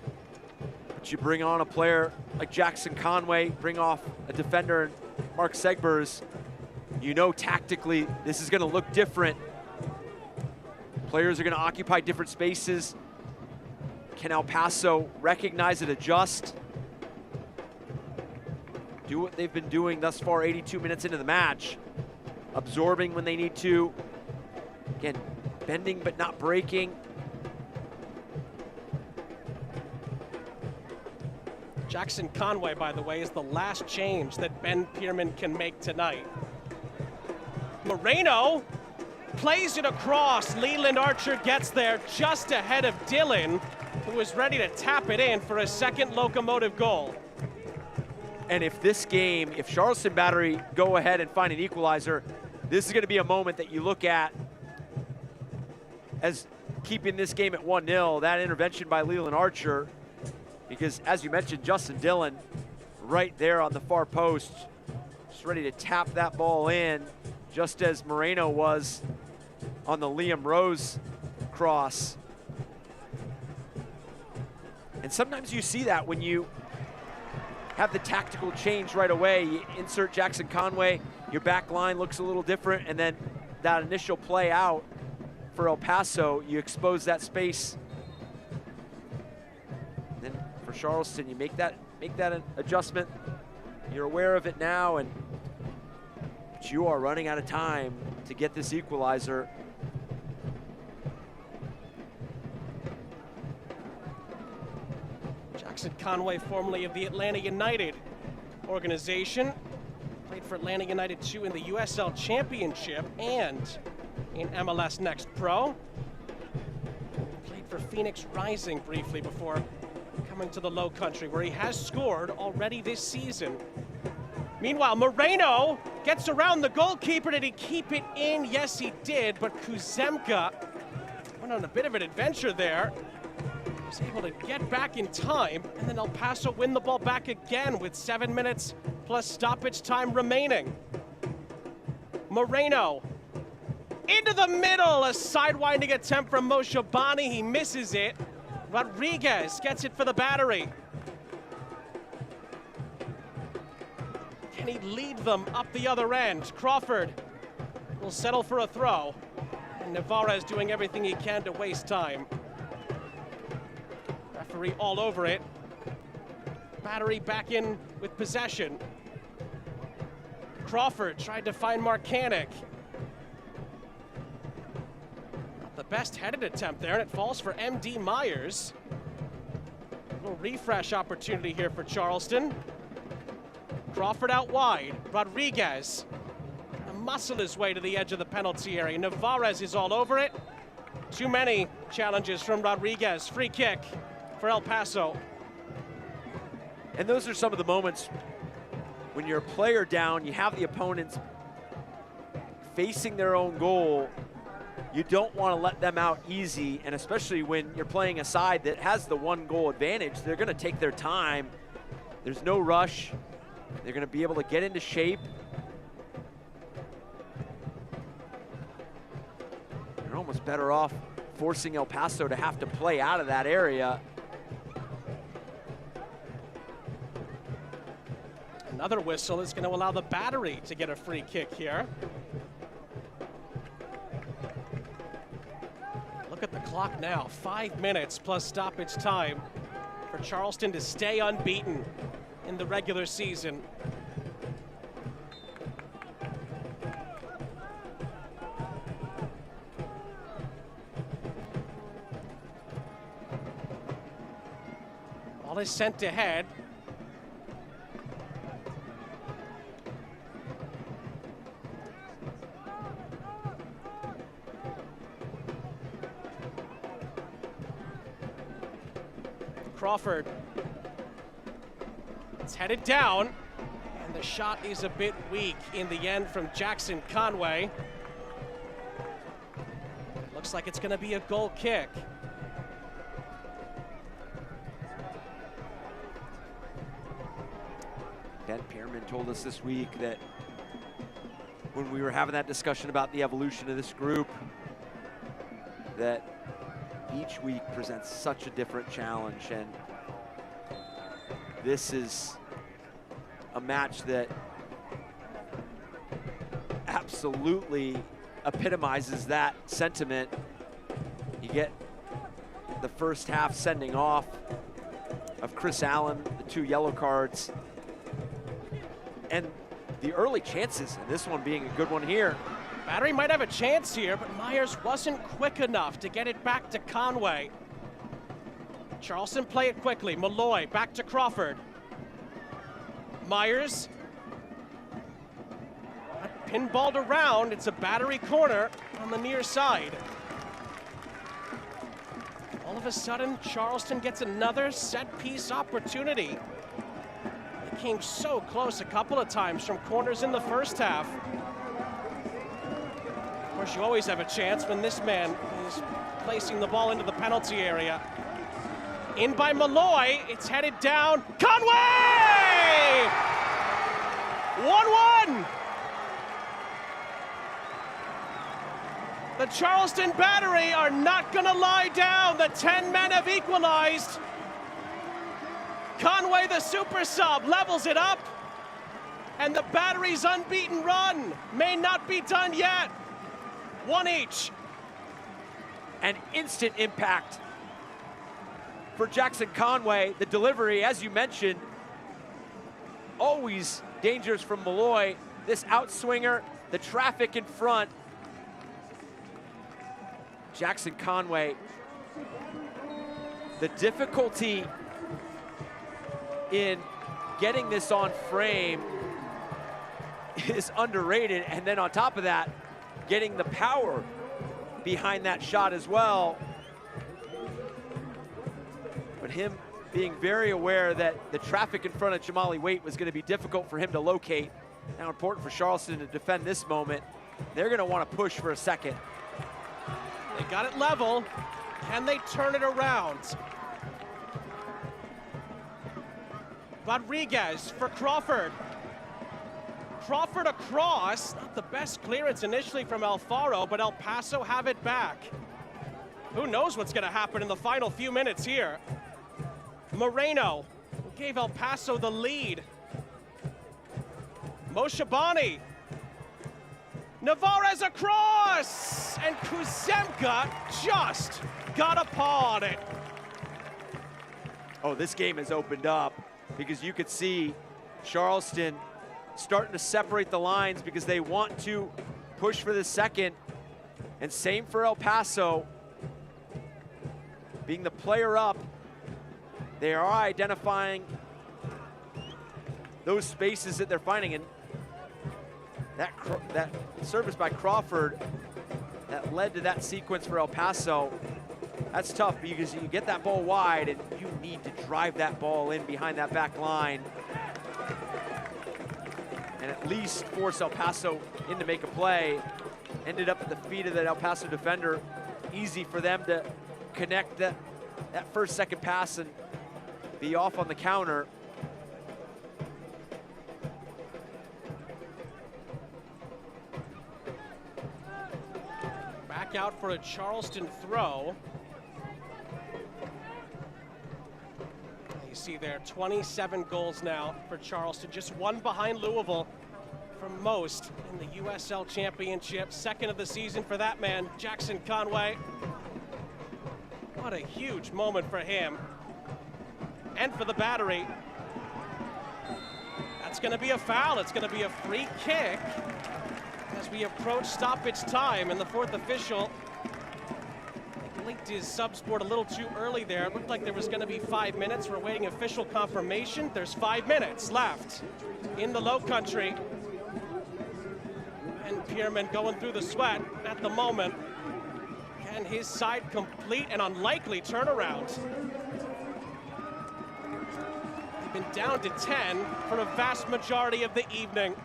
But you bring on a player like Jackson Conway, bring off a defender, Mark Segbers, you know tactically this is going to look different. Players are going to occupy different spaces. Can El Paso recognize it, adjust? Do what they've been doing thus far, 82 minutes into the match. Absorbing when they need to. Again, bending but not breaking. Jackson Conway, by the way, is the last change that Ben Pierman can make tonight. Moreno plays it across. Leland Archer gets there just ahead of Dillon, who was ready to tap it in for a second Locomotive goal. And if this game, if Charleston Battery go ahead and find an equalizer, this is going to be a moment that you look at as keeping this game at 1-0, that intervention by Leland Archer. Because as you mentioned, Justin Dillon right there on the far post, just ready to tap that ball in, just as Moreno was on the Liam Rose cross. And sometimes you see that when you have the tactical change right away. You insert Jackson Conway, your back line looks a little different, and then that initial play out for El Paso, you expose that space. Then for Charleston, you make that adjustment. You're aware of it now, but you are running out of time to get this equalizer. Jackson Conway, formerly of the Atlanta United organization, played for Atlanta United 2 in the USL Championship and in MLS Next Pro. Played for Phoenix Rising briefly before coming to the Low Country, where he has scored already this season. Meanwhile, Moreno gets around the goalkeeper. Did he keep it in? Yes, he did, but Kuzemka went on a bit of an adventure there. Was able to get back in time, and then El Paso win the ball back again with 7 minutes plus stoppage time remaining. Moreno into the middle, a sidewinding attempt from Moshe Bani. He misses it. Rodriguez gets it for the Battery. Can he lead them up the other end? Crawford will settle for a throw. And Navarez doing everything he can to waste time. Referee all over it. Battery back in with possession. Crawford tried to find Marcanic. Not the best headed attempt there, and it falls for M.D. Myers. A little refresh opportunity here for Charleston. Crawford out wide. Rodriguez muscle his way to the edge of the penalty area. Navarez is all over it. Too many challenges from Rodriguez. Free kick for El Paso. And those are some of the moments when you're a player down, you have the opponents facing their own goal. You don't want to let them out easy, and especially when you're playing a side that has the 1-goal advantage, they're going to take their time. There's no rush. They're going to be able to get into shape. They're almost better off forcing El Paso to have to play out of that area. Another whistle is going to allow the Battery to get a free kick here. Look at the clock now, 5 minutes plus stoppage time for Charleston to stay unbeaten in the regular season. Ball is sent ahead. Crawford. It's headed down, and the shot is a bit weak in the end from Jackson Conway. Looks like it's going to be a goal kick. Ben Pearman told us this week that when we were having that discussion about the evolution of this group, that each week presents such a different challenge, and this is a match that absolutely epitomizes that sentiment. You get the first half sending off of Chris Allen, the 2 yellow cards, and the early chances, and this one being a good one here. Battery might have a chance here, but Myers wasn't quick enough to get it back to Conway. Charleston play it quickly. Malloy back to Crawford. Myers. Pinballed around. It's a Battery corner on the near side. All of a sudden, Charleston gets another set-piece opportunity. They came so close a couple of times from corners in the first half. Of course, you always have a chance when this man is placing the ball into the penalty area. In by Malloy, it's headed down. Conway! 1-1! The Charleston Battery are not gonna lie down. The 10 men have equalized. Conway, the super sub, levels it up. And the Battery's unbeaten run may not be done yet. 1 each. An instant impact for Jackson Conway. The delivery, as you mentioned, always dangerous from Malloy. This outswinger, the traffic in front. Jackson Conway, the difficulty in getting this on frame is underrated, and then on top of that, getting the power behind that shot as well. But him being very aware that the traffic in front of Jamali Waite was going to be difficult for him to locate. Now important for Charleston to defend this moment. They're going to want to push for a second. They got it level. Can they turn it around? Rodriguez for Crawford. Crawford across. Not the best clearance initially from Alfaro, but El Paso have it back. Who knows what's going to happen in the final few minutes here. Moreno gave El Paso the lead. Moshabani. Navarez across! And Kuzemka just got a paw on it. Oh, this game has opened up because you could see Charleston starting to separate the lines because they want to push for the second. And same for El Paso. Being the player up, they are identifying those spaces that they're finding. And that service by Crawford that led to that sequence for El Paso, that's tough because you get that ball wide and you need to drive that ball in behind that back line and at least force El Paso in to make a play. Ended up at the feet of that El Paso defender. Easy for them to connect that first, second pass and be off on the counter. Back out for a Charleston throw. You see there, 27 goals now for Charleston, just one behind Louisville for most in the USL Championship. Second of the season for that man, Jackson Conway. What a huge moment for him and for the Battery. That's going to be a foul. It's going to be a free kick as we approach stoppage time, and the fourth official linked his subs board a little too early there. It looked like there was going to be 5 minutes. We're waiting official confirmation. There's 5 minutes left in the Low Country. And Pierman going through the sweat at the moment. Can his side complete an unlikely turnaround? They've been down to 10 for a vast majority of the evening.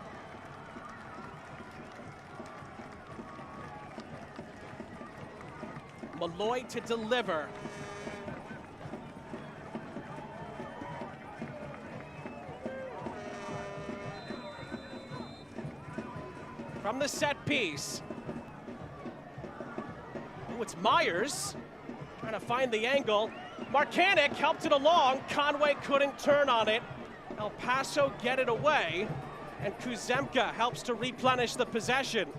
Malloy to deliver. From the set piece. Oh, it's Myers trying to find the angle. Marcanic helped it along. Conway couldn't turn on it. El Paso get it away. And Kuzemka helps to replenish the possession.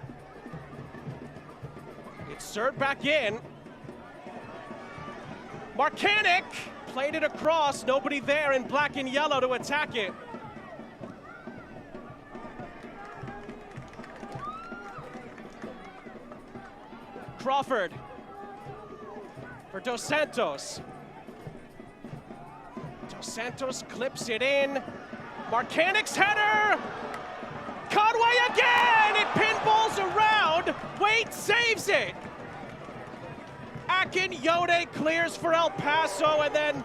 It's served back in. Marcanic played it across, nobody there in black and yellow to attack it. Crawford for Dos Santos. Dos Santos clips it in. Marcanic's header! Conway again! It pinballs around. Wade saves it. Akin-Yode clears for El Paso, and then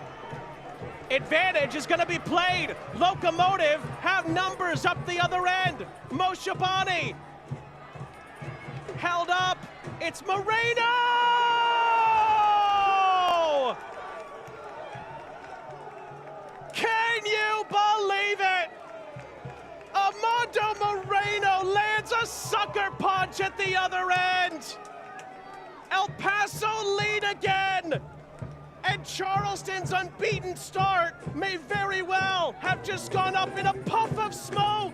advantage is going to be played. Locomotive have numbers up the other end. Moshabani held up. It's Moreno! Can you believe it? Armando Moreno lands a sucker punch at the other end. El Paso lead again, and Charleston's unbeaten start may very well have just gone up in a puff of smoke.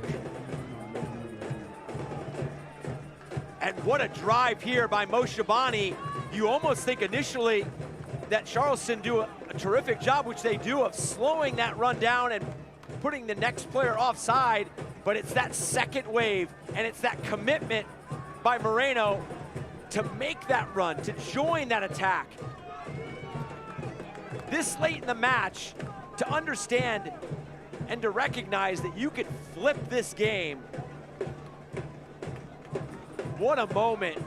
And what a drive here by Moshabani. You almost think initially that Charleston do a terrific job, which they do, of slowing that run down and putting the next player offside, but it's that second wave and it's that commitment by Moreno to make that run, to join that attack. This late in the match, to understand and to recognize that you could flip this game. What a moment.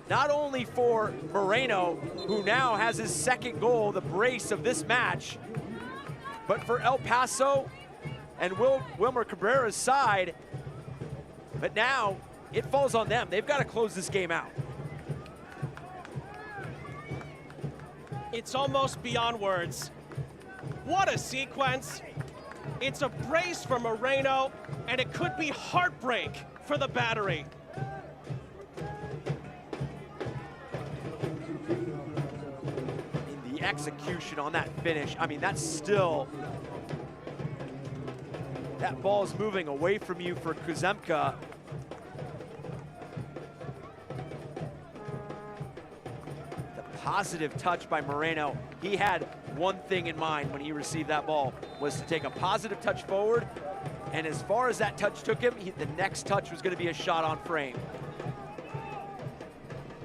Not only for Moreno, who now has his second goal, the brace of this match, but for El Paso and Wilmer Cabrera's side. But now, it falls on them. They've got to close this game out. It's almost beyond words. What a sequence. It's a brace for Moreno, and it could be heartbreak for the Battery. In the execution on that finish, I mean, that's still that ball is moving away from you for Kuzemka. The positive touch by Moreno. He had one thing in mind when he received that ball, was to take a positive touch forward, and as far as that touch took him, the next touch was going to be a shot on frame.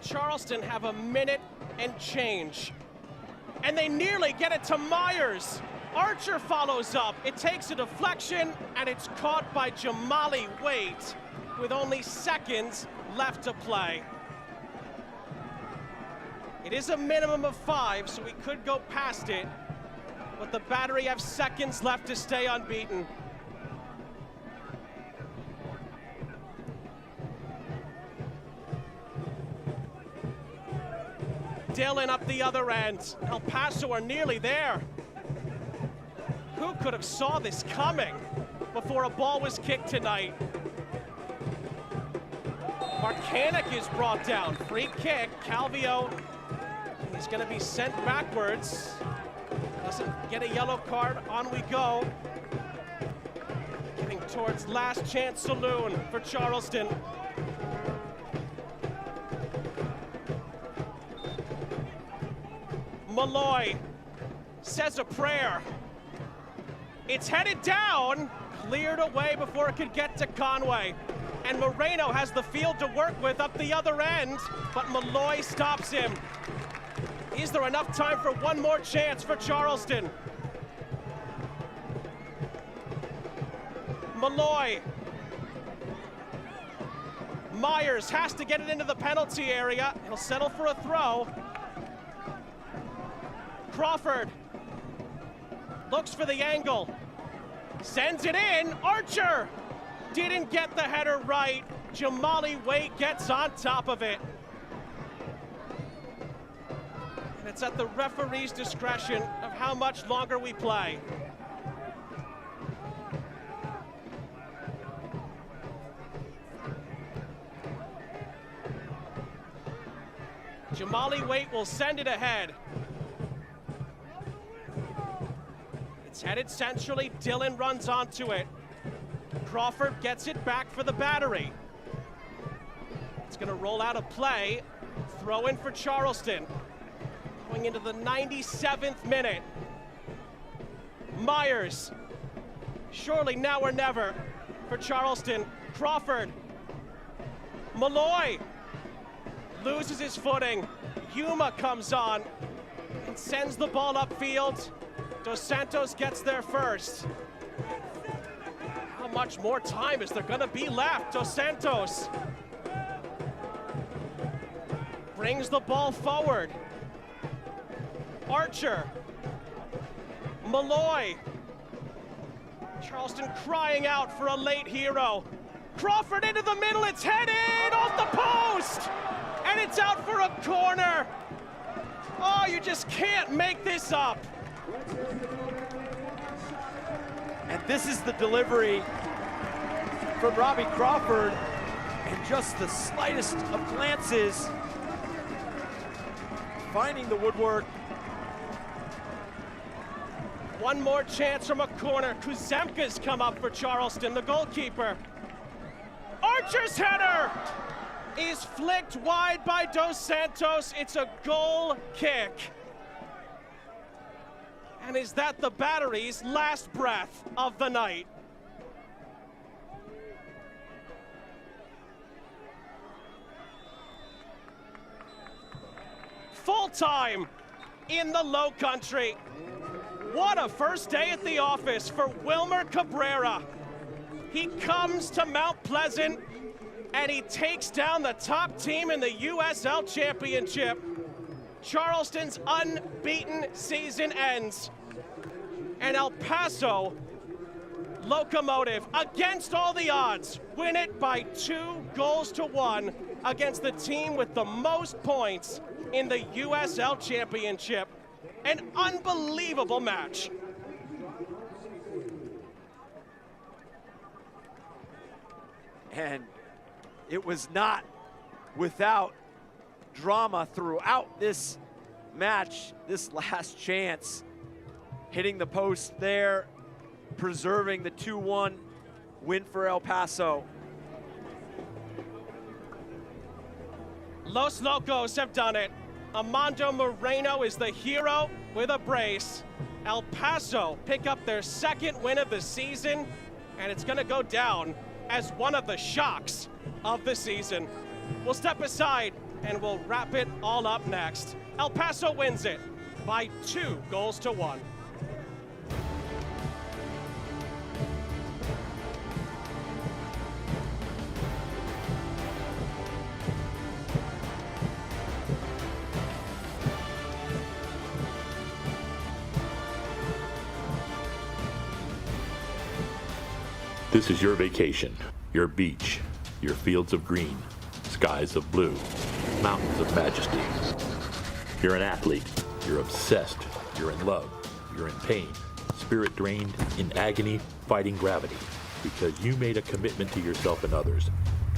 Charleston have a minute and change, and they nearly get it to Myers. Archer follows up. It takes a deflection, and it's caught by Jamali Waite with only seconds left to play. It is a minimum of 5, so we could go past it, but the Battery have seconds left to stay unbeaten. Dillon up the other end. El Paso are nearly there. Who could have saw this coming before a ball was kicked tonight? Marcanic is brought down. Free kick. Calvio, he's going to be sent backwards. Doesn't get a yellow card. On we go. Getting towards last chance saloon for Charleston. Malloy says a prayer. It's headed down, cleared away before it could get to Conway. And Moreno has the field to work with up the other end, but Malloy stops him. Is there enough time for one more chance for Charleston? Malloy. Myers has to get it into the penalty area. He'll settle for a throw. Crawford looks for the angle, sends it in. Archer didn't get the header right. Jamali Waite gets on top of it. And it's at the referee's discretion of how much longer we play. Jamali Waite will send it ahead. It's headed centrally. Dillon runs onto it. Crawford gets it back for the Battery. It's going to roll out of play. Throw in for Charleston. Going into the 97th minute. Myers. Surely now or never for Charleston. Crawford. Malloy loses his footing. Yuma comes on and sends the ball upfield. Dos Santos gets there first. How much more time is there going to be left? Dos Santos brings the ball forward. Archer. Malloy. Charleston crying out for a late hero. Crawford into the middle. It's headed off the post. And it's out for a corner. Oh, you just can't make this up. And this is the delivery from Robbie Crawford, and just the slightest of glances, finding the woodwork. One more chance from a corner. Kuzemka's come up for Charleston, the goalkeeper. Archer's header is flicked wide by Dos Santos. It's a goal kick. And is that the Battery's last breath of the night? Full time in the Low Country. What a first day at the office for Wilmer Cabrera. He comes to Mount Pleasant and he takes down the top team in the USL Championship. Charleston's unbeaten season ends. And El Paso Locomotive, against all the odds, win it by 2-1 against the team with the most points in the USL Championship. An unbelievable match. And it was not without drama throughout this match. This last chance, hitting the post there, preserving the 2-1 win for El Paso. Los Locos have done it. Armando Moreno is the hero with a brace. El Paso pick up their second win of the season, and it's gonna go down as one of the shocks of the season. We'll step aside and we'll wrap it all up next. El Paso wins it by 2-1. This is your vacation, your beach, your fields of green, skies of blue, mountains of majesty. You're an athlete, you're obsessed, you're in love, you're in pain, spirit drained, in agony, fighting gravity, because you made a commitment to yourself and others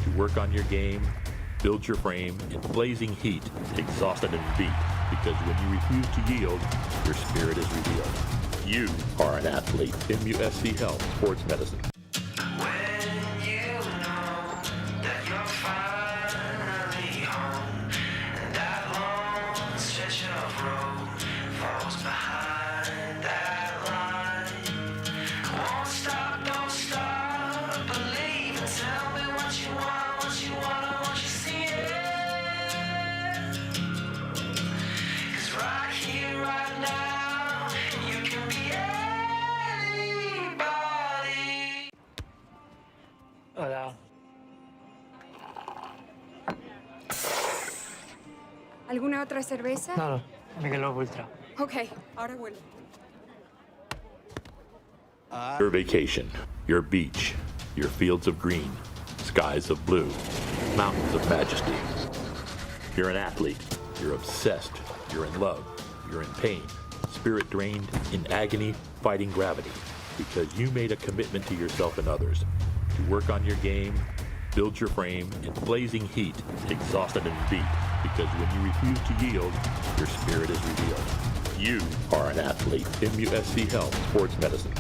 to work on your game, build your frame in blazing heat, exhausted and beat, because when you refuse to yield, your spirit is revealed. You are an athlete. MUSC Health Sports Medicine. Hola. ¿Alguna otra cerveza? No, Michelob Ultra. Ok, ahora vuelvo. Your vacation, your beach, your fields of green, skies of blue, mountains of majesty. You're an athlete, you're obsessed, you're in love, you're in pain, spirit drained, in agony, fighting gravity, because you made a commitment to yourself and others to work on your game, build your frame in blazing heat, exhausted and beat, because when you refuse to yield, your spirit is revealed. You are an athlete. MUSC Health Sports Medicine.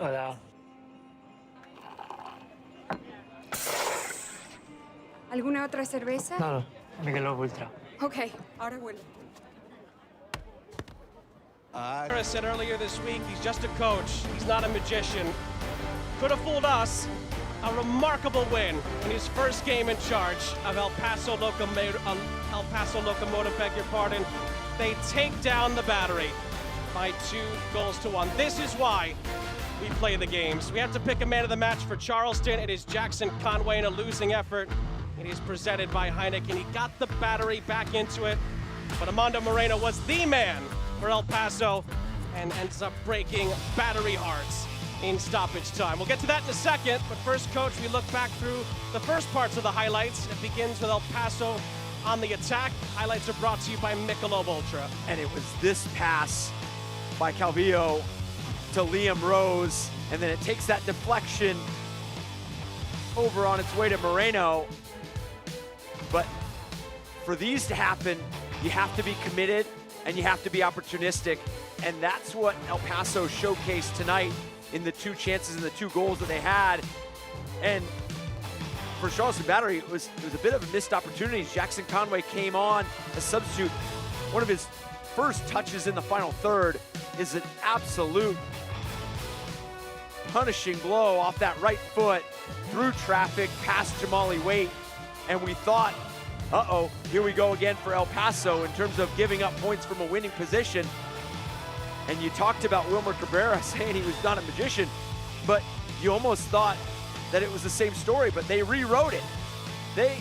Hola. ¿Alguna otra cerveza? No, Michelob Ultra. Ok, ahora vuelvo. I said earlier this week, he's just a coach. He's not a magician. Could have fooled us. A remarkable win in his first game in charge of El Paso Locomotive, beg your pardon. They take down the Battery by 2-1. This is why we play the games. We have to pick a man of the match for Charleston. It is Jackson Conway in a losing effort. It is presented by Heineken. He got the Battery back into it, but Armando Moreno was the man for El Paso and ends up breaking Battery hearts in stoppage time. We'll get to that in a second, but first, Coach, we look back through the first parts of the highlights. It begins with El Paso on the attack. Highlights are brought to you by Michelob Ultra. And it was this pass by Calvillo to Liam Rose, and then it takes that deflection over on its way to Moreno. But for these to happen, you have to be committed and you have to be opportunistic, and that's what El Paso showcased tonight in the 2 chances and the 2 goals that they had. And for Charleston Battery, it was a bit of a missed opportunity. Jackson Conway came on as substitute. One of his first touches in the final third is an absolute punishing blow off that right foot through traffic past Jamali Waite, and we thought, uh-oh, here we go again for El Paso in terms of giving up points from a winning position. And you talked about Wilmer Cabrera saying he was not a magician, but you almost thought that it was the same story, but they rewrote it. They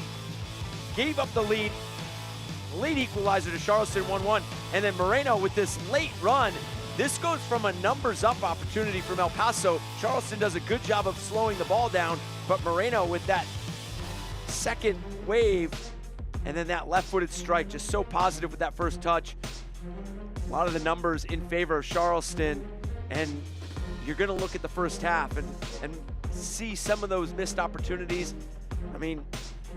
gave up the lead, late equalizer to Charleston 1-1, and then Moreno with this late run This goes from a numbers up opportunity from El Paso. Charleston does a good job of slowing the ball down, but Moreno with that second wave and then that left-footed strike, just so positive with that first touch. A lot of the numbers in favor of Charleston, and you're gonna look at the first half and see some of those missed opportunities. I mean,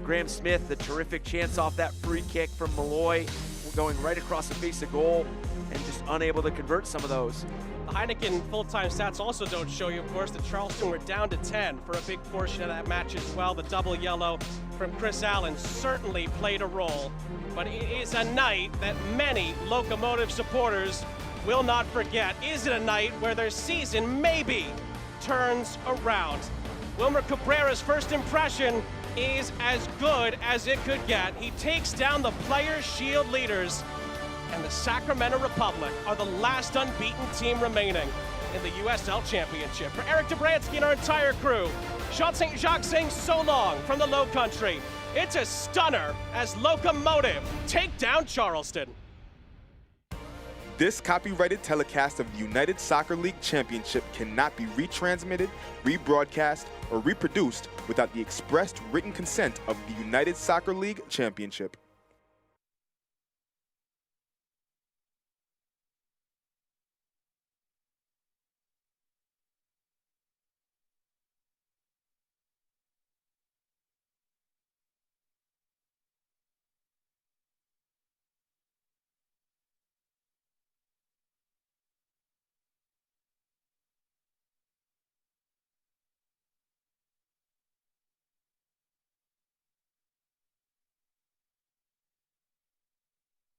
Graham Smith, the terrific chance off that free kick from Malloy, going right across the face of goal and just unable to convert some of those. The Heineken full-time stats also don't show you, of course, that Charleston were down to 10 for a big portion of that match as well. The double yellow from Chris Allen certainly played a role, but it is a night that many Locomotive supporters will not forget. Is it a night where their season maybe turns around? Wilmer Cabrera's first impression is as good as it could get. He takes down the Players' Shield leaders, and the Sacramento Republic are the last unbeaten team remaining in the USL Championship. For Eric Dobransky and our entire crew, Sean St. Jacques saying so long from the Low Country. It's a stunner as Locomotive take down Charleston. This copyrighted telecast of the United Soccer League Championship cannot be retransmitted, rebroadcast, or reproduced without the expressed written consent of the United Soccer League Championship.